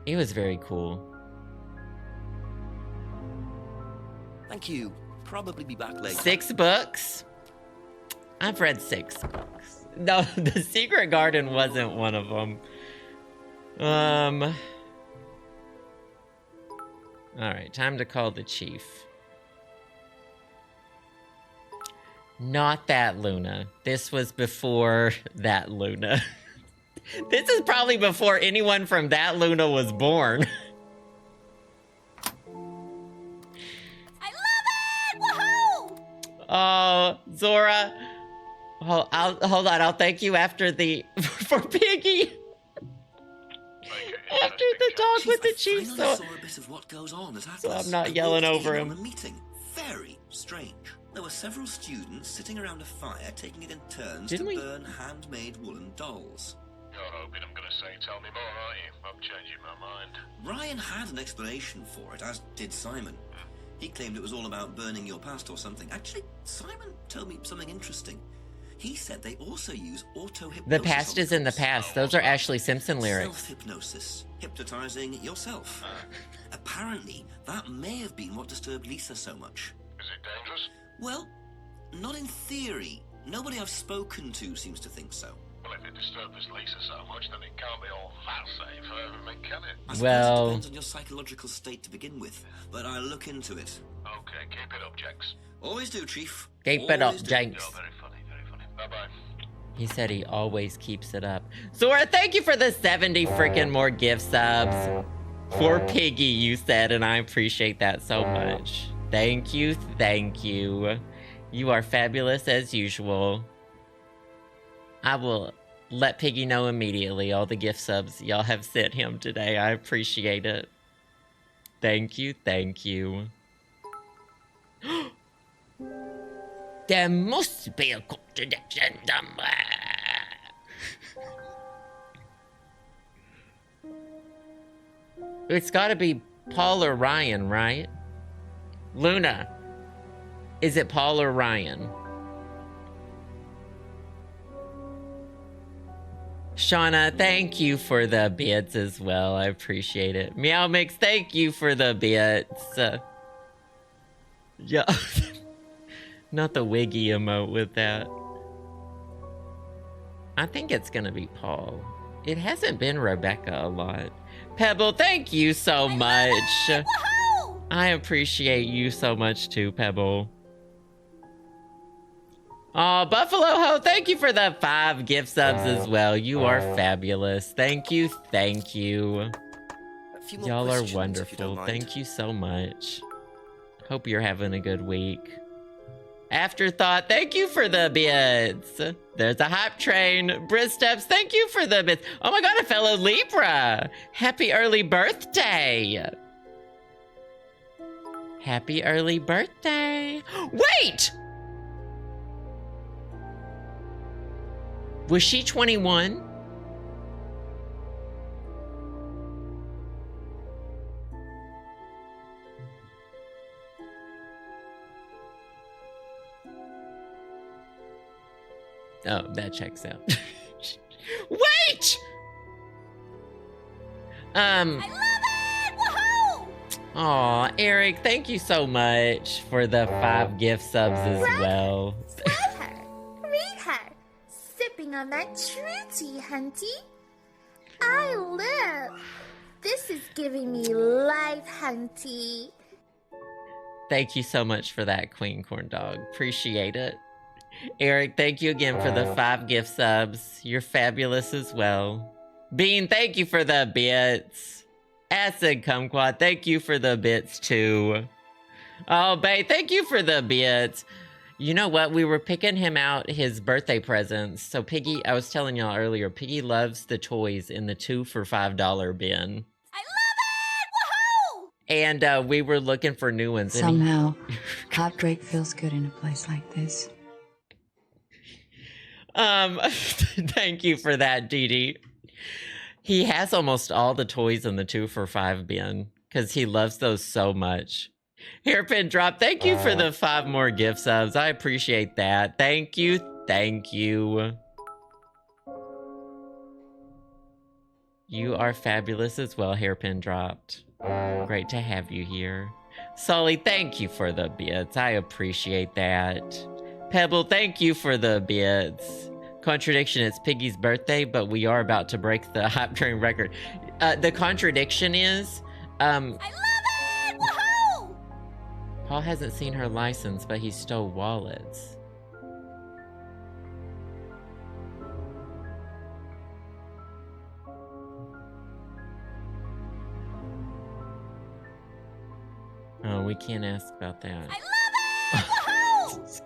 it was very cool. Thank you. Probably be back later. 6 books? I've read 6 books. No, The Secret Garden wasn't one of them. Alright, time to call the chief. Not that Luna. This was before that Luna. This is probably before anyone from that Luna was born. I love it! Woohoo! Oh, Zora. Oh, hold on. I'll thank you after for Piggy. After the talk with the chief, I saw a bit of what goes on at Atlas. So I'm not yelling over him. The meeting. Very strange. There were several students sitting around a fire, taking it in turns to burn handmade woolen dolls. You're hoping I'm going to say tell me more, aren't you? I'm changing my mind. Ryan had an explanation for it, as did Simon. He claimed it was all about burning your past or something. Actually, Simon told me something interesting. He said they also use auto-hypnosis. The past is in the past. Those are Ashley Simpson lyrics. Self-hypnosis. Hypnotizing yourself. Apparently, that may have been what disturbed Lisa so much. Is it dangerous? Well, not in theory. Nobody I've spoken to seems to think so. Well, if it disturbs Lisa so much, then it can't be all that safe, can it? I suppose it depends on your psychological state to begin with, but I'll look into it. Okay, keep it up, Jenks. Always do, Chief. Keep it up, Jenks. You're very funny, very funny. Bye-bye. He said he always keeps it up. Zora, thank you for the 70 freaking more gift subs. For Piggy, you said, and I appreciate that so much. Thank you, thank you. You are fabulous as usual. I will let Piggy know immediately all the gift subs y'all have sent him today. I appreciate it. Thank you, thank you. There must be a contradiction somewhere. It's gotta be Paul or Ryan, right? Luna, is it Paul or Ryan? Shauna, thank you for the bits as well. I appreciate it. Meow Mix, thank you for the bits. Yeah. Not the wiggy emote with that. I think it's gonna be Paul. It hasn't been Rebecca a lot. Pebble, thank you so much. I appreciate you so much too, Pebble. Oh, Buffalo Ho, thank you for the 5 gift subs as well. You are fabulous. Thank you, thank you. A few more Y'all are questions, if you wonderful. don't mind. Thank you so much. Hope you're having a good week. Afterthought, thank you for the bits. There's a hype train. Bristeps, thank you for the bits. Oh my god, a fellow Libra. Happy early birthday. Happy early birthday. Wait! Was she 21? Oh, that checks out. Wait! I love it! Woohoo! Aw, Eric, thank you so much for the 5 gift subs as well. Read her. Sipping on that true tea, Hunty. I live. This is giving me life, Hunty. Thank you so much for that, Queen Corn Dog. Appreciate it. Eric, thank you again for the 5 gift subs. You're fabulous as well. Bean, thank you for the bits. Acid Kumquat, thank you for the bits too. Oh, Bay, thank you for the bits. You know what? We were picking him out his birthday presents. So Piggy, I was telling y'all earlier, Piggy loves the toys in the 2 for $5 bin. I love it! Woohoo! And we were looking for new ones. and he- Somehow, heartbreak feels good in a place like this. Thank you for that, Dee Dee. He has almost all the toys in the 2 for $5 bin because he loves those so much. Hairpin Drop, thank you for the 5 more gift subs. I appreciate that. Thank you. Thank you. You are fabulous as well, Hairpin Dropped. Great to have you here. Sully, thank you for the bits. I appreciate that. Pebble, thank you for the bits. Contradiction, it's Piggy's birthday, but we are about to break the hype train record. The contradiction is, I love it! Woohoo! Paul hasn't seen her license, but he stole wallets. Oh, we can't ask about that. I love it! Woohoo!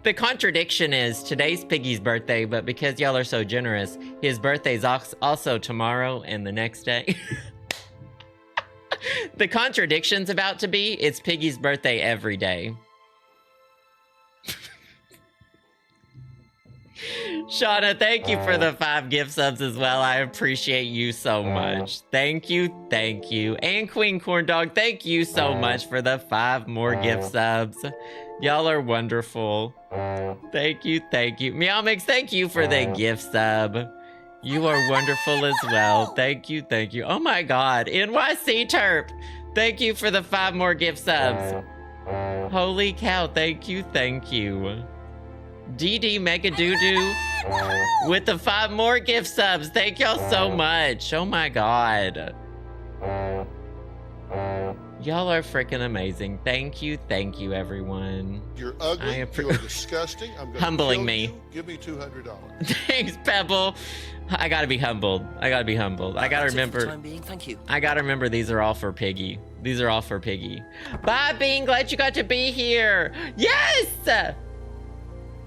The contradiction is today's Piggy's birthday, but because y'all are so generous, his birthday's also tomorrow and the next day. The contradiction's about to be, it's Piggy's birthday every day. Shauna, thank you for the 5 gift subs as well. I appreciate you so much. Thank you, thank you. And Queen Corn Dog, thank you so much for the 5 more gift subs. Y'all are wonderful. Thank you, thank you. Meow Mix, thank you for the gift sub. You are wonderful as well. Thank you, thank you. Oh my god, NYC Terp, thank you for the 5 more gift subs. Holy cow, thank you, thank you. DD Mega Doo-Doo with the 5 more gift subs. Thank y'all so much. Oh my god. Y'all are freaking amazing. Thank you, everyone. You're ugly. You are disgusting. I'm going to Humbling kill me. you. Give me $200. Thanks, Pebble. I gotta be humbled. I gotta be humbled. I gotta That's it for the remember. time being, thank you. I gotta remember these are all for Piggy. These are all for Piggy. Bye, Bean. Glad you got to be here. Yes!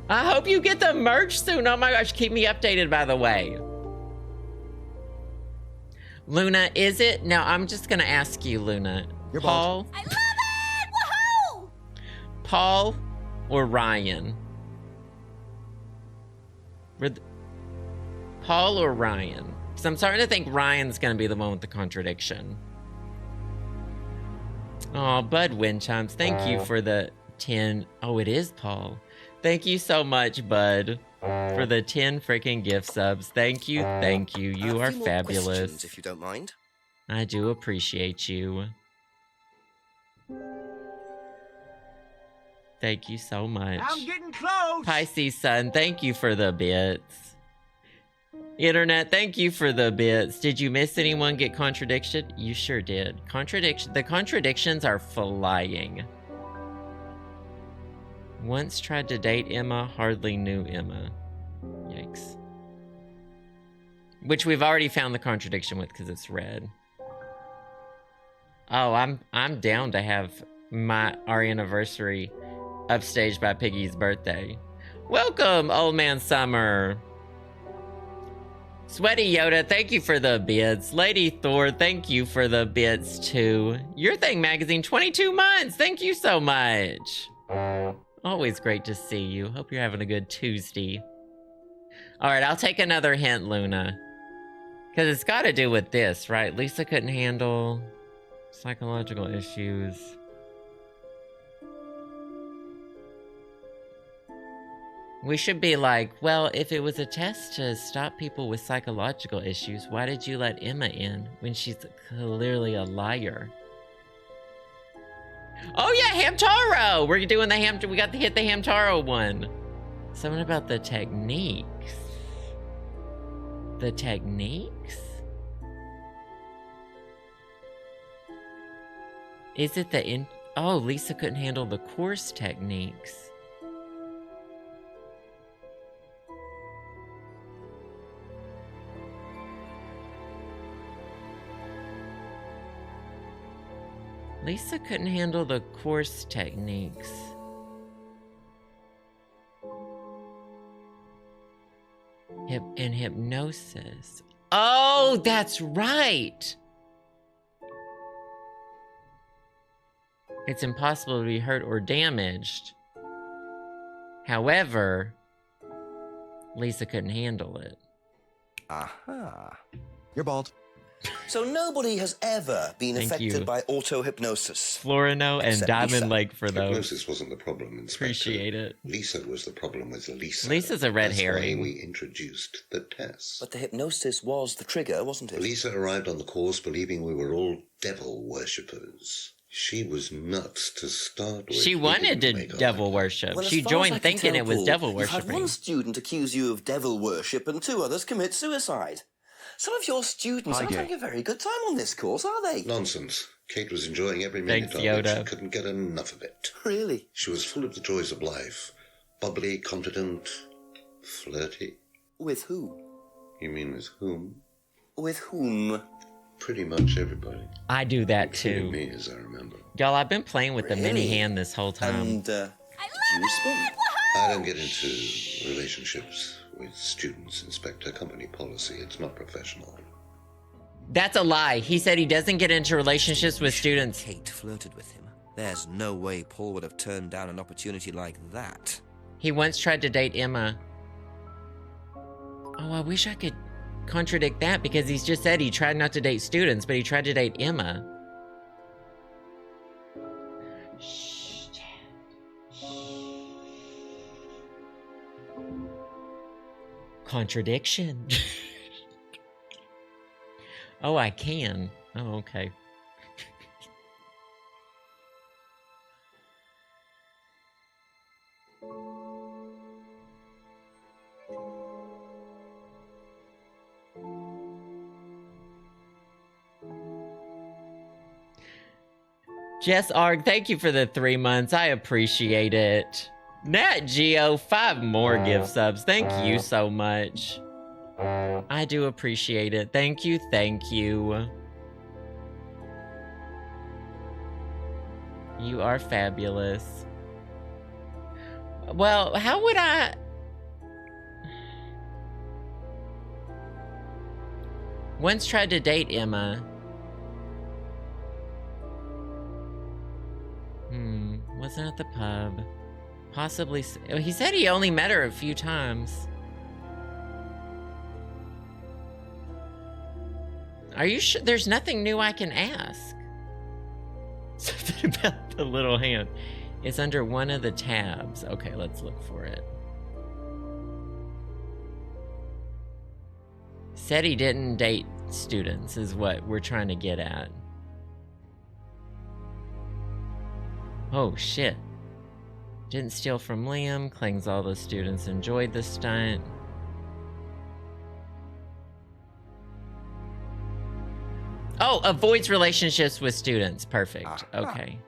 I hope you get the merch soon. Oh my gosh, keep me updated, by the way. Luna, is it? Now, I'm just gonna ask you, Luna. Your Paul? I love it! Woohoo! Paul or Ryan? Paul or Ryan? Because I'm starting to think Ryan's gonna be the one with the contradiction. Oh, Bud Windchimes, thank you for the 10. Oh, it is Paul. Thank you so much, Bud, for the 10 freaking gift subs. Thank you, thank you. You are A few more fabulous. questions, if you don't mind. I do appreciate you. Thank you so much. I'm getting close. Pisces Sun, thank you for the bits. Internet, thank you for the bits. Did you miss anyone get contradiction? You sure did. The contradictions are flying. Once tried to date Emma, hardly knew Emma. Yikes. Which we've already found the contradiction with because it's red. Oh, I'm down to have our anniversary upstaged by Piggy's birthday. Welcome, Old Man Summer. Sweaty Yoda, thank you for the bits. Lady Thor, thank you for the bits too. Your Thing Magazine, 22 months. Thank you so much. Always great to see you. Hope you're having a good Tuesday. All right, I'll take another hint, Luna. Because it's got to do with this, right? Lisa couldn't handle psychological issues. We should be like, well, if it was a test to stop people with psychological issues, why did you let Emma in when she's clearly a liar? Oh yeah, Hamtaro! We're doing the we got to hit the Hamtaro one. Something about the techniques. The techniques? Is it the oh, Lisa couldn't handle the course techniques. Lisa couldn't handle the course techniques. And hypnosis. Oh, that's right! It's impossible to be hurt or damaged. However, Lisa couldn't handle it. Aha. You're bald. So nobody has ever been Thank affected you. by auto-hypnosis. Florino and Except Diamond Lisa. Lake for those. Hypnosis wasn't the problem, Inspector. Appreciate it. Lisa was the problem with Lisa. Lisa's a red That's herring. why we introduced the test. But the hypnosis was the trigger, wasn't it? Lisa arrived on the course believing we were all devil worshippers. She was nuts to start with. She We wanted to didn't make her devil like worship. Well, as She far as I joined can thinking tell, it was Paul, devil You've had worshiping. one student accuse you of devil worship and 2 others commit suicide. Some of your students aren't having a very good time on this course, are they? Nonsense. Kate was enjoying every minute Thanks, of it. Yoda. She couldn't get enough of it. Really? She was full of the joys of life. Bubbly, confident, flirty. With who? You mean with whom? With whom? Pretty much everybody. I do that Including too. me, as I remember. Y'all, I've been playing with the mini Really? hand this whole time. And, did you respond? I don't get into relationships with students, Inspector. Company policy. It's not professional. That's a lie. He said he doesn't get into relationships with students. Kate flirted with him. There's no way Paul would have turned down an opportunity like that. He once tried to date Emma. Oh, I wish I could contradict that because he's just said he tried not to date students, but he tried to date Emma. Shh, Dad. Contradiction. Oh, I can. Oh, okay. Jess Arg, thank you for the 3 months. I appreciate it. Nat Geo, 5 more gift subs. Thank you so much. I do appreciate it. Thank you, thank you. You are fabulous. Well, how would I... Once tried to date Emma. Wasn't at the pub. Possibly... He said he only met her a few times. Are you sure? There's nothing new I can ask. Something about the little hand. It's under one of the tabs. Okay, let's look for it. Said he didn't date students is what we're trying to get at. Oh, shit. Didn't steal from Liam. Claims all the students enjoyed the stunt. Oh, avoids relationships with students. Perfect. Okay.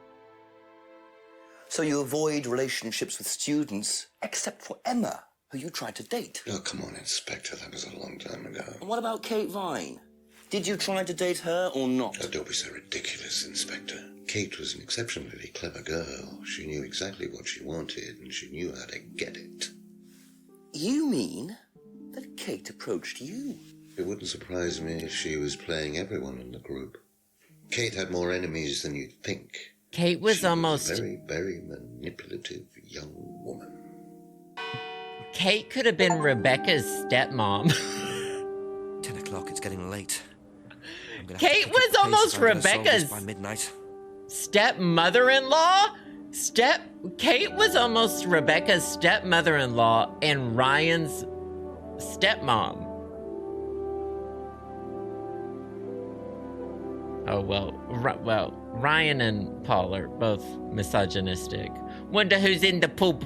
So you avoid relationships with students, except for Emma, who you tried to date. Oh, come on, Inspector. That was a long time ago. And what about Kate Vine? Did you try to date her or not? Oh, don't be so ridiculous, Inspector. Kate was an exceptionally clever girl. She knew exactly what she wanted, and she knew how to get it. You mean that Kate approached you? It wouldn't surprise me if she was playing everyone in the group. Kate had more enemies than you'd think. Kate was almost... a very, very manipulative young woman. Kate could have been Rebecca's stepmom. 10 o'clock, it's getting late. Kate was almost Rebecca's by midnight. stepmother-in-law? Kate was almost Rebecca's stepmother-in-law and Ryan's stepmom. Oh, well, Ryan and Paul are both misogynistic. Wonder who's in the poop.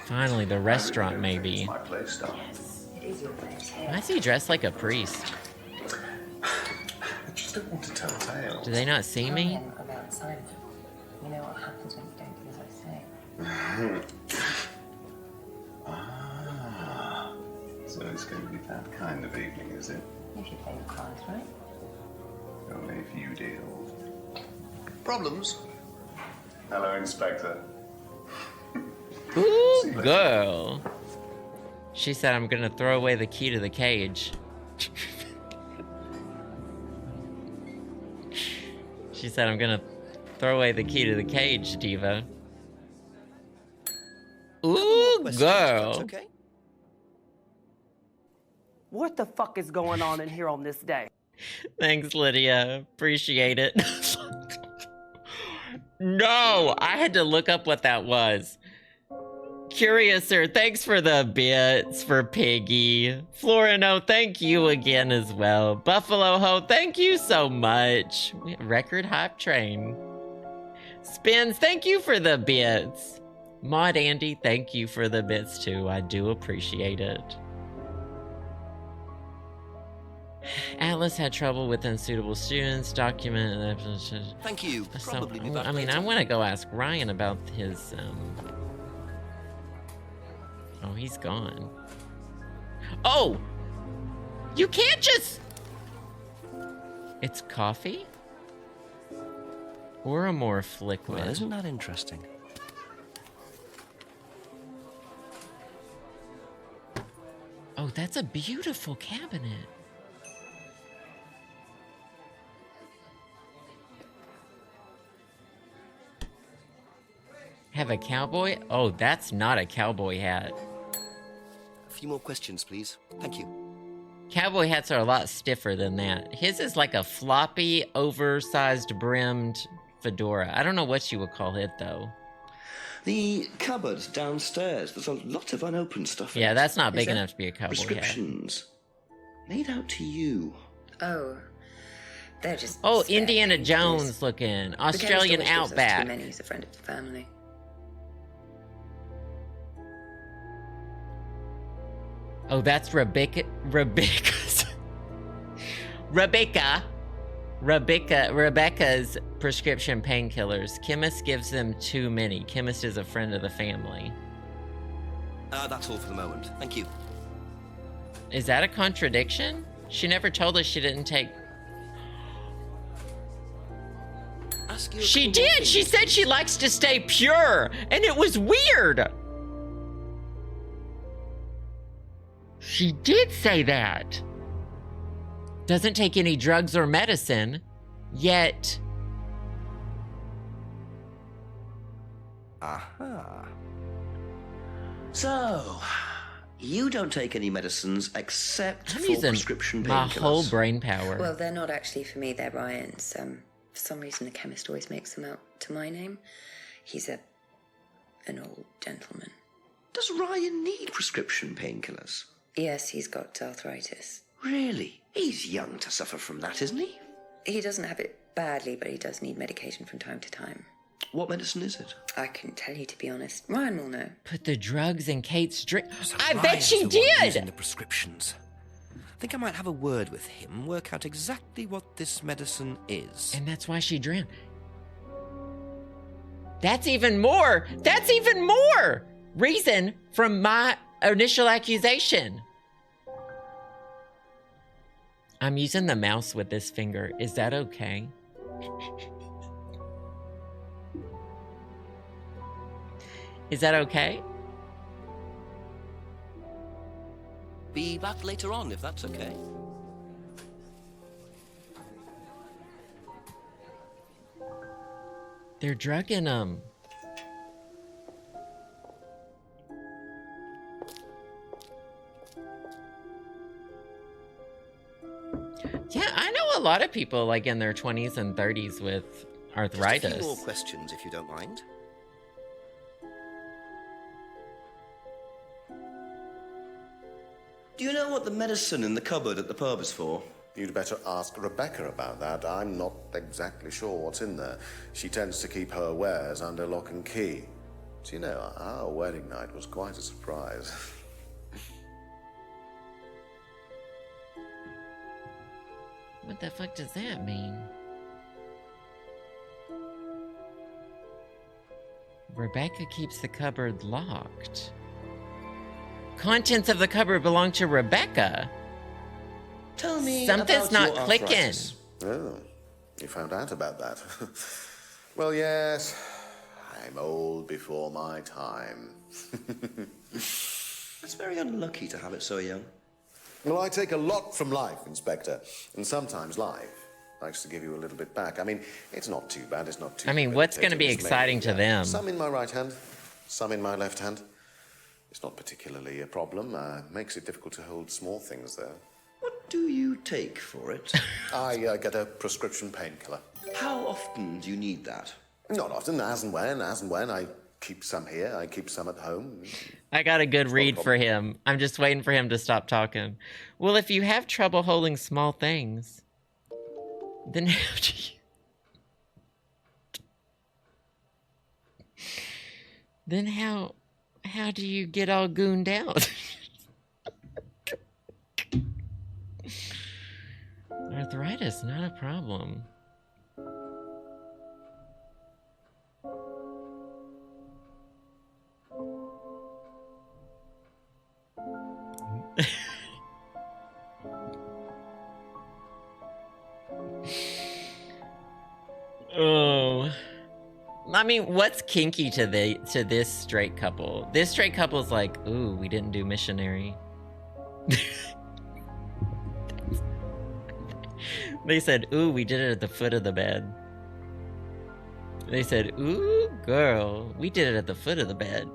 Finally, the restaurant, maybe. My place, darling. Why is he dressed like a priest? I just don't want to tell tales. Do they not see me? About Simon. You know what happens when you don't do as I say. Ah, so it's going to be that kind of evening, is it? If you play your cards right. Only if you deal. Problems? Hello, Inspector. Ooh, girl. She said I'm gonna throw away the key to the cage. She said I'm gonna throw away the key to the cage, Diva. Ooh, girl. Okay. What the fuck is going on in here on this day? Thanks, Lydia. Appreciate it. No, I had to look up what that was. Curiouser, thanks for the bits for Piggy. Florino, thank you again as well. Buffalo Ho, thank you so much. Record Hype Train. Spins, thank you for the bits. Maud Andy, thank you for the bits too. I do appreciate it. Atlas had trouble with unsuitable students. Document. Thank you. Probably be back I mean, later. I want to go ask Ryan about his. Oh, he's gone. Oh, you can't just. It's coffee. Or a morph liquid. Well, isn't that interesting? Oh, that's a beautiful cabinet. Have a cowboy? Oh, that's not a cowboy hat. A few more questions, please. Thank you. Cowboy hats are a lot stiffer than that. His is like a floppy, oversized brimmed fedora. I don't know what you would call it, though. The cupboard downstairs. There's a lot of unopened stuff. Yeah, that's not big Is that enough to be a cowboy hat. prescriptions made out to you. Oh, they're just. Oh, spare Indiana painkillers. Jones looking. The chemist Australian always gives us Outback. Too many. He's a friend of the family. Oh, that's Rebecca's. Rebecca's prescription painkillers. Chemist gives them too many. Chemist is a friend of the family. That's all for the moment. Thank you. Is that a contradiction? She never told us she didn't take... She did! She said she likes to stay pure! And it was weird! She did say that! Doesn't take any drugs or medicine, yet... Aha. So, you don't take any medicines except I'm for using prescription my painkillers. whole brain power. Well, they're not actually for me. They're Ryan's. For some reason, the chemist always makes them out to my name. He's an old gentleman. Does Ryan need prescription painkillers? Yes, he's got arthritis. Really? He's young to suffer from that, isn't he? He doesn't have it badly, but he does need medication from time to time. What medicine is it? I couldn't tell you, to be honest. Ryan will know. Put the drugs in Kate's drink. So I bet Ryan's she the one did! using the prescriptions. I think I might have a word with him, work out exactly what this medicine is. And that's why she drowned. That's even more reason from my initial accusation. I'm using the mouse with this finger. Is that okay? Is that okay? Be back later on, if that's okay. They're drugging him. Yeah, I know a lot of people like in their 20s and 30s with arthritis. Just a few more questions, if you don't mind. Do you know what the medicine in the cupboard at the pub is for? You'd better ask Rebecca about that. I'm not exactly sure what's in there. She tends to keep her wares under lock and key. So, you know, our wedding night was quite a surprise. What the fuck does that mean? Rebecca keeps the cupboard locked. Contents of the cupboard belong to Rebecca. Tell me something's about not your clicking. arthritis. Oh, you found out about that. Well, yes, I'm old before my time. It's very unlucky to have it so young. Well, I take a lot from life, Inspector, and sometimes life likes to give you a little bit back. I mean, it's not too bad, it's not too I mean, what's going to be exciting to them? Some in my right hand, some in my left hand. It's not particularly a problem. Makes it difficult to hold small things, though. What do you take for it? I get a prescription painkiller. How often do you need that? Not often, as and when. I keep some here, I keep some at home. I got a good read for him. I'm just waiting for him to stop talking. Well, if you have trouble holding small things, then how do you... Then how do you get all gooned out? Arthritis, not a problem. Oh. I mean, what's kinky to this straight couple? This straight couple's like, ooh, we didn't do missionary. They said, ooh, we did it at the foot of the bed. They said, ooh, girl, we did it at the foot of the bed.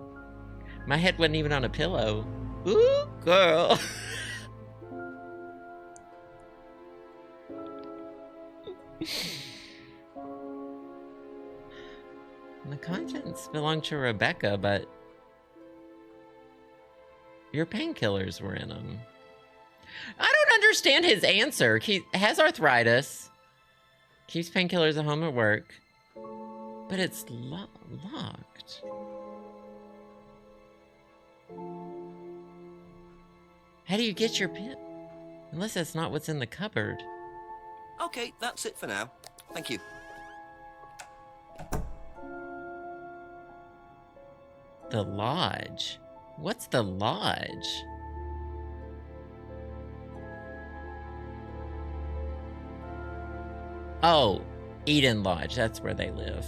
My head wasn't even on a pillow. Ooh, girl. The contents belong to Rebecca, but your painkillers were in them. I don't understand his answer. He has arthritis, keeps painkillers at home at work, but it's locked. How do you get your pin? Unless that's not what's in the cupboard. Okay, that's it for now. Thank you. The lodge? What's the lodge? Oh, Eden Lodge. That's where they live.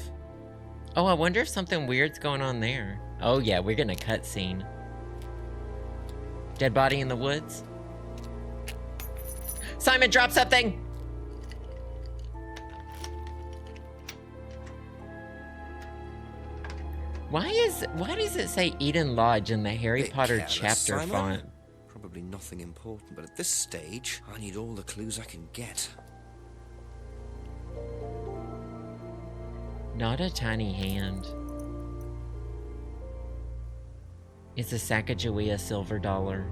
Oh, I wonder if something weird's going on there. Oh yeah, we're getting a cutscene. Dead body in the woods? Simon, drop something! Why does it say Eden Lodge in the Harry Potter chapter Simon. font? Probably nothing important, but at this stage, I need all the clues I can get. Not a tiny hand. It's a Sacagawea silver dollar.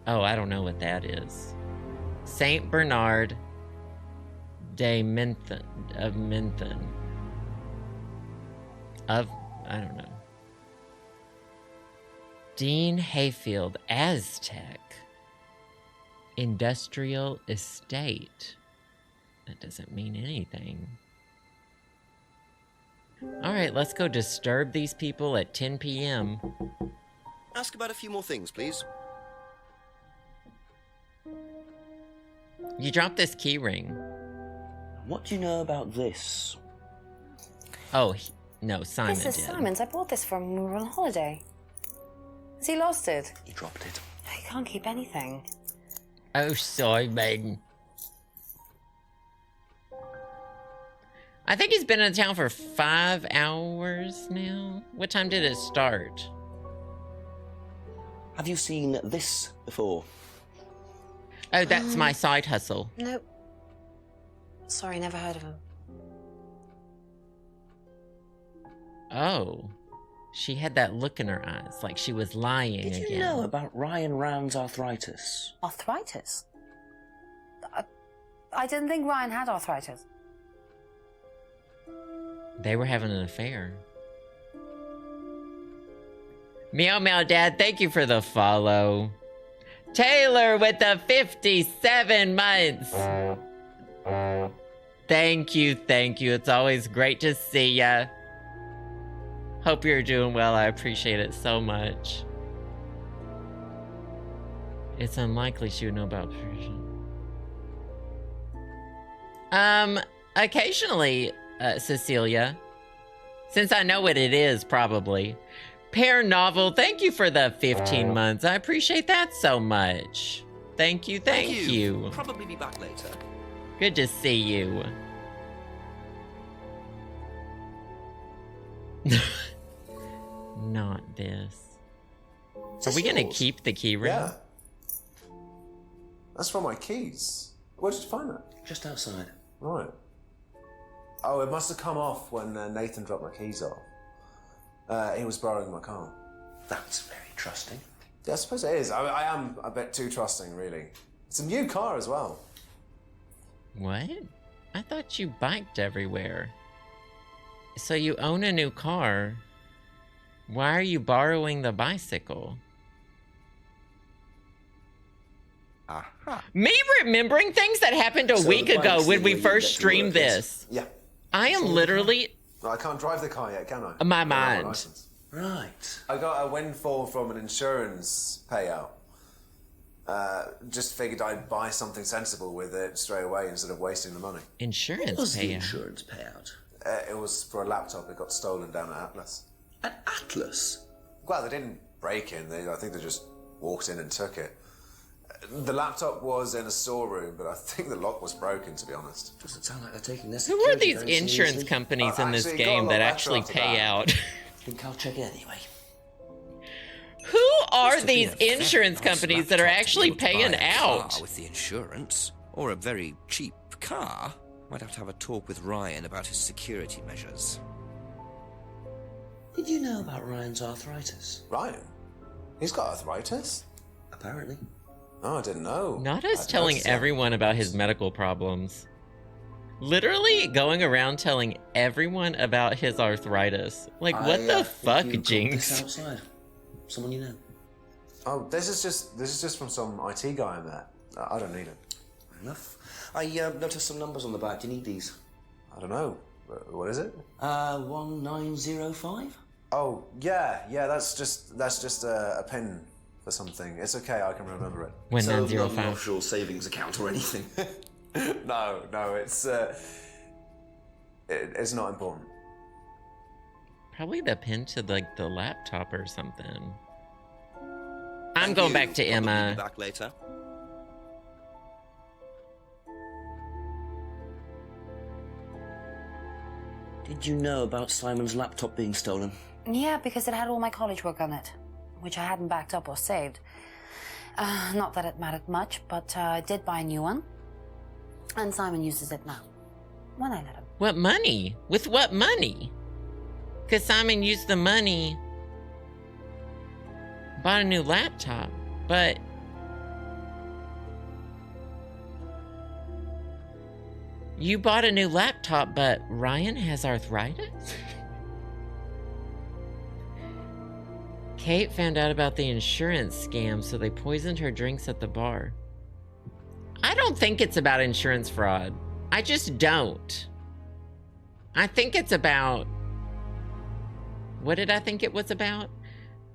Oh, I don't know what that is. Saint Bernard de Menthon, of Menthon. I don't know. Dean Hayfield, Aztec. Industrial estate. That doesn't mean anything. All right, let's go disturb these people at 10 p.m. Ask about a few more things, please. You dropped this key ring. What do you know about this? Oh, no, Simon This is did. Simon's. I bought this from when we were on holiday. Has he lost it? He dropped it. He can't keep anything. Oh, Simon. I think he's been in town for 5 hours now. What time did it start? Have you seen this before? Oh, that's my side hustle. Nope. Sorry, never heard of him. Oh. She had that look in her eyes, like she was lying again. Did you know about Ryan Rand's arthritis? Arthritis? I didn't think Ryan had arthritis. They were having an affair. Meow Meow Dad, thank you for the follow. Taylor with the 57 months. Thank you, thank you. It's always great to see ya. Hope you're doing well. I appreciate it so much. It's unlikely she would know about Persian. Occasionally, Cecilia. Since I know what it is, probably. Pear Novel, thank you for the 15 months. I appreciate that so much. Thank you, thank you. Probably be back later. Good to see you. Not this. Are we gonna keep the key ring? Yeah. That's from my keys. Where did you find that? Just outside. Right. Oh, it must have come off when Nathan dropped my keys off. He was borrowing my car. That's very trusting. Yeah, I suppose it is. I am a bit too trusting, really. It's a new car as well. What? I thought you biked everywhere. So you own a new car. Why are you borrowing the bicycle? Aha. Me remembering things that happened a week ago when we first streamed this. Yeah. I am literally... I can't drive the car yet, can I? My I don't have a mind. license. Right. I got a windfall from an insurance payout. Just figured I'd buy something sensible with it straight away instead of wasting the money. Insurance What was the payout? insurance payout? It was for a laptop. It got stolen down at Atlas. At Atlas? Well, they didn't break in. I think they just walked in and took it. The laptop was in a storeroom, but I think the lock was broken, to be honest. Doesn't sound like they're taking this. Who are these insurance companies in this game that actually pay out? I think I'll check it anyway. Who are these insurance companies that are actually paying out? With the insurance, or a very cheap car, might have to have a talk with Ryan about his security measures. Did you know about Ryan's arthritis? Ryan? He's got arthritis? Apparently. Oh, I didn't know. Not us telling everyone about his medical problems. Literally going around telling everyone about his arthritis. Like, what the fuck, Jinx? Outside. Someone you know. Oh, this is just from some IT guy I met. I don't need it. Fair enough. I noticed some numbers on the back. Do you need these? I don't know. What is it? 1905? Oh, yeah, that's just a pin for something. It's okay, I can remember it. So not an offshore savings account or anything? No, it's not important. Probably the pin to like the laptop or something. I'm going back to Emma. Be back later. Did you know about Simon's laptop being stolen? Yeah, because it had all my college work on it, which I hadn't backed up or saved. Not that it mattered much, but I did buy a new one. And Simon uses it now. When I let him. What money? With what money? Because Simon used the money, bought a new laptop, but... You bought a new laptop, but Ryan has arthritis? Kate found out about the insurance scam, so they poisoned her drinks at the bar. I don't think it's about insurance fraud. I just don't. I think it's about... What did I think it was about?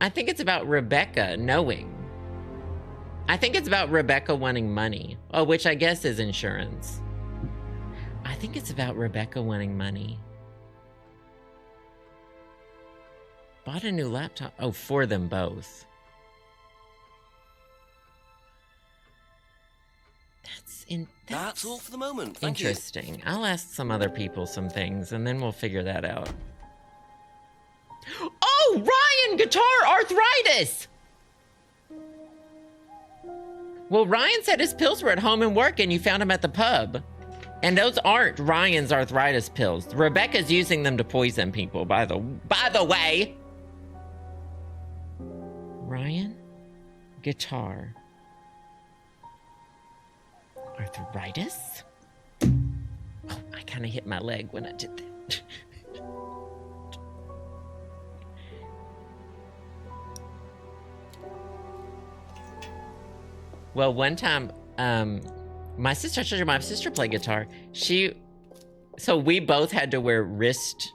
I think it's about Rebecca knowing. I think it's about Rebecca wanting money. Oh, which I guess is insurance. I think it's about Rebecca wanting money. Bought a new laptop. Oh, for them both. That's all for the moment. Thank you. Interesting. I'll ask some other people some things, and then we'll figure that out. Oh, Ryan, guitar arthritis! Well, Ryan said his pills were at home and work, and you found them at the pub. And those aren't Ryan's arthritis pills. Rebecca's using them to poison people, by the way. Ryan, guitar. Arthritis? Oh, I kind of hit my leg when I did that. Well, one time, my sister, I told you my sister played guitar. So we both had to wear wrist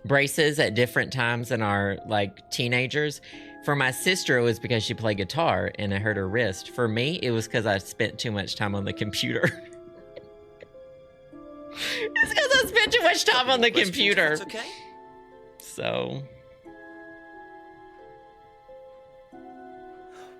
braces at different times in our, like, teenagers. For my sister, it was because she played guitar and it hurt her wrist. For me, it was because I spent too much time on the computer. It's because I spent too much time on the computer. That's okay. So...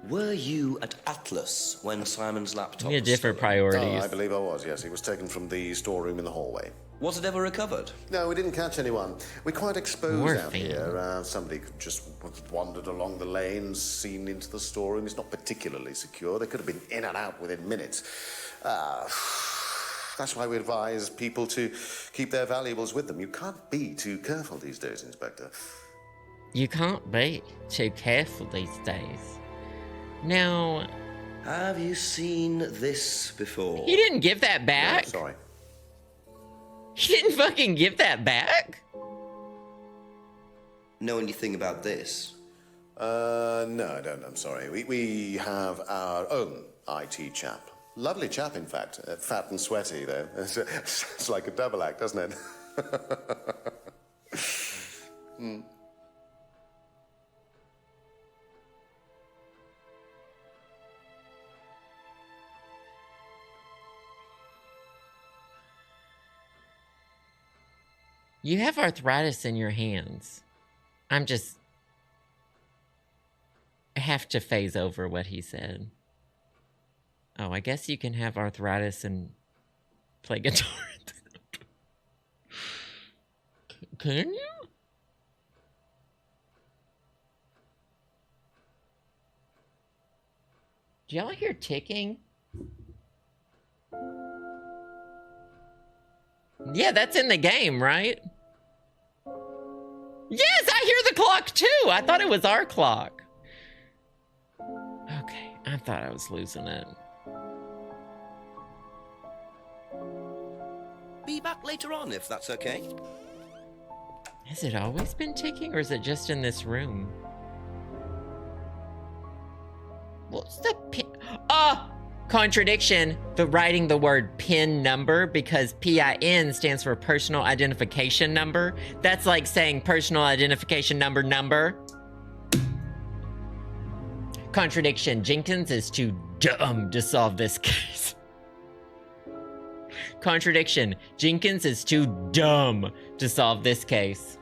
Were you at Atlas when Simon's laptop We had was different stolen? priorities. Oh, I believe I was, yes. He was taken from the storeroom in the hallway. Was it ever recovered? No, we didn't catch anyone. We're quite exposed out Morphine. here. Somebody could just wandered along the lanes, seen into the storeroom. It's not particularly secure. They could have been in and out within minutes. That's why we advise people to keep their valuables with them. You can't be too careful these days, Inspector. You can't be too careful these days. Now... Have you seen this before? He didn't give that back? No, sorry. He didn't fucking give that back? Know anything about this? No, I don't. I'm sorry. We have our own IT chap. Lovely chap, in fact. Fat and sweaty, though. It's like a double act, doesn't it? You have arthritis in your hands. I have to phase over what he said. Oh, I guess you can have arthritis and play guitar. Can you? Do y'all hear ticking? Yeah, that's in the game, right? Yes, I hear the clock too. I thought it was our clock. Okay, I thought I was losing it. Be back later on, if that's okay. Has it always been ticking, or is it just in this room? What's the pin? Contradiction. Writing the word PIN number, because PIN stands for personal identification number. That's like saying personal identification number. Contradiction. Jenkins is too dumb to solve this case. Contradiction. Jenkins is too dumb to solve this case.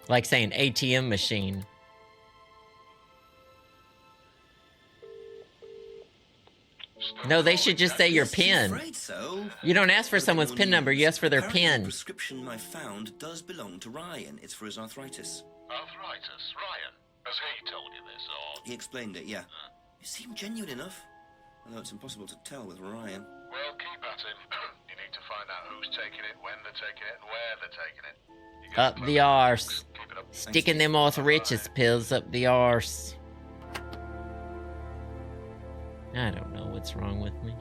Like saying ATM machine. No, they should just say your PIN. I'm afraid so. You don't ask for someone's PIN number, you ask for their Apparently PIN. The prescription I found does belong to Ryan. It's for his arthritis. Arthritis? Ryan? Has he told you this, or...? He explained it, yeah. It seemed genuine enough. Although it's impossible to tell with Ryan. Well, keep at him. You need to find out who's taking it, when they're taking it, and where they're taking it. Up the arse. Sticking them arthritis pills up the arse. I don't know what's wrong with me.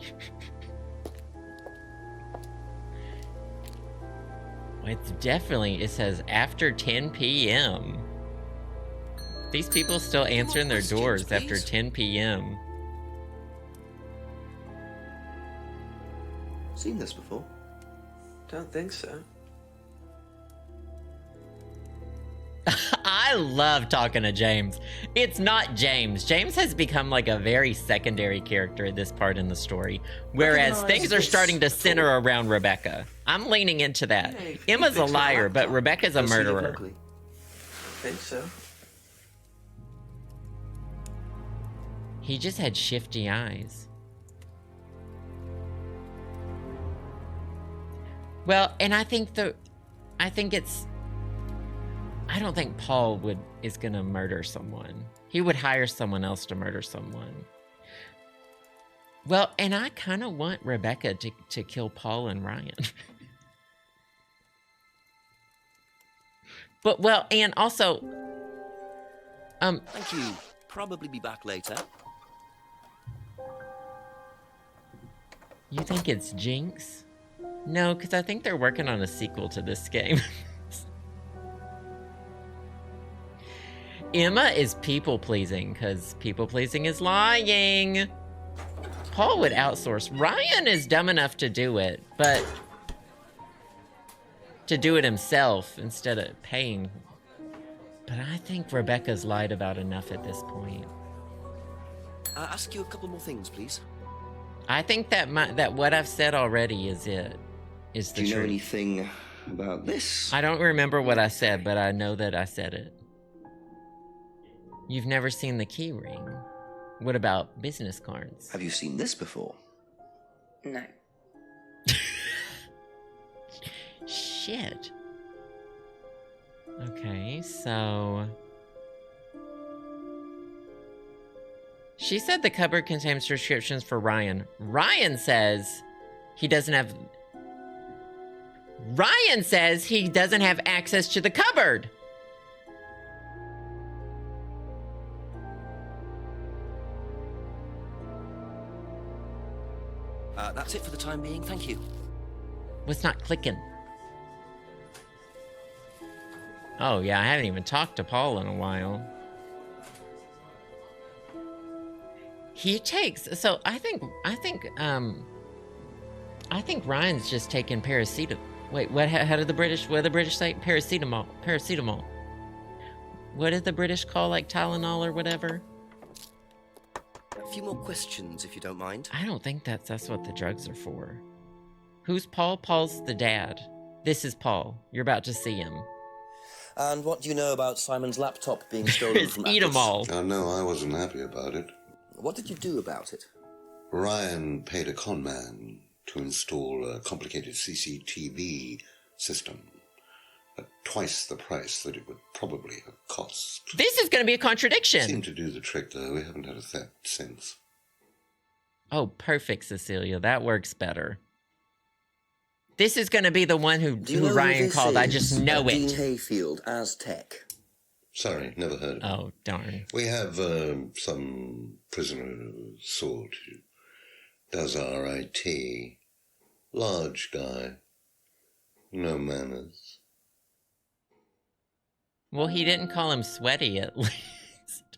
It's definitely, it says after 10 p.m. These people still answering their doors after 10 p.m. Seen this before? Don't think so. I love talking to James. It's not James. James has become like a very secondary character at this part in the story, whereas things are starting to center around Rebecca. I'm leaning into that. Emma's a liar, but Rebecca's a murderer. I think so. He just had shifty eyes. Well, and I don't think Paul is gonna murder someone. He would hire someone else to murder someone. Well, and I kind of want Rebecca to kill Paul and Ryan. But, well, and also... Thank you. Probably be back later. You think it's Jenks? No, because I think they're working on a sequel to this game. Emma is people-pleasing, because people-pleasing is lying. Paul would outsource. Ryan is dumb enough to do it, but to do it himself instead of paying. But I think Rebecca's lied about enough at this point. I'll ask you a couple more things, please. I think that what I've said already is it. Is the truth. Do you know anything about this? I don't remember what I said, but I know that I said it. You've never seen the key ring. What about business cards? Have you seen this before? No. Shit. Okay, so... She said the cupboard contains prescriptions for Ryan. Ryan says he doesn't have access to the cupboard. That's it for the time being, thank you. What's not clicking? Oh yeah, I haven't even talked to Paul in a while. He takes, so I think Ryan's just taking paracetamol. Wait, how did the British say? Paracetamol. What did the British call like Tylenol or whatever? A few more questions, if you don't mind. I don't think that's what the drugs are for. Who's Paul? Paul's the dad. This is Paul. You're about to see him. And what do you know about Simon's laptop being stolen from Eat 'em all. Oh, no, I wasn't happy about it. What did you do about it? Ryan paid a con man to install a complicated CCTV system at twice the price that it would probably have cost. This is going to be a contradiction. Seemed to do the trick, though. We haven't had a theft since. Oh, perfect, Cecilia. That works better. This is going to be the one who Ryan called. I just know it. Dean Hayfield, Aztec. Sorry, never heard of it. Oh, darn. We have some prisoner of sort who does our IT. Large guy. No manners. Well, he didn't call him sweaty, at least.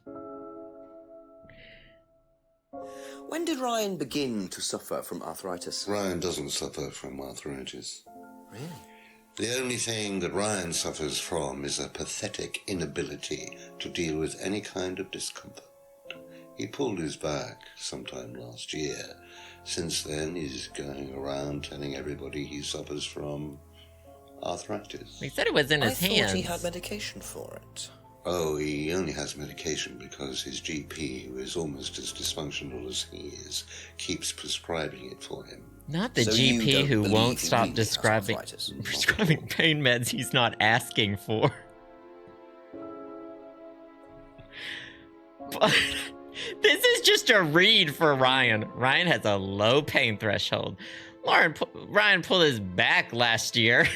When did Ryan begin to suffer from arthritis? Ryan doesn't suffer from arthritis. Really? The only thing that Ryan suffers from is a pathetic inability to deal with any kind of discomfort. He pulled his back sometime last year. Since then, he's going around telling everybody he suffers from arthritis. He said it was in his hands. I thought he had medication for it. Oh, he only has medication because his GP, who is almost as dysfunctional as he is, keeps prescribing it for him. Not the GP who won't stop prescribing pain meds he's not asking for. But this is just a read for Ryan. Ryan has a low pain threshold. Ryan pulled his back last year.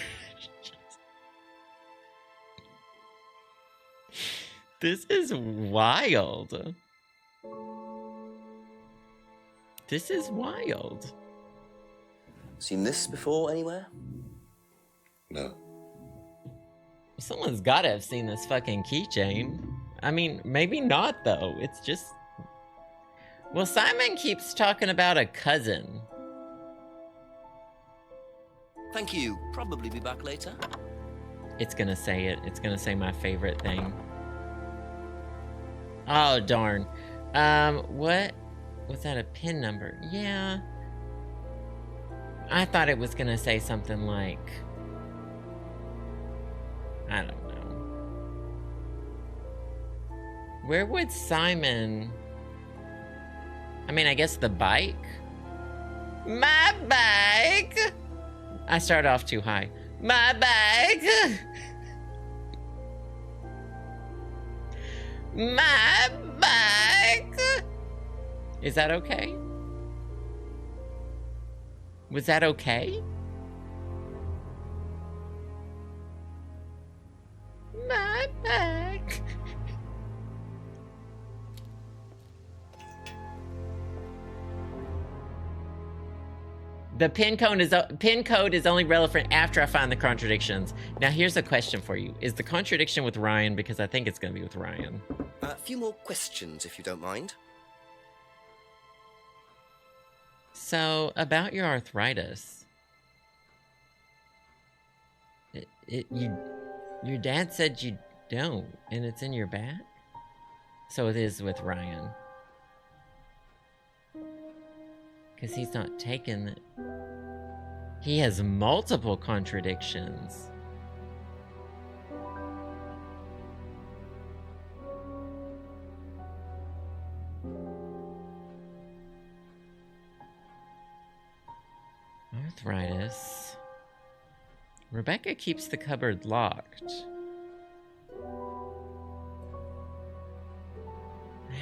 This is wild. This is wild. Seen this before anywhere? No. Someone's gotta have seen this fucking keychain. I mean, maybe not, though. It's just... Well, Simon keeps talking about a cousin. Thank you. Probably be back later. It's gonna say it. It's gonna say my favorite thing. Oh, darn. What? Was that a PIN number? Yeah. I thought it was gonna say something like... I don't know. Where would Simon... I mean, I guess the bike? My bike! I started off too high. My bike! My bike! Is that okay? Was that okay? My bike! The pin code is only relevant after I find the contradictions. Now here's a question for you. Is the contradiction with Ryan? Because I think it's going to be with Ryan. A few more questions, if you don't mind. So, about your arthritis. Your dad said you don't, and it's in your back? So it is with Ryan. Because he's not taken it. He has multiple contradictions. Arthritis. Rebecca keeps the cupboard locked.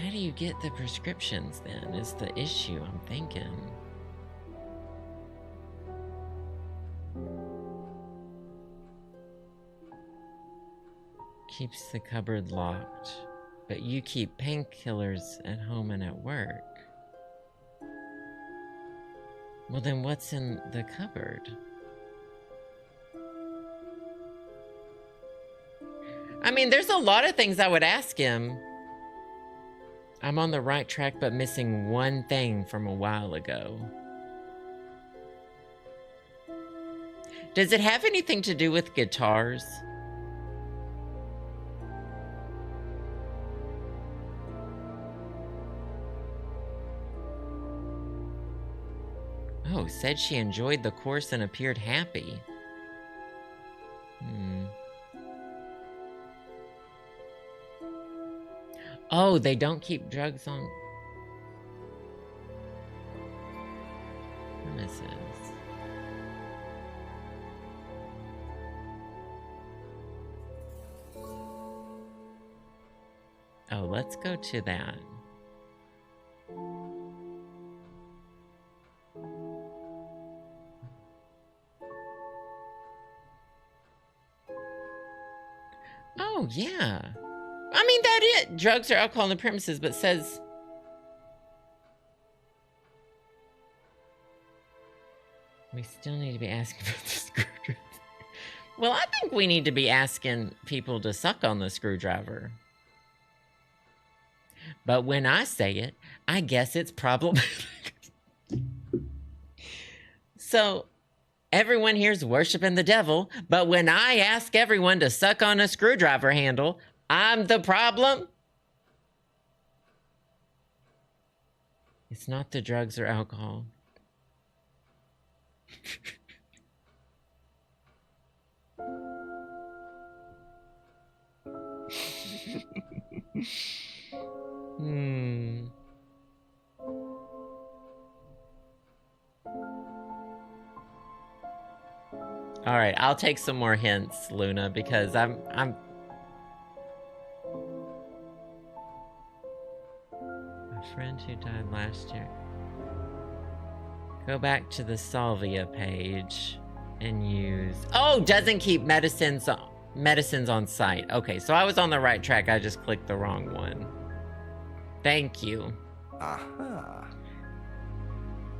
How do you get the prescriptions then, is the issue I'm thinking. Keeps the cupboard locked, but you keep painkillers at home and at work. Well then what's in the cupboard? I mean, there's a lot of things I would ask him. I'm on the right track, but missing one thing from a while ago. Does it have anything to do with guitars? Oh, said she enjoyed the course and appeared happy. Oh, they don't keep drugs on premises. Oh, let's go to that. Oh, yeah. I mean, that it. Drugs or alcohol on the premises, but says... We still need to be asking for the screwdriver. Well, I think we need to be asking people to suck on the screwdriver. But when I say it, I guess it's problematic. So, everyone here's worshiping the devil, but when I ask everyone to suck on a screwdriver handle, I'm the problem? It's not the drugs or alcohol. All right, I'll take some more hints, Luna, because I'm a friend who died last year. Go back to the Salvia page and use... Oh, doesn't keep medicines on site. Okay, so I was on the right track. I just clicked the wrong one. Thank you. Aha.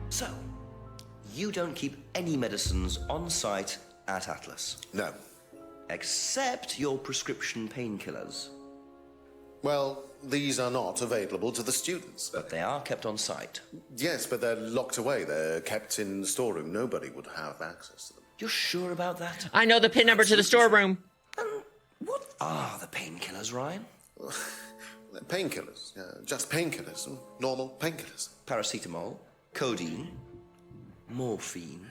So, you don't keep any medicines on site at Atlas? No. Except your prescription painkillers. Well, these are not available to the students. But they are kept on site. Yes, but they're locked away. They're kept in the storeroom. Nobody would have access to them. You're sure about that? I know the PIN number to the storeroom. What are the painkillers, Ryan? They're painkillers. Just painkillers. Normal painkillers. Paracetamol, codeine, morphine.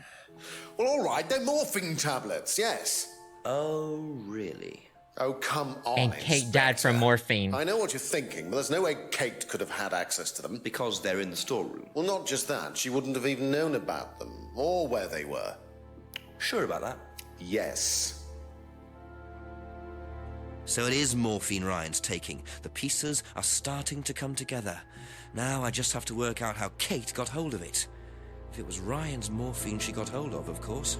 Well, all right. They're morphine tablets, yes. Oh, really? Oh, come on. And Kate died from morphine. I know what you're thinking, but there's no way Kate could have had access to them. Because they're in the storeroom. Well, not just that. She wouldn't have even known about them, or where they were. Sure about that? Yes. So it is morphine Ryan's taking. The pieces are starting to come together. Now I just have to work out how Kate got hold of it. If it was Ryan's morphine she got hold of course.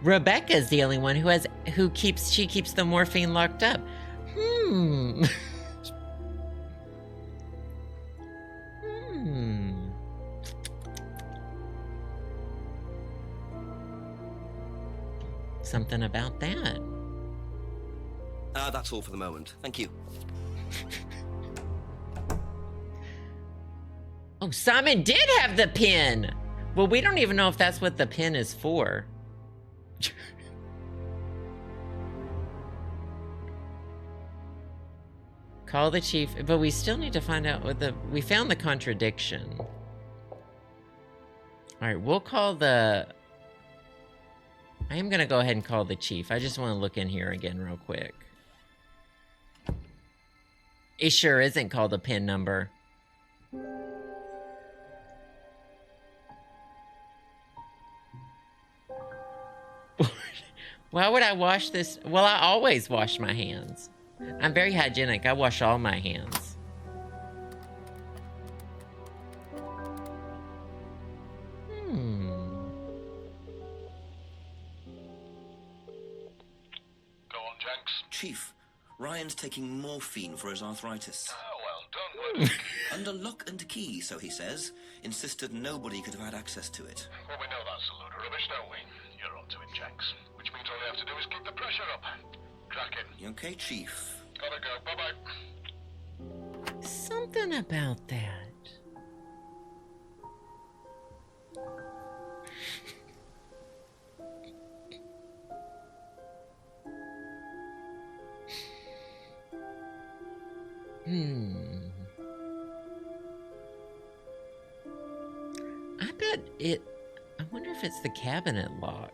Rebecca's the only one who keeps the morphine locked up. Something about that. That's all for the moment. Thank you. Oh, Simon did have the pin. Well, we don't even know if that's what the pin is for. Call the chief, but we still need to find out what we found the contradiction. All right, we'll call the... I am gonna go ahead and call the chief. I just want to look in here again real quick. It sure isn't called a PIN number. Why would I wash this? Well, I always wash my hands. I'm very hygienic. I wash all my hands. Go on, Jenks. Chief, Ryan's taking morphine for his arthritis. Oh, well done, buddy. Under lock and key, so he says. Insisted nobody could have had access to it. Well, we know that's a load of rubbish, don't we? You're onto it, Jenks. Which means all you have to do is keep the pressure up. Cracking. You okay, Chief? Gotta go. Bye-bye. Something about that. I bet it... I wonder if it's the cabinet lock.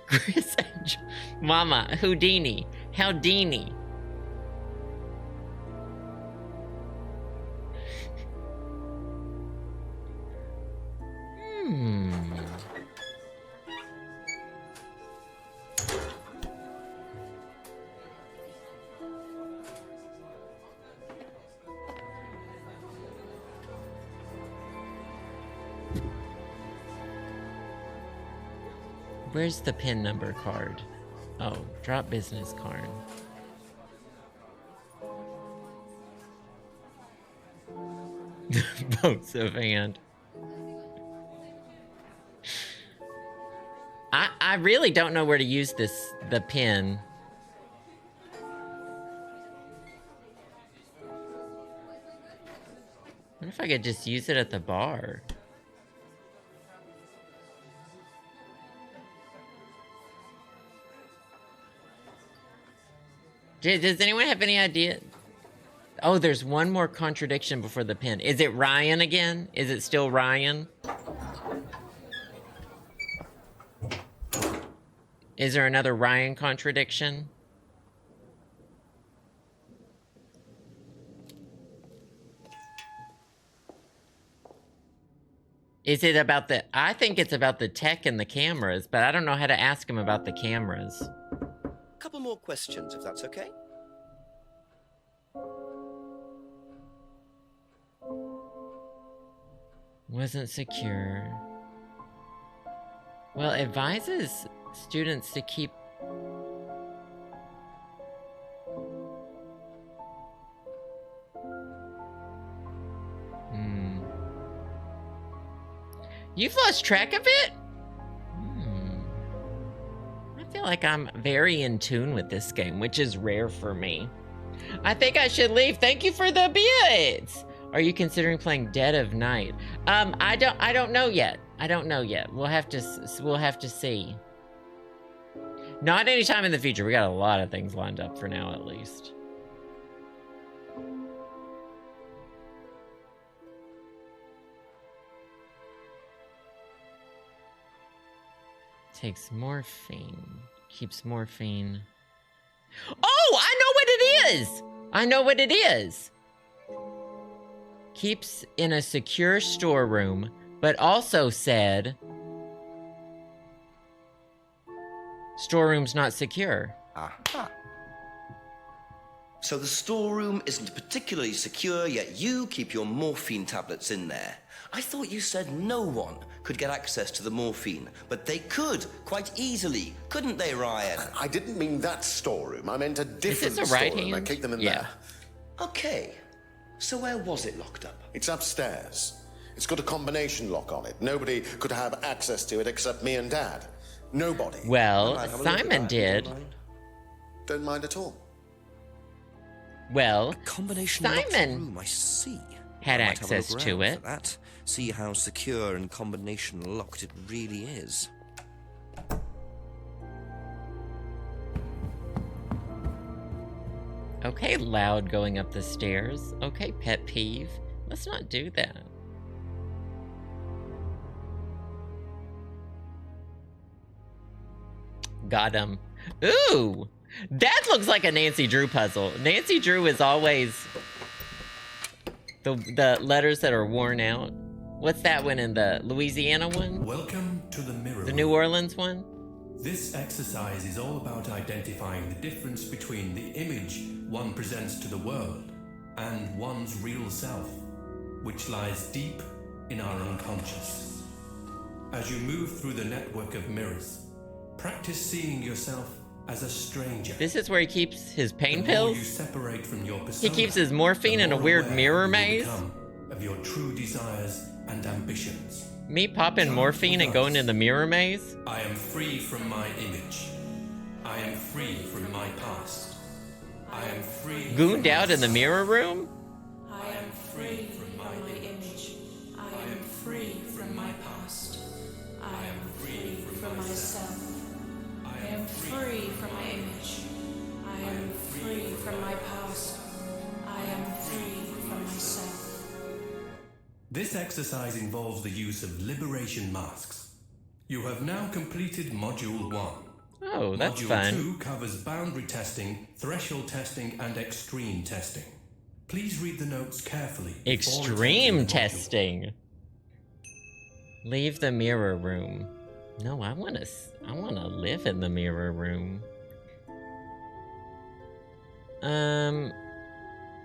Chris and Mama, Houdini. Houdini. Where's the PIN number card? Oh, drop business card. Boats of hand. I really don't know where to use the pin. I wonder if I could just use it at the bar. Does anyone have any idea? Oh, there's one more contradiction before the pin. Is it Ryan again? Is it still Ryan? Is there another Ryan contradiction? Is it about the... I think it's about the tech and the cameras, but I don't know how to ask him about the cameras. Couple more questions, if that's okay. Wasn't secure. Well, advises students to keep... You've lost track of it? I feel like I'm very in tune with this game, which is rare for me. I think I should leave. Thank you for the bits. Are you considering playing Dead of Night? I don't know yet. I don't know yet. We'll have to see. Not anytime in the future. We got a lot of things lined up for now, at least. Takes morphine. Keeps morphine. Oh, I know what it is! I know what it is! Keeps in a secure storeroom, but also said... storeroom's not secure. Aha. So the storeroom isn't particularly secure, yet you keep your morphine tablets in there. I thought you said no one could get access to the morphine, but they could, quite easily, couldn't they, Ryan? I didn't mean that storeroom. I meant a different Is this a right storeroom. hand? I keep them in Yeah. there. Okay. So where was it locked up? It's upstairs. It's got a combination lock on it. Nobody could have access to it except me and Dad. Nobody. Well, Simon did. Don't mind at all. Well, Combination locked Simon room, I see. had I might have a access look to around it. for that. See how secure and combination locked it really is. Okay, loud going up the stairs. Okay, pet peeve. Let's not do that. Got him. Ooh! That looks like a Nancy Drew puzzle. Nancy Drew is always the letters that are worn out. What's that one in the Louisiana one? Welcome to the mirror. The New Orleans one? This exercise is all about identifying the difference between the image one presents to the world and one's real self, which lies deep in our unconscious. As you move through the network of mirrors, practice seeing yourself as a stranger. This is where he keeps his pain The more pills? you separate from your He persona, keeps his morphine the in a more weird aware mirror you will maze? become of your true desires and ambitions. Me popping morphine and going in the mirror maze? I am free from my image. I am free from my past. I am free. Gooned out in the mirror room? I am free from my image. I am free from my past. I am free from myself. I am free from my image. I am free from my past. I am free from myself. This exercise involves the use of liberation masks. You have now completed Module 1. Oh, that's Module fun. 2 covers boundary testing, threshold testing, and extreme testing. Please read the notes carefully. before Extreme attempting the module. testing. Leave the mirror room. No, I wanna live in the mirror room.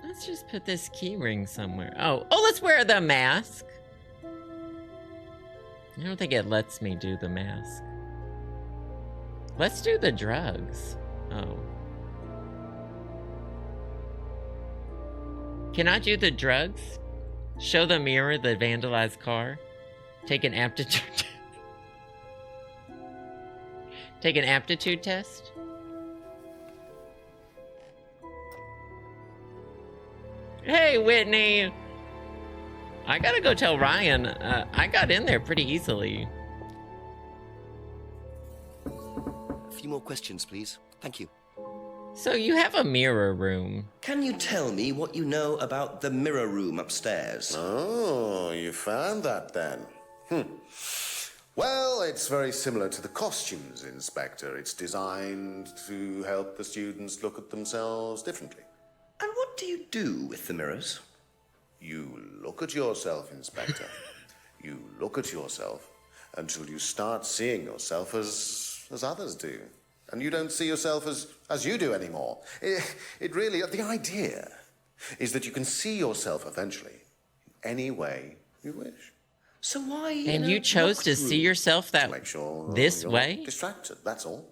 Let's just put this key ring somewhere. Oh, let's wear the mask. I don't think it lets me do the mask. Let's do the drugs. Oh. Can I do the drugs? Show the mirror the vandalized car? Take an aptitude Take an aptitude test? Hey, Whitney! I gotta go tell Ryan, I got in there pretty easily. A few more questions, please. Thank you. So you have a mirror room. Can you tell me what you know about the mirror room upstairs? Oh, you found that then. Well, it's very similar to the costumes, Inspector. It's designed to help the students look at themselves differently. And what do you do with the mirrors? You look at yourself, Inspector. You look at yourself until you start seeing yourself as others do. And you don't see yourself as you do anymore. It really, the idea is that you can see yourself eventually in any way you wish. So why? And you chose to see yourself that this you're way? not distracted, that's all.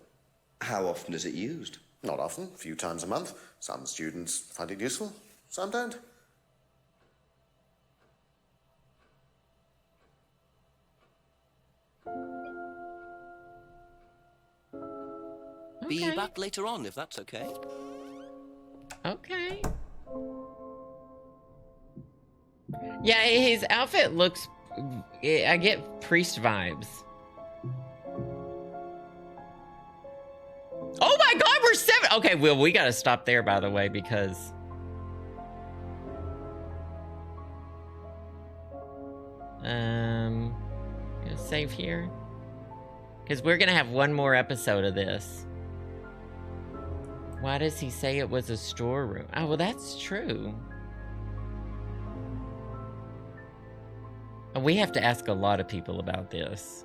How often is it used? Not often, a few times a month. Some students find it useful, some don't. Be back later on, if that's okay. Okay. Yeah, his outfit looks... I get priest vibes. Oh my god, we're 7... Okay, well, we gotta stop there, by the way, because... Gonna save here. Because we're gonna have one more episode of this. Why does he say it was a storeroom? Oh, well, that's true. And we have to ask a lot of people about this.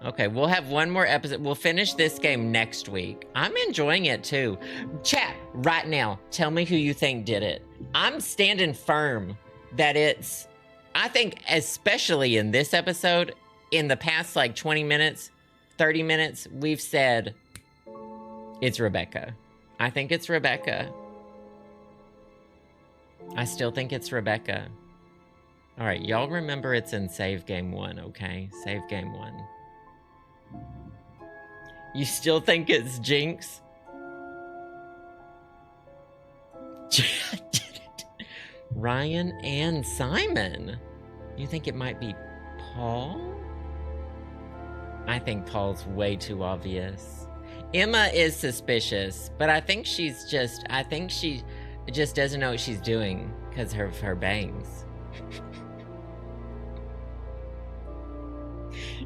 Okay, we'll have one more episode. We'll finish this game next week. I'm enjoying it too. Chat, right now, tell me who you think did it. I'm standing firm that it's... I think especially in this episode, in the past like 20 minutes, 30 minutes, we've said it's Rebecca. I think it's Rebecca. I still think it's Rebecca. All right, y'all remember it's in Save Game 1, okay? Save Game 1. You still think it's Jenks? Ryan and Simon. You think it might be Paul? I think Paul's way too obvious. Emma is suspicious, but I think she just doesn't know what she's doing because of her bangs.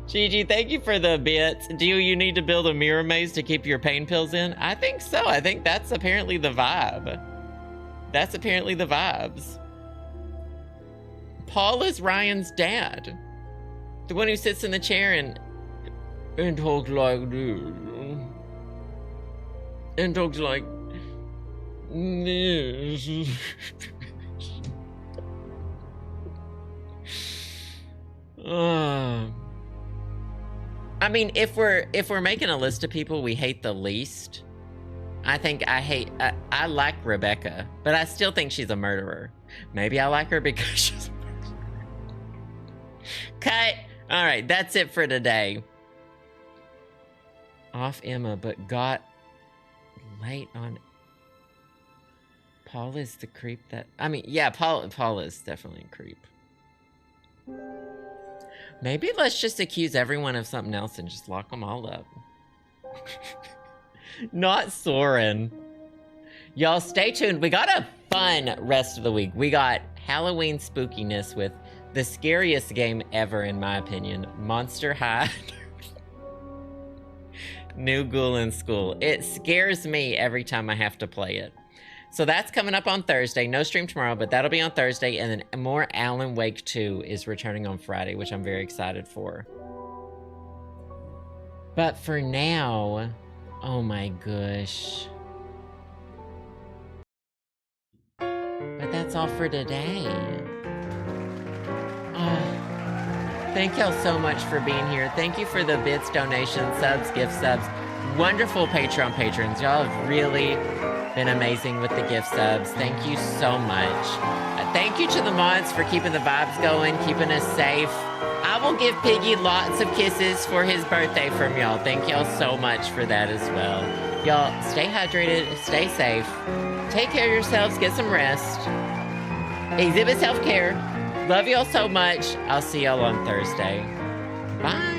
Gigi, thank you for the bits. Do you need to build a mirror maze to keep your pain pills in? I think so. I think that's apparently the vibe. That's apparently the vibes. Paul is Ryan's dad. The one who sits in the chair and talks like this. And talks like this. I mean, if we're making a list of people we hate the least, I think I like Rebecca, but I still think she's a murderer. Maybe I like her because she's a murderer. Cut. All right, that's it for today. Off Emma, but got late on. Paul is the creep that... I mean, yeah, Paul is definitely a creep. Maybe let's just accuse everyone of something else and just lock them all up. Not Soren. Y'all stay tuned. We got a fun rest of the week. We got Halloween spookiness with the scariest game ever, in my opinion. Monster High. New Ghoul in School. It scares me every time I have to play it. So that's coming up on Thursday. No stream tomorrow, but that'll be on Thursday. And then more Alan Wake 2 is returning on Friday, which I'm very excited for. But for now, oh my gosh. But that's all for today. Thank y'all so much for being here. Thank you for the bits, donations, subs, gift subs. Wonderful Patreon patrons. Y'all have really been amazing with the gift subs. Thank you so much. Thank you to the mods for keeping the vibes going, keeping us safe. I will give Piggy lots of kisses for his birthday from y'all. Thank y'all so much for that as well. Y'all, stay hydrated, stay safe, take care of yourselves, get some rest, exhibit self-care. Love y'all so much. I'll see y'all on Thursday. Bye.